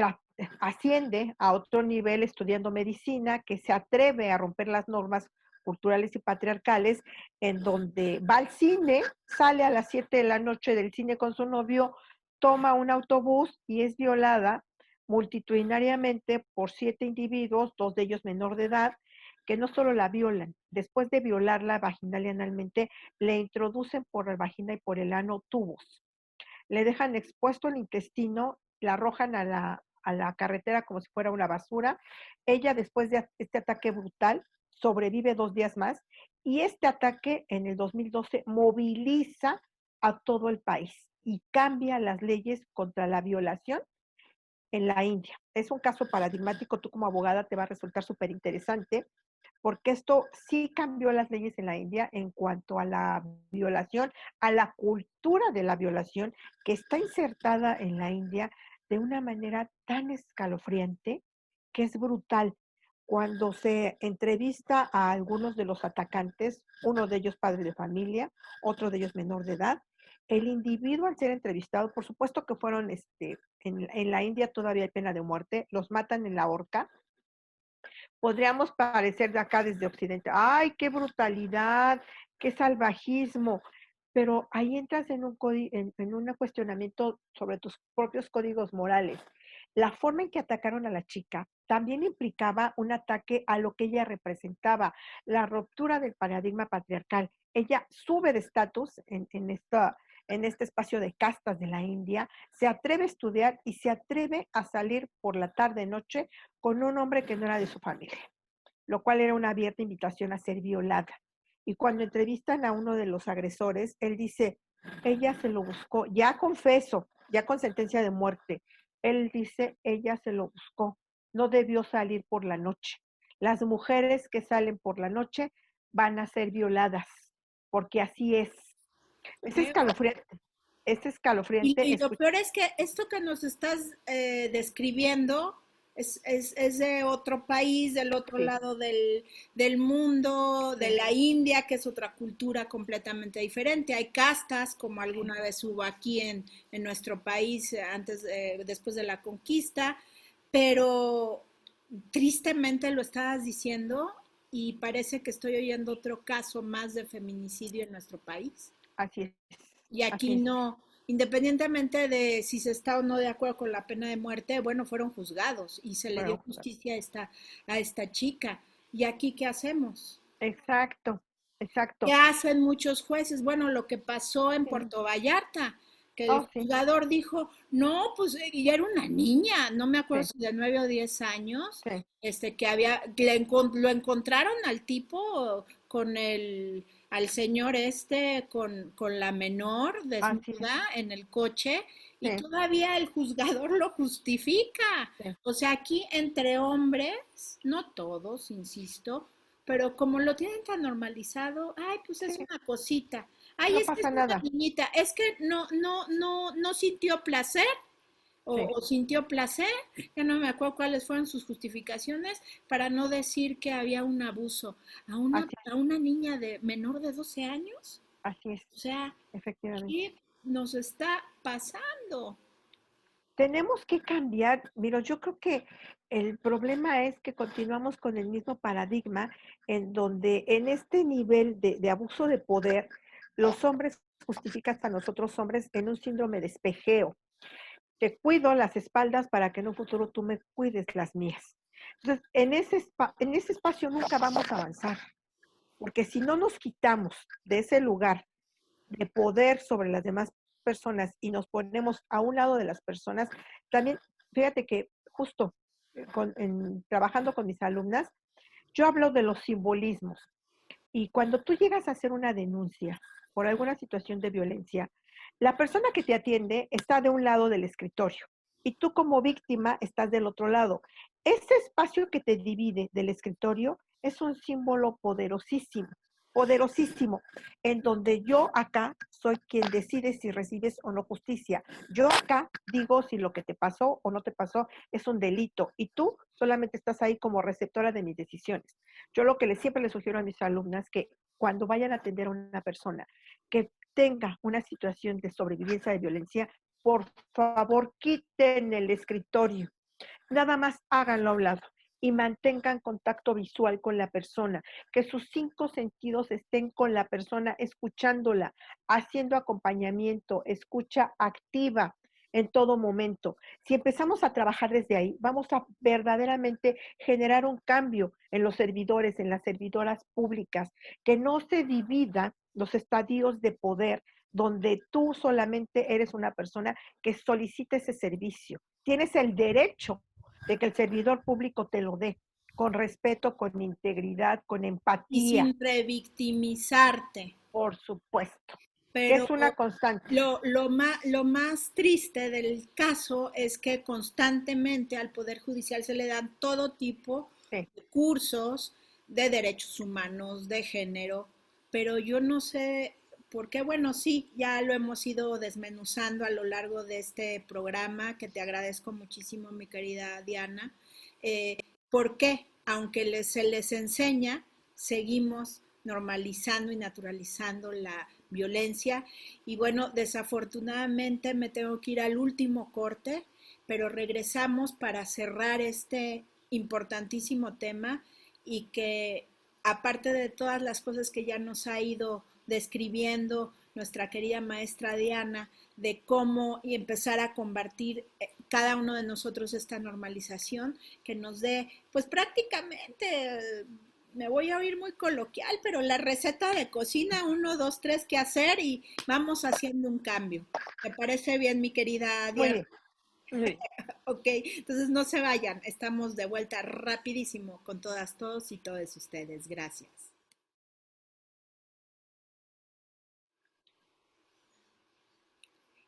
asciende a otro nivel estudiando medicina, que se atreve a romper las normas culturales y patriarcales, en donde va al cine, sale a las 7 de la noche del cine con su novio, toma un autobús y es violada multitudinariamente por 7 individuos, 2 de ellos menor de edad, que no solo la violan, después de violarla vaginal y analmente, le introducen por la vagina y por el ano tubos, le dejan expuesto el intestino, la arrojan a la carretera como si fuera una basura. Ella, después de este ataque brutal, sobrevive 2 días más y este ataque en el 2012 moviliza a todo el país y cambia las leyes contra la violación en la India. Es un caso paradigmático, tú como abogada te va a resultar súper interesante, porque esto sí cambió las leyes en la India en cuanto a la violación, a la cultura de la violación que está insertada en la India de una manera tan escalofriante que es brutal. Cuando se entrevista a algunos de los atacantes, uno de ellos padre de familia, otro de ellos menor de edad, el individuo al ser entrevistado, por supuesto que fueron, en la India todavía hay pena de muerte, los matan en la horca, podríamos parecer de acá desde Occidente, ay, qué brutalidad, qué salvajismo, pero ahí entras en un cuestionamiento sobre tus propios códigos morales. La forma en que atacaron a la chica también implicaba un ataque a lo que ella representaba, la ruptura del paradigma patriarcal. Ella sube de estatus en este espacio de castas de la India, se atreve a estudiar y se atreve a salir por la tarde-noche con un hombre que no era de su familia, lo cual era una abierta invitación a ser violada. Y cuando entrevistan a uno de los agresores, él dice, ella se lo buscó, ya confeso, ya con sentencia de muerte. Él dice, ella se lo buscó, no debió salir por la noche. Las mujeres que salen por la noche van a ser violadas, porque así es. Es ¿Eh? escalofriante, es escalofriante Y lo escuchar. peor es que esto que nos estás describiendo es de otro país, del otro Sí, lado del mundo, de sí, la India, que es otra cultura completamente diferente. Hay castas, como sí. alguna vez hubo aquí en nuestro país después de la conquista, pero tristemente lo estabas diciendo y parece que estoy oyendo otro caso más de feminicidio en nuestro país. Así es, Y así aquí es. no. independientemente de si se está o no de acuerdo con la pena de muerte, bueno, fueron juzgados y se le dio Fueron juzgados. justicia a esta chica. ¿Y aquí qué hacemos? Exacto, ¿Qué exacto. hacen muchos jueces? Bueno, lo que pasó en Sí. Puerto Vallarta, que el Oh, sí, juzgador dijo, no, pues ella era una niña, no me acuerdo sí, si de 9 o 10 años, sí. lo encontraron al tipo al señor con la menor Así es. desnuda en el coche y Sí, todavía el juzgador lo justifica. sí, O sea, aquí entre hombres, no todos, insisto, pero como lo tienen tan normalizado, ay, pues es sí. una cosita. Ay, No es que pasa es una nada. niñita, es que no sintió placer Sí, o sintió placer, ya no me acuerdo cuáles fueron sus justificaciones para no decir que había un abuso así a es, una niña de menor de 12 años. así es, O sea, efectivamente. ¿qué nos está pasando? Tenemos que cambiar. Mira, yo creo que el problema es que continuamos con el mismo paradigma en donde en este nivel de abuso de poder, los hombres justifican a nosotros hombres en un síndrome de espejeo. Te cuido las espaldas para que en un futuro tú me cuides las mías. Entonces, en ese espacio nunca vamos a avanzar, porque si no nos quitamos de ese lugar de poder sobre las demás personas y nos ponemos a un lado de las personas, también fíjate que justo trabajando con mis alumnas, yo hablo de los simbolismos y cuando tú llegas a hacer una denuncia por alguna situación de violencia, la persona que te atiende está de un lado del escritorio y tú como víctima estás del otro lado. Ese espacio que te divide del escritorio es un símbolo poderosísimo, poderosísimo, en donde yo acá soy quien decide si recibes o no justicia. Yo acá digo si lo que te pasó o no te pasó es un delito y tú solamente estás ahí como receptora de mis decisiones. Yo lo que siempre les sugiero a mis alumnas que cuando vayan a atender a una persona que tenga una situación de sobrevivencia de violencia, por favor quiten el escritorio, nada más háganlo a un lado y mantengan contacto visual con la persona, que sus 5 sentidos estén con la persona, escuchándola, haciendo acompañamiento, escucha activa en todo momento. Si empezamos a trabajar desde ahí, vamos a verdaderamente generar un cambio en los servidores, en las servidoras públicas, que no se dividan los estadios de poder donde tú solamente eres una persona que solicita ese servicio. Tienes el derecho de que el servidor público te lo dé, con respeto, con integridad, con Y empatía, sin revictimizarte. por supuesto, que Pero es una constante. lo más triste del caso es que constantemente al Poder Judicial se le dan todo tipo Sí, de cursos de derechos humanos, de género, pero yo no sé por qué, bueno, sí, ya lo hemos ido desmenuzando a lo largo de este programa, que te agradezco muchísimo, mi querida Diana. ¿Por qué? Aunque se les enseña, seguimos normalizando y naturalizando la violencia. Y bueno, desafortunadamente me tengo que ir al último corte, pero regresamos para cerrar este importantísimo tema y que aparte de todas las cosas que ya nos ha ido describiendo nuestra querida maestra Diana, de cómo y empezar a combatir cada uno de nosotros esta normalización que nos dé, pues prácticamente me voy a oír muy coloquial, pero la receta de cocina, 1, 2, 3, qué hacer y vamos haciendo un cambio. ¿Te parece bien, mi querida muy Diana? bien, muy bien. Ok, entonces no se vayan, estamos de vuelta rapidísimo con todas, todos y todos ustedes. Gracias.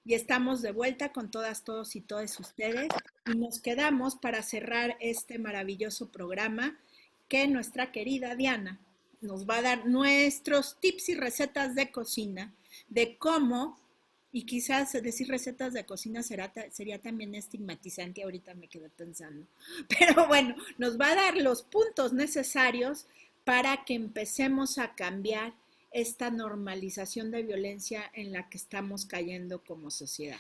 Y estamos de vuelta con todas, todos y todos ustedes y nos quedamos para cerrar este maravilloso programa que nuestra querida Diana nos va a dar nuestros tips y recetas de cocina de cómo, y quizás decir recetas de cocina sería también estigmatizante, ahorita me quedé pensando, pero bueno, nos va a dar los puntos necesarios para que empecemos a cambiar esta normalización de violencia en la que estamos cayendo como sociedad.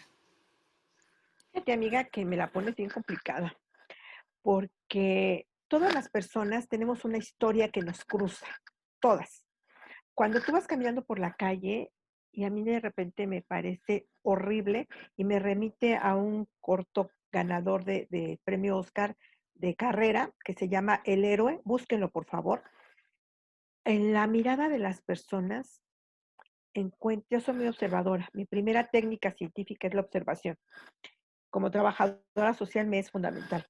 Fíjate, amiga, que me la pones bien complicada, porque todas las personas tenemos una historia que nos cruza, todas. Cuando tú vas caminando por la calle, y a mí de repente me parece horrible y me remite a un corto ganador de premio Oscar de carrera que se llama El héroe, búsquenlo por favor. En la mirada de las personas, yo soy muy observadora, mi primera técnica científica es la observación. Como trabajadora social me es fundamental.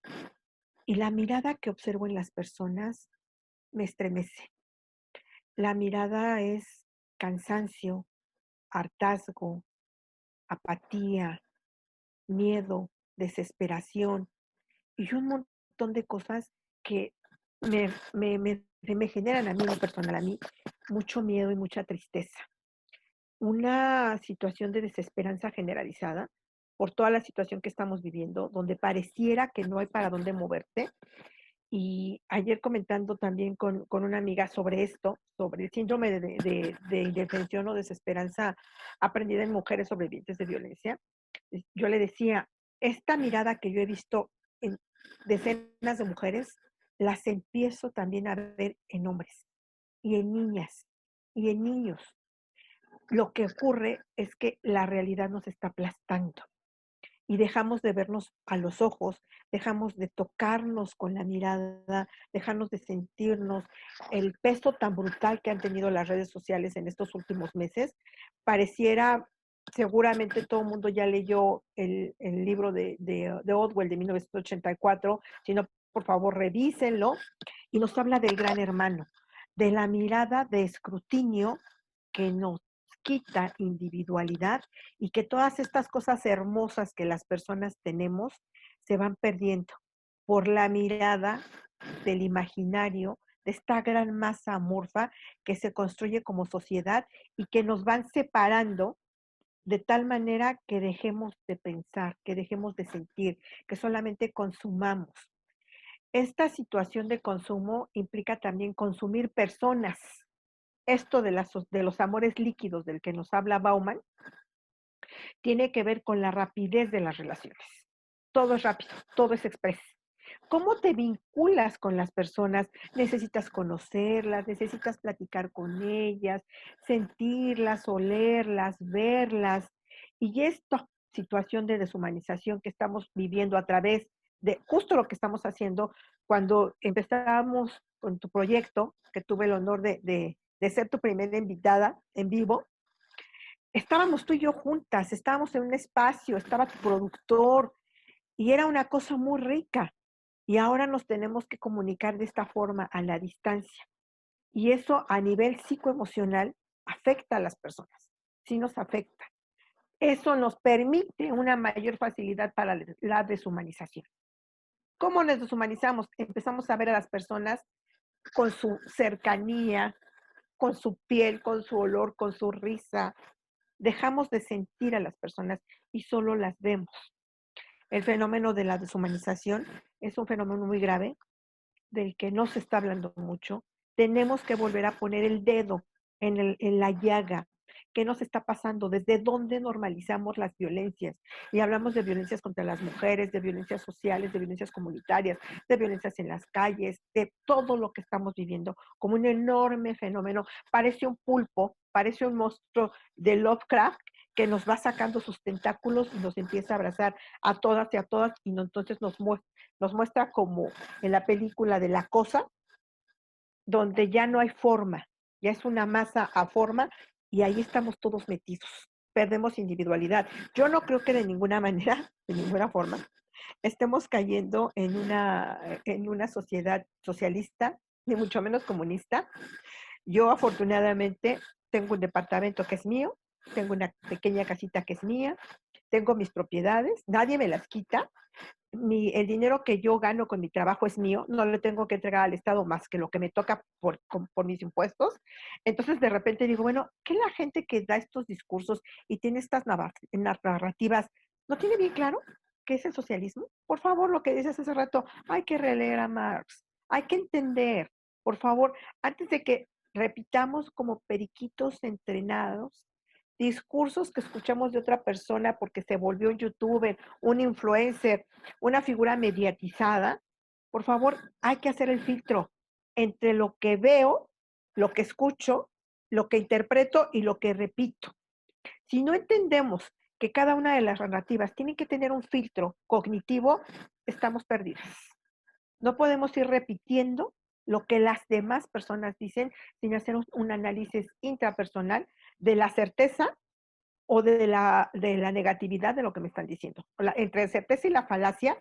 Y la mirada que observo en las personas me estremece. La mirada es cansancio, hartazgo, apatía, miedo, desesperación y un montón de cosas que me generan a mí, en lo personal, a mí, mucho miedo y mucha tristeza. Una situación de desesperanza generalizada por toda la situación que estamos viviendo, donde pareciera que no hay para dónde moverte. Y ayer comentando también con una amiga sobre esto, sobre el síndrome de indefensión o desesperanza aprendida en mujeres sobrevivientes de violencia, yo le decía, esta mirada que yo he visto en decenas de mujeres, las empiezo también a ver en hombres y en niñas y en niños. Lo que ocurre es que la realidad nos está aplastando y dejamos de vernos a los ojos, dejamos de tocarnos con la mirada, dejamos de sentirnos. El peso tan brutal que han tenido las redes sociales en estos últimos meses, pareciera, seguramente todo el mundo ya leyó el libro de Orwell de 1984, si no, por favor, revísenlo, y nos habla del gran hermano, de la mirada de escrutinio que nos quita individualidad y que todas estas cosas hermosas que las personas tenemos se van perdiendo por la mirada del imaginario, de esta gran masa amorfa que se construye como sociedad y que nos van separando de tal manera que dejemos de pensar, que dejemos de sentir, que solamente consumamos. Esta situación de consumo implica también consumir personas. Esto de los amores líquidos del que nos habla Bauman tiene que ver con la rapidez de las relaciones. Todo es rápido, todo es express. ¿Cómo te vinculas con las personas? Necesitas conocerlas, necesitas platicar con ellas, sentirlas, olerlas, verlas. Y esta situación de deshumanización que estamos viviendo a través de justo lo que estamos haciendo cuando empezamos con tu proyecto, que tuve el honor de ser tu primera invitada en vivo, estábamos tú y yo juntas, estábamos en un espacio, estaba tu productor y era una cosa muy rica. Y ahora nos tenemos que comunicar de esta forma a la distancia. Y eso a nivel psicoemocional afecta a las personas, sí nos afecta. Eso nos permite una mayor facilidad para la deshumanización. ¿Cómo nos deshumanizamos? Empezamos a ver a las personas con su cercanía, con su piel, con su olor, con su risa. Dejamos de sentir a las personas y solo las vemos. El fenómeno de la deshumanización es un fenómeno muy grave del que no se está hablando mucho. Tenemos que volver a poner el dedo en la llaga. ¿Qué nos está pasando? ¿Desde dónde normalizamos las violencias? Y hablamos de violencias contra las mujeres, de violencias sociales, de violencias comunitarias, de violencias en las calles, de todo lo que estamos viviendo como un enorme fenómeno. Parece un pulpo, parece un monstruo de Lovecraft que nos va sacando sus tentáculos y nos empieza a abrazar a todas y a todas y entonces nos muestra como en la película de La Cosa, donde ya no hay forma, ya es una masa a forma y ahí estamos todos metidos. Perdemos individualidad. Yo no creo que de ninguna manera, de ninguna forma, estemos cayendo en una sociedad socialista, ni mucho menos comunista. Yo afortunadamente tengo un departamento que es mío, tengo una pequeña casita que es mía, tengo mis propiedades, nadie me las quita, el dinero que yo gano con mi trabajo es mío, no le tengo que entregar al Estado más que lo que me toca por mis impuestos. Entonces de repente digo, bueno, ¿qué la gente que da estos discursos y tiene estas narrativas no tiene bien claro qué es el socialismo? Por favor, lo que dices hace rato, hay que releer a Marx, hay que entender, por favor, antes de que repitamos como periquitos entrenados discursos que escuchamos de otra persona porque se volvió un youtuber, un influencer, una figura mediatizada, por favor, hay que hacer el filtro entre lo que veo, lo que escucho, lo que interpreto y lo que repito. Si no entendemos que cada una de las narrativas tiene que tener un filtro cognitivo, estamos perdidas. No podemos ir repitiendo lo que las demás personas dicen sin hacer un análisis intrapersonal de la certeza o de la negatividad de lo que me están diciendo. Entre la certeza y la falacia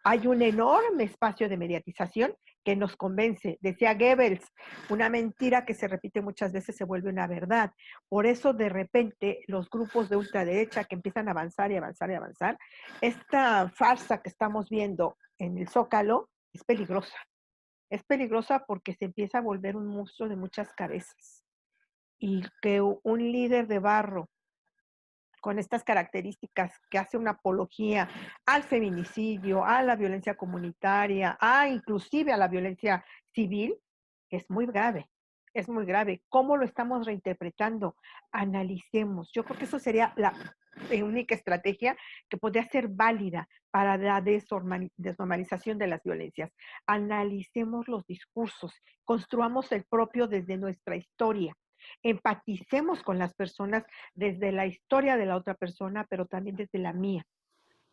hay un enorme espacio de mediatización que nos convence. Decía Goebbels, una mentira que se repite muchas veces se vuelve una verdad. Por eso de repente los grupos de ultraderecha que empiezan a avanzar y avanzar y avanzar, esta farsa que estamos viendo en el Zócalo es peligrosa. Es peligrosa porque se empieza a volver un monstruo de muchas cabezas. Y que un líder de barro con estas características que hace una apología al feminicidio, a la violencia comunitaria, inclusive a la violencia civil, es muy grave, es muy grave. ¿Cómo lo estamos reinterpretando? Analicemos. Yo creo que eso sería la única estrategia que podría ser válida para la desnormalización de las violencias. Analicemos los discursos, construamos el propio desde nuestra historia. Empaticemos con las personas desde la historia de la otra persona, pero también desde la mía.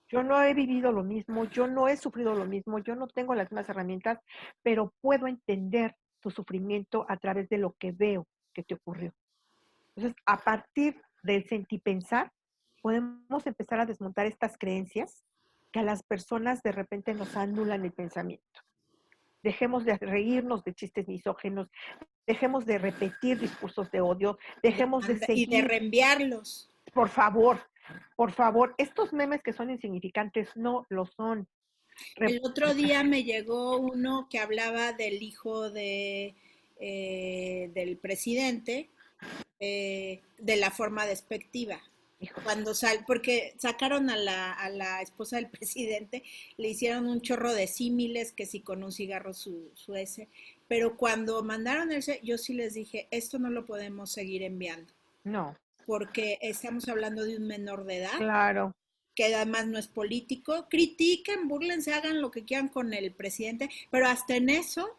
Yo no he vivido lo mismo, yo no he sufrido lo mismo, yo no tengo las mismas herramientas, pero puedo entender tu sufrimiento a través de lo que veo que te ocurrió. Entonces, a partir del sentipensar, podemos empezar a desmontar estas creencias que a las personas de repente nos anulan el pensamiento. Dejemos de reírnos de chistes misóginos, dejemos de repetir discursos de odio, dejemos de seguir. Y de reenviarlos. Por favor, estos memes que son insignificantes no lo son. El otro día me llegó uno que hablaba del hijo del presidente de la forma despectiva. Porque sacaron a la esposa del presidente, le hicieron un chorro de símiles, que si con un cigarro su ese, pero cuando mandaron ese, yo sí les dije, esto no lo podemos seguir enviando. No. Porque estamos hablando de un menor de edad. Claro. Que además no es político. Critiquen, búrlense, hagan lo que quieran con el presidente, pero hasta en eso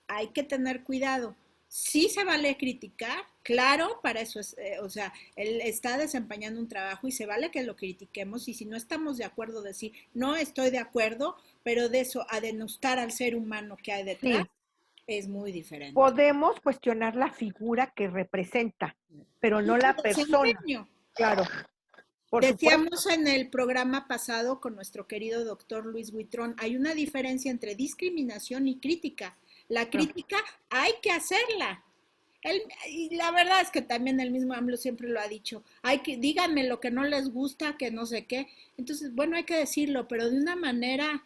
hay que tener cuidado. Sí se vale criticar, claro, para eso es, o sea, él está desempeñando un trabajo y se vale que lo critiquemos y si no estamos de acuerdo decir, no estoy de acuerdo, pero de eso a denostar al ser humano que hay detrás, es muy diferente. Podemos cuestionar la figura que representa, pero no la persona. Claro. Decíamos en el programa pasado con nuestro querido doctor Luis Huitrón, hay una diferencia entre discriminación y crítica. La crítica hay que hacerla. Y la verdad es que también el mismo AMLO siempre lo ha dicho, díganme lo que no les gusta, que no sé qué. Entonces, bueno, hay que decirlo, pero de una manera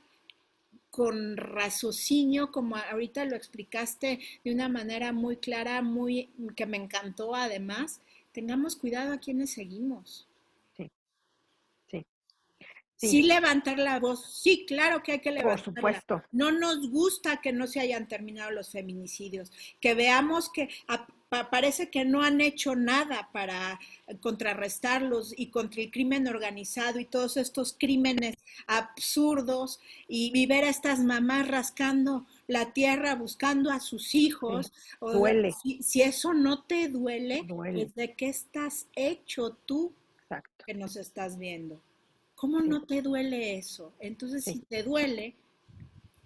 con raciocinio, como ahorita lo explicaste, de una manera muy clara, que me encantó además. Tengamos cuidado a quienes seguimos. Sí, levantar la voz. Sí, claro que hay que levantarla. Por supuesto. No nos gusta que no se hayan terminado los feminicidios, que veamos que parece que no han hecho nada para contrarrestarlos y contra el crimen organizado y todos estos crímenes absurdos y ver a estas mamás rascando la tierra buscando a sus hijos. Sí, duele. Si eso no te duele, ¿es de qué estás hecho tú? Exacto. Que nos estás viendo? ¿Cómo no te duele eso? Entonces, si te duele,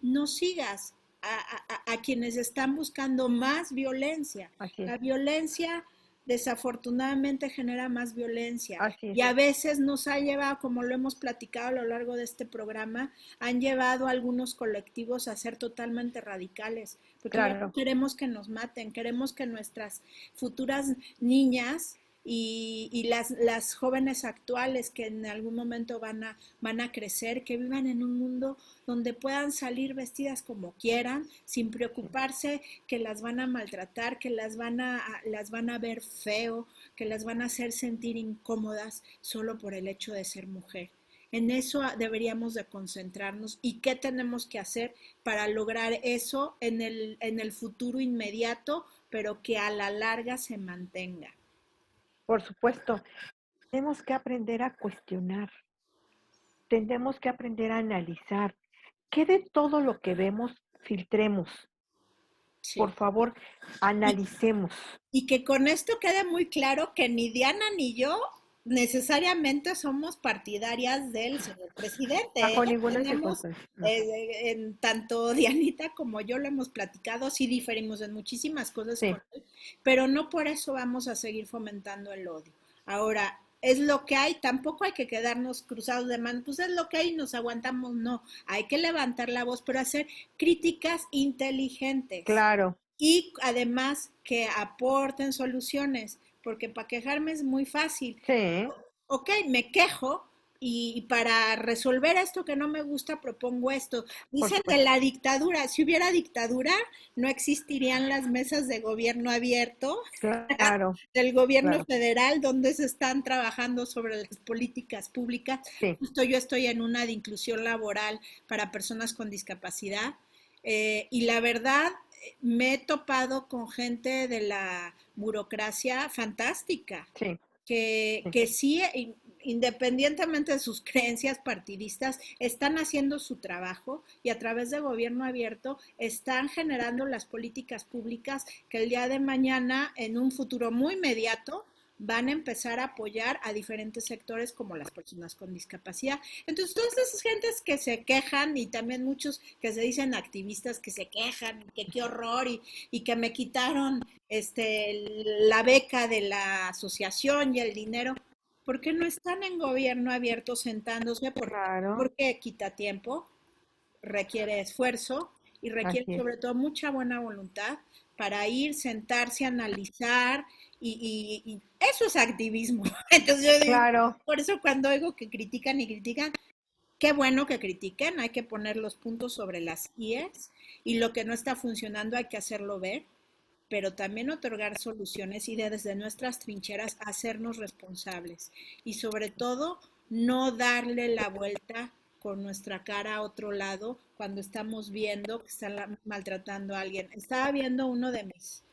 no sigas a quienes están buscando más violencia. La violencia desafortunadamente genera más violencia. Y a veces nos ha llevado, como lo hemos platicado a lo largo de este programa, han llevado a algunos colectivos a ser totalmente radicales. Porque no queremos que nos maten, queremos que nuestras futuras niñas y las jóvenes actuales que en algún momento van a crecer, que vivan en un mundo donde puedan salir vestidas como quieran, sin preocuparse que las van a maltratar, que las van a ver feo, que las van a hacer sentir incómodas solo por el hecho de ser mujer. En eso deberíamos de concentrarnos y qué tenemos que hacer para lograr eso en el futuro inmediato, pero que a la larga se mantenga. Por supuesto, tenemos que aprender a cuestionar, tenemos que aprender a analizar, ¿qué de todo lo que vemos filtremos? Sí. Por favor, analicemos. Y que con esto quede muy claro que ni Diana ni yo necesariamente somos partidarias del señor presidente, ¿eh? Bajo ninguna Tenemos, circunstancia. Ajá. en tanto Dianita como yo lo hemos platicado, sí diferimos en muchísimas cosas Sí, con él, pero no por eso vamos a seguir fomentando el odio. Ahora, es lo que hay, tampoco hay que quedarnos cruzados de manos, pues es lo que hay, nos aguantamos, no, hay que levantar la voz, pero hacer críticas inteligentes claro. y además que aporten soluciones, porque para quejarme es muy fácil. Sí, Ok, me quejo y para resolver esto que no me gusta propongo esto. por Dicen de supuesto. la dictadura, si hubiera dictadura, no existirían las mesas de gobierno abierto Claro, del gobierno claro. federal donde se están trabajando sobre las políticas públicas. Sí, Justo yo estoy en una de inclusión laboral para personas con discapacidad y la verdad me he topado con gente de la burocracia fantástica sí, sí. que sí, independientemente de sus creencias partidistas, están haciendo su trabajo y a través de gobierno abierto están generando las políticas públicas que el día de mañana, en un futuro muy inmediato, van a empezar a apoyar a diferentes sectores como las personas con discapacidad. Entonces, todas esas gentes que se quejan y también muchos que se dicen activistas que se quejan, que qué horror y que me quitaron la beca de la asociación y el dinero, ¿por qué no están en gobierno abierto sentándose? Claro, Porque quita tiempo, requiere esfuerzo y requiere así es. sobre todo mucha buena voluntad para ir, sentarse, analizar y eso es activismo. Entonces yo digo, Claro, por eso cuando oigo que critican y critican, qué bueno que critiquen, hay que poner los puntos sobre las IES y lo que no está funcionando hay que hacerlo ver, pero también otorgar soluciones y desde nuestras trincheras hacernos responsables y sobre todo no darle la vuelta con nuestra cara a otro lado cuando estamos viendo que están maltratando a alguien. Estaba viendo uno de mis,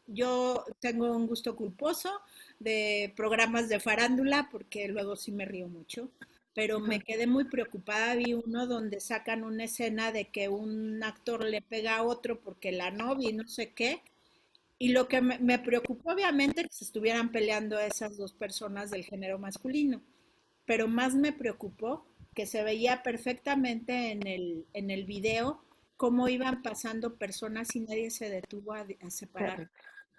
yo tengo un gusto culposo de programas de farándula porque luego sí me río mucho, pero me ujú, quedé muy preocupada. Vi uno donde sacan una escena de que un actor le pega a otro porque la novia y no sé qué, y lo que me preocupó, obviamente, que se estuvieran peleando esas dos personas del género masculino, pero más me preocupó que se veía perfectamente en el video cómo iban pasando personas y nadie se detuvo a separar. terrible.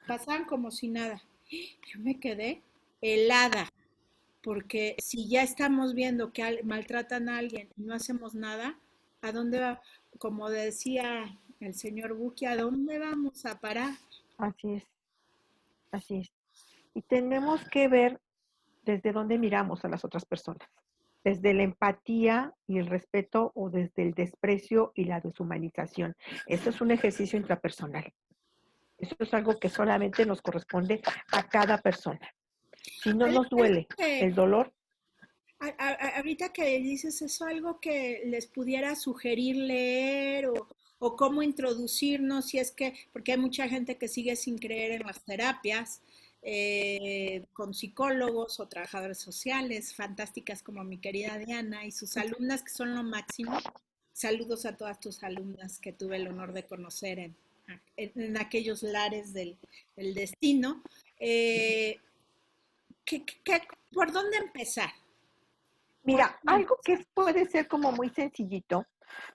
Pasaban como si nada. Yo me quedé helada, porque si ya estamos viendo que maltratan a alguien y no hacemos nada, ¿a dónde va? Como decía el señor Buki, ¿a dónde vamos a parar? Así es, así es. Y tenemos que ver desde dónde miramos a las otras personas. Desde la empatía y el respeto o desde el desprecio y la deshumanización. Esto es un ejercicio intrapersonal. Esto es algo que solamente nos corresponde a cada persona. Si no nos Algo duele que, el dolor, ahorita que dices eso, algo que les pudiera sugerir leer o cómo introducirnos, si es que, porque hay mucha gente que sigue sin creer en las terapias, con psicólogos o trabajadores sociales, fantásticas como mi querida Diana y sus alumnas que son lo máximo. Saludos a todas tus alumnas que tuve el honor de conocer en aquellos lares del destino. Eh, ¿Por dónde empezar? ¿Por mira, dónde algo que empezar? puede ser como muy sencillito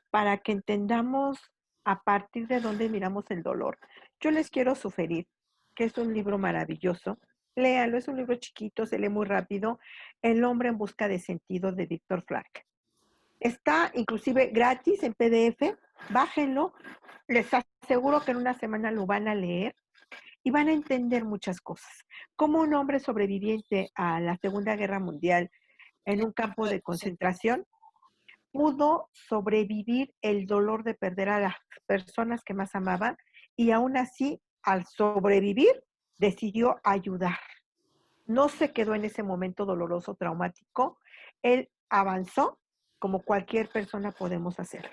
para que entendamos a partir de dónde miramos el dolor. Yo les quiero sugerir que es un libro maravilloso. Léanlo, es un libro chiquito, se lee muy rápido. El hombre en busca de sentido de Víctor Frank. Está inclusive gratis en PDF. Bájenlo. Les aseguro que en una semana lo van a leer y van a entender muchas cosas. Como un hombre sobreviviente a la Segunda Guerra Mundial en En un el campo campo de de concentración. concentración pudo sobrevivir el dolor de perder a las personas que más amaba y aún así, al sobrevivir, decidió ayudar. No se quedó en ese momento doloroso, traumático. Él avanzó como cualquier persona podemos hacerlo.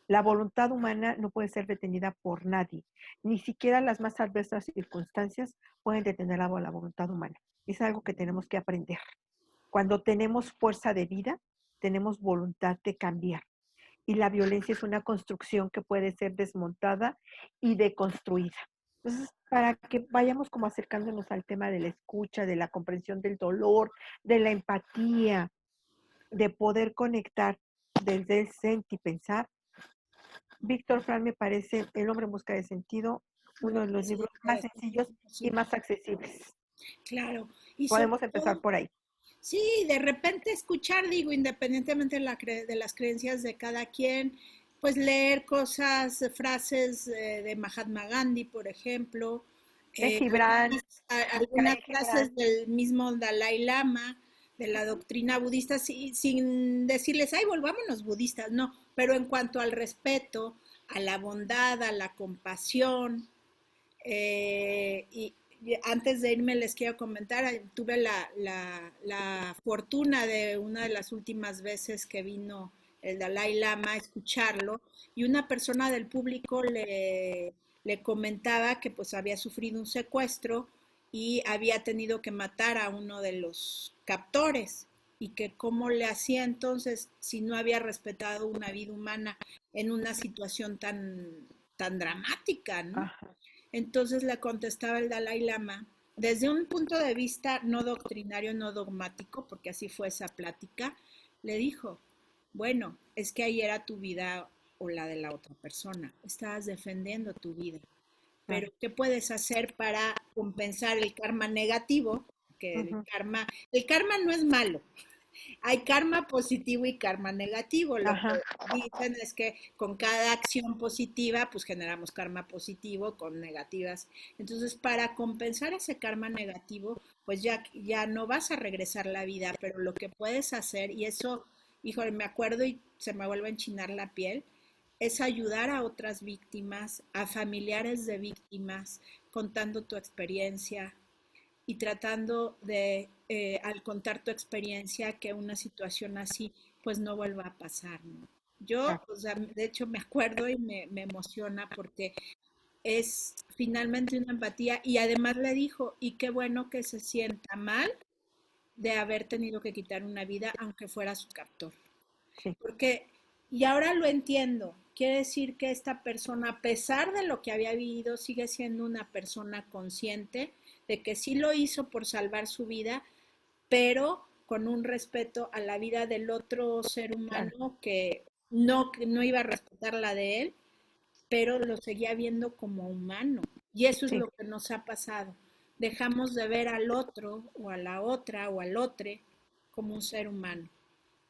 La voluntad humana no puede ser detenida por nadie. Ni siquiera las más adversas circunstancias pueden detener la voluntad humana. Es algo que tenemos que aprender. Cuando tenemos fuerza de vida, tenemos voluntad de cambiar. Y la violencia es una construcción que puede ser desmontada y deconstruida. Entonces, para que vayamos como acercándonos al tema de la escucha, de la comprensión del dolor, de la empatía, de poder conectar desde el sentir y pensar, Víctor Frank me parece El hombre en busca de sentido, No, uno de los sí, libros más sencillos interesantísimo, y sí, más accesibles. claro. Y sobre Podemos empezar todo, por ahí. sí, de repente escuchar, digo, independientemente de, de las creencias de cada quien, pues leer cosas, frases de Mahatma Gandhi, por ejemplo, De Gibran, algunas Karen Gibran. frases del mismo Dalai Lama, de la Ujú, doctrina budista, sin decirles, ay, volvámonos budistas, no, pero en cuanto al respeto, a la bondad, a la compasión, y antes de irme les quiero comentar, tuve la fortuna de una de las últimas veces que vino el Dalai Lama a escucharlo y una persona del público le comentaba que pues había sufrido un secuestro y había tenido que matar a uno de los captores y que cómo le hacía entonces si no había respetado una vida humana en una situación tan dramática, ¿no? ajá, Entonces le contestaba el Dalai Lama desde un punto de vista no doctrinario, no dogmático, porque así fue esa plática, le dijo, bueno, es que ahí era tu vida o la de la otra persona, estabas defendiendo tu vida, pero claro. ¿qué puedes hacer para compensar el karma negativo? Que Ujú, el karma no es malo, hay karma positivo y karma negativo. Lo que ajá, dicen es que con cada acción positiva, pues generamos karma positivo con negativas. Entonces, para compensar ese karma negativo, pues ya no vas a regresar la vida, pero lo que puedes hacer, y eso, híjole, me acuerdo y se me vuelve a enchinar la piel, es ayudar a otras víctimas, a familiares de víctimas, contando tu experiencia, y tratando de, al contar tu experiencia, que una situación así pues no vuelva a pasar, ¿no? Yo, claro. o sea, de hecho me acuerdo y me emociona porque es finalmente una empatía y además le dijo, y qué bueno que se sienta mal de haber tenido que quitar una vida aunque fuera su captor. Sí, Porque, y ahora lo entiendo, quiere decir que esta persona, a pesar de lo que había vivido, sigue siendo una persona consciente de que sí lo hizo por salvar su vida, pero con un respeto a la vida del otro ser claro. humano que no iba a respetar la de él, pero lo seguía viendo como humano. Y eso es Sí, lo que nos ha pasado. Dejamos de ver al otro o a la otra o al otro como un ser humano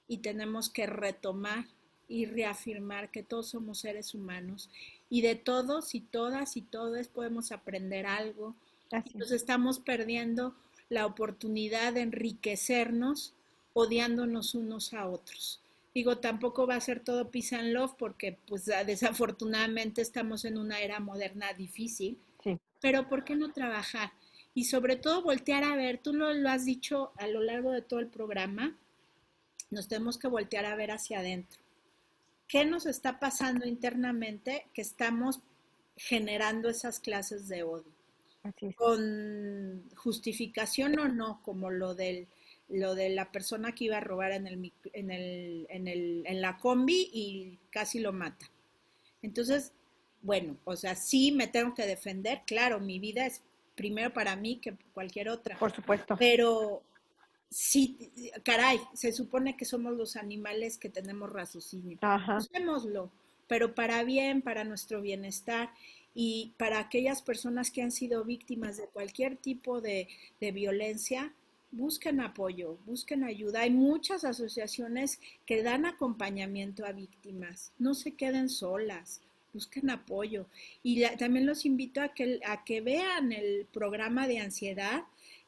y tenemos que retomar y reafirmar que todos somos seres humanos y de todos y todas y todos podemos aprender algo y así nos es. estamos perdiendo la oportunidad de enriquecernos odiándonos unos a otros. Digo, tampoco va a ser todo peace and love porque pues desafortunadamente estamos en una era moderna difícil, Sí, pero ¿por qué no trabajar? Y sobre todo voltear a ver, tú lo has dicho a lo largo de todo el programa, nos tenemos que voltear a ver hacia adentro. ¿Qué nos está pasando internamente que estamos generando esas clases de odio? así es. Con justificación o no, como lo de la persona que iba a robar en la combi y casi lo mata. Entonces, bueno, o sea, sí me tengo que defender, claro, mi vida es primero para mí que cualquier otra, Por supuesto. pero sí, caray, se supone que somos los animales que tenemos raciocinio. Ajá, Usémoslo, pero para bien, para nuestro bienestar y para aquellas personas que han sido víctimas de cualquier tipo de violencia, busquen apoyo, busquen ayuda. Hay muchas asociaciones que dan acompañamiento a víctimas. No se queden solas, busquen apoyo. Y también los invito a que vean el programa de ansiedad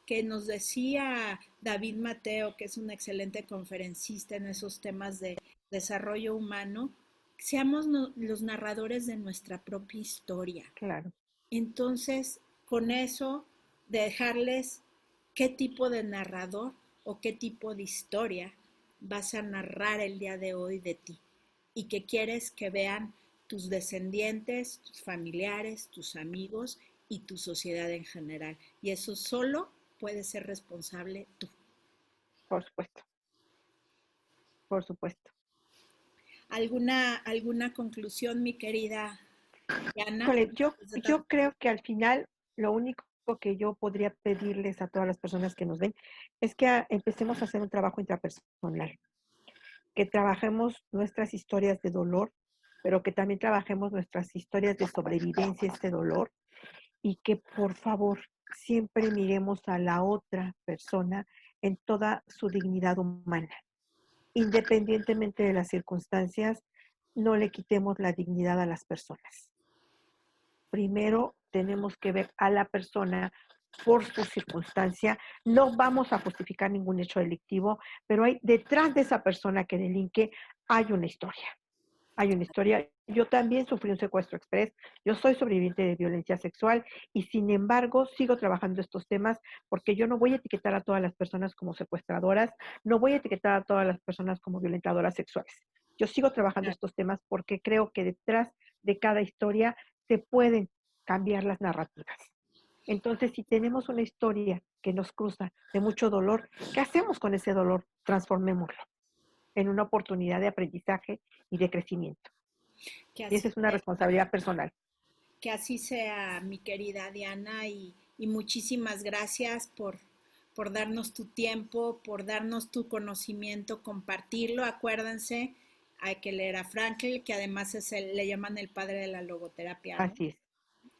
que nos decía David Mateo, que es un excelente conferencista en esos temas de desarrollo humano, seamos los narradores de nuestra propia historia. claro. Entonces, con eso, dejarles qué tipo de narrador o qué tipo de historia vas a narrar el día de hoy de ti y que quieres que vean tus descendientes, tus familiares, tus amigos y tu sociedad en general. Y eso solo puedes ser responsable tú. Por supuesto. Por supuesto. Alguna conclusión, mi querida? Diana, Híjole, después de yo tanto. creo que al final lo único que yo podría pedirles a todas las personas que nos ven es que empecemos a hacer un trabajo intrapersonal, que trabajemos nuestras historias de dolor, pero que también trabajemos nuestras historias de sobrevivencia a este dolor y que por favor siempre miremos a la otra persona en toda su dignidad humana. Independientemente de las circunstancias, no le quitemos la dignidad a las personas. Primero tenemos que ver a la persona por su circunstancia. No vamos a justificar ningún hecho delictivo, pero hay detrás de esa persona que delinque hay una historia. Hay una historia. Yo también sufrí un secuestro express. Yo soy sobreviviente de violencia sexual y sin embargo sigo trabajando estos temas porque yo no voy a etiquetar a todas las personas como secuestradoras, no voy a etiquetar a todas las personas como violentadoras sexuales. Yo sigo trabajando estos temas porque creo que detrás de cada historia se pueden cambiar las narrativas. Entonces, si tenemos una historia que nos cruza de mucho dolor, ¿qué hacemos con ese dolor? Transformémoslo en una oportunidad de aprendizaje y de crecimiento. Que Y esa así es una responsabilidad personal. Que así sea, mi querida Diana, y muchísimas gracias por darnos tu tiempo, por darnos tu conocimiento, compartirlo. Acuérdense, hay que leer a Frankl, que además le llaman el padre de la logoterapia, ¿no? Así es.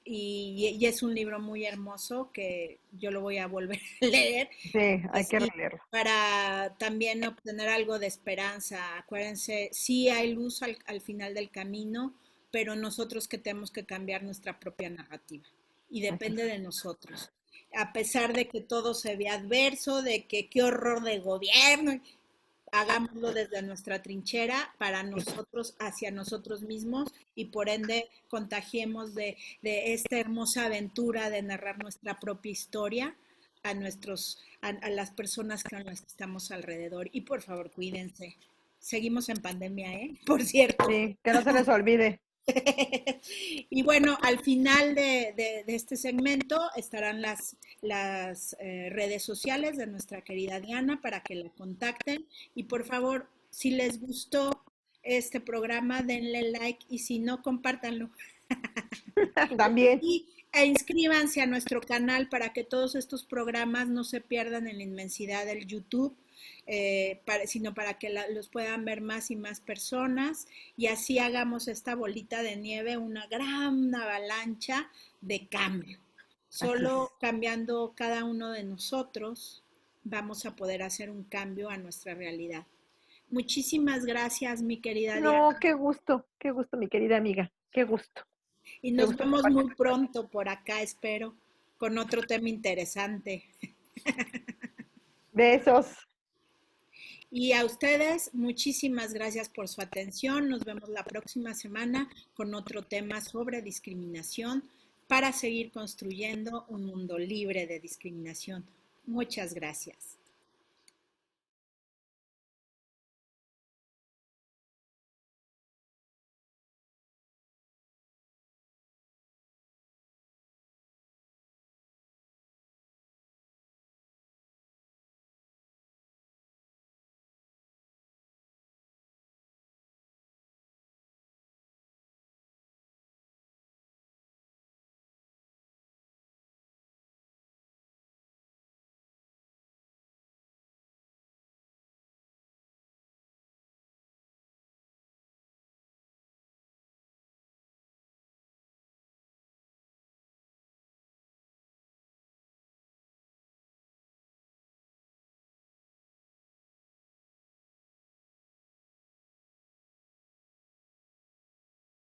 Y es un libro muy hermoso que yo lo voy a volver a leer, Sí, hay que así releerlo. para también obtener algo de esperanza. Acuérdense, sí hay luz al final del camino, pero nosotros que tenemos que cambiar nuestra propia narrativa y Así depende es. de nosotros. A pesar de que todo se ve adverso, de que qué horror de gobierno, hagámoslo desde nuestra trinchera para Sí, nosotros, hacia nosotros mismos y por ende contagiemos de esta hermosa aventura de narrar nuestra propia historia a las personas con las que estamos alrededor. Y por favor, cuídense. Seguimos en pandemia, ¿eh? Por cierto. sí, que no se les olvide. Y bueno, al final de este segmento estarán las redes sociales de nuestra querida Diana para que la contacten. Y por favor, si les gustó este programa, denle like y si no, compártanlo. También. E inscríbanse a nuestro canal para que todos estos programas no se pierdan en la inmensidad del YouTube, sino para que los puedan ver más y más personas y así hagamos esta bolita de nieve una gran avalancha de cambio. Así es. Solo cambiando cada uno de nosotros vamos a poder hacer un cambio a nuestra realidad. Muchísimas gracias, mi querida Diana, No, qué gusto, mi querida amiga. y Qué nos gusto vemos compartir muy tu espacio. pronto por acá, espero, con otro tema interesante. Besos. Y a ustedes, muchísimas gracias por su atención. Nos vemos la próxima semana con otro tema sobre discriminación para seguir construyendo un mundo libre de discriminación. Muchas gracias.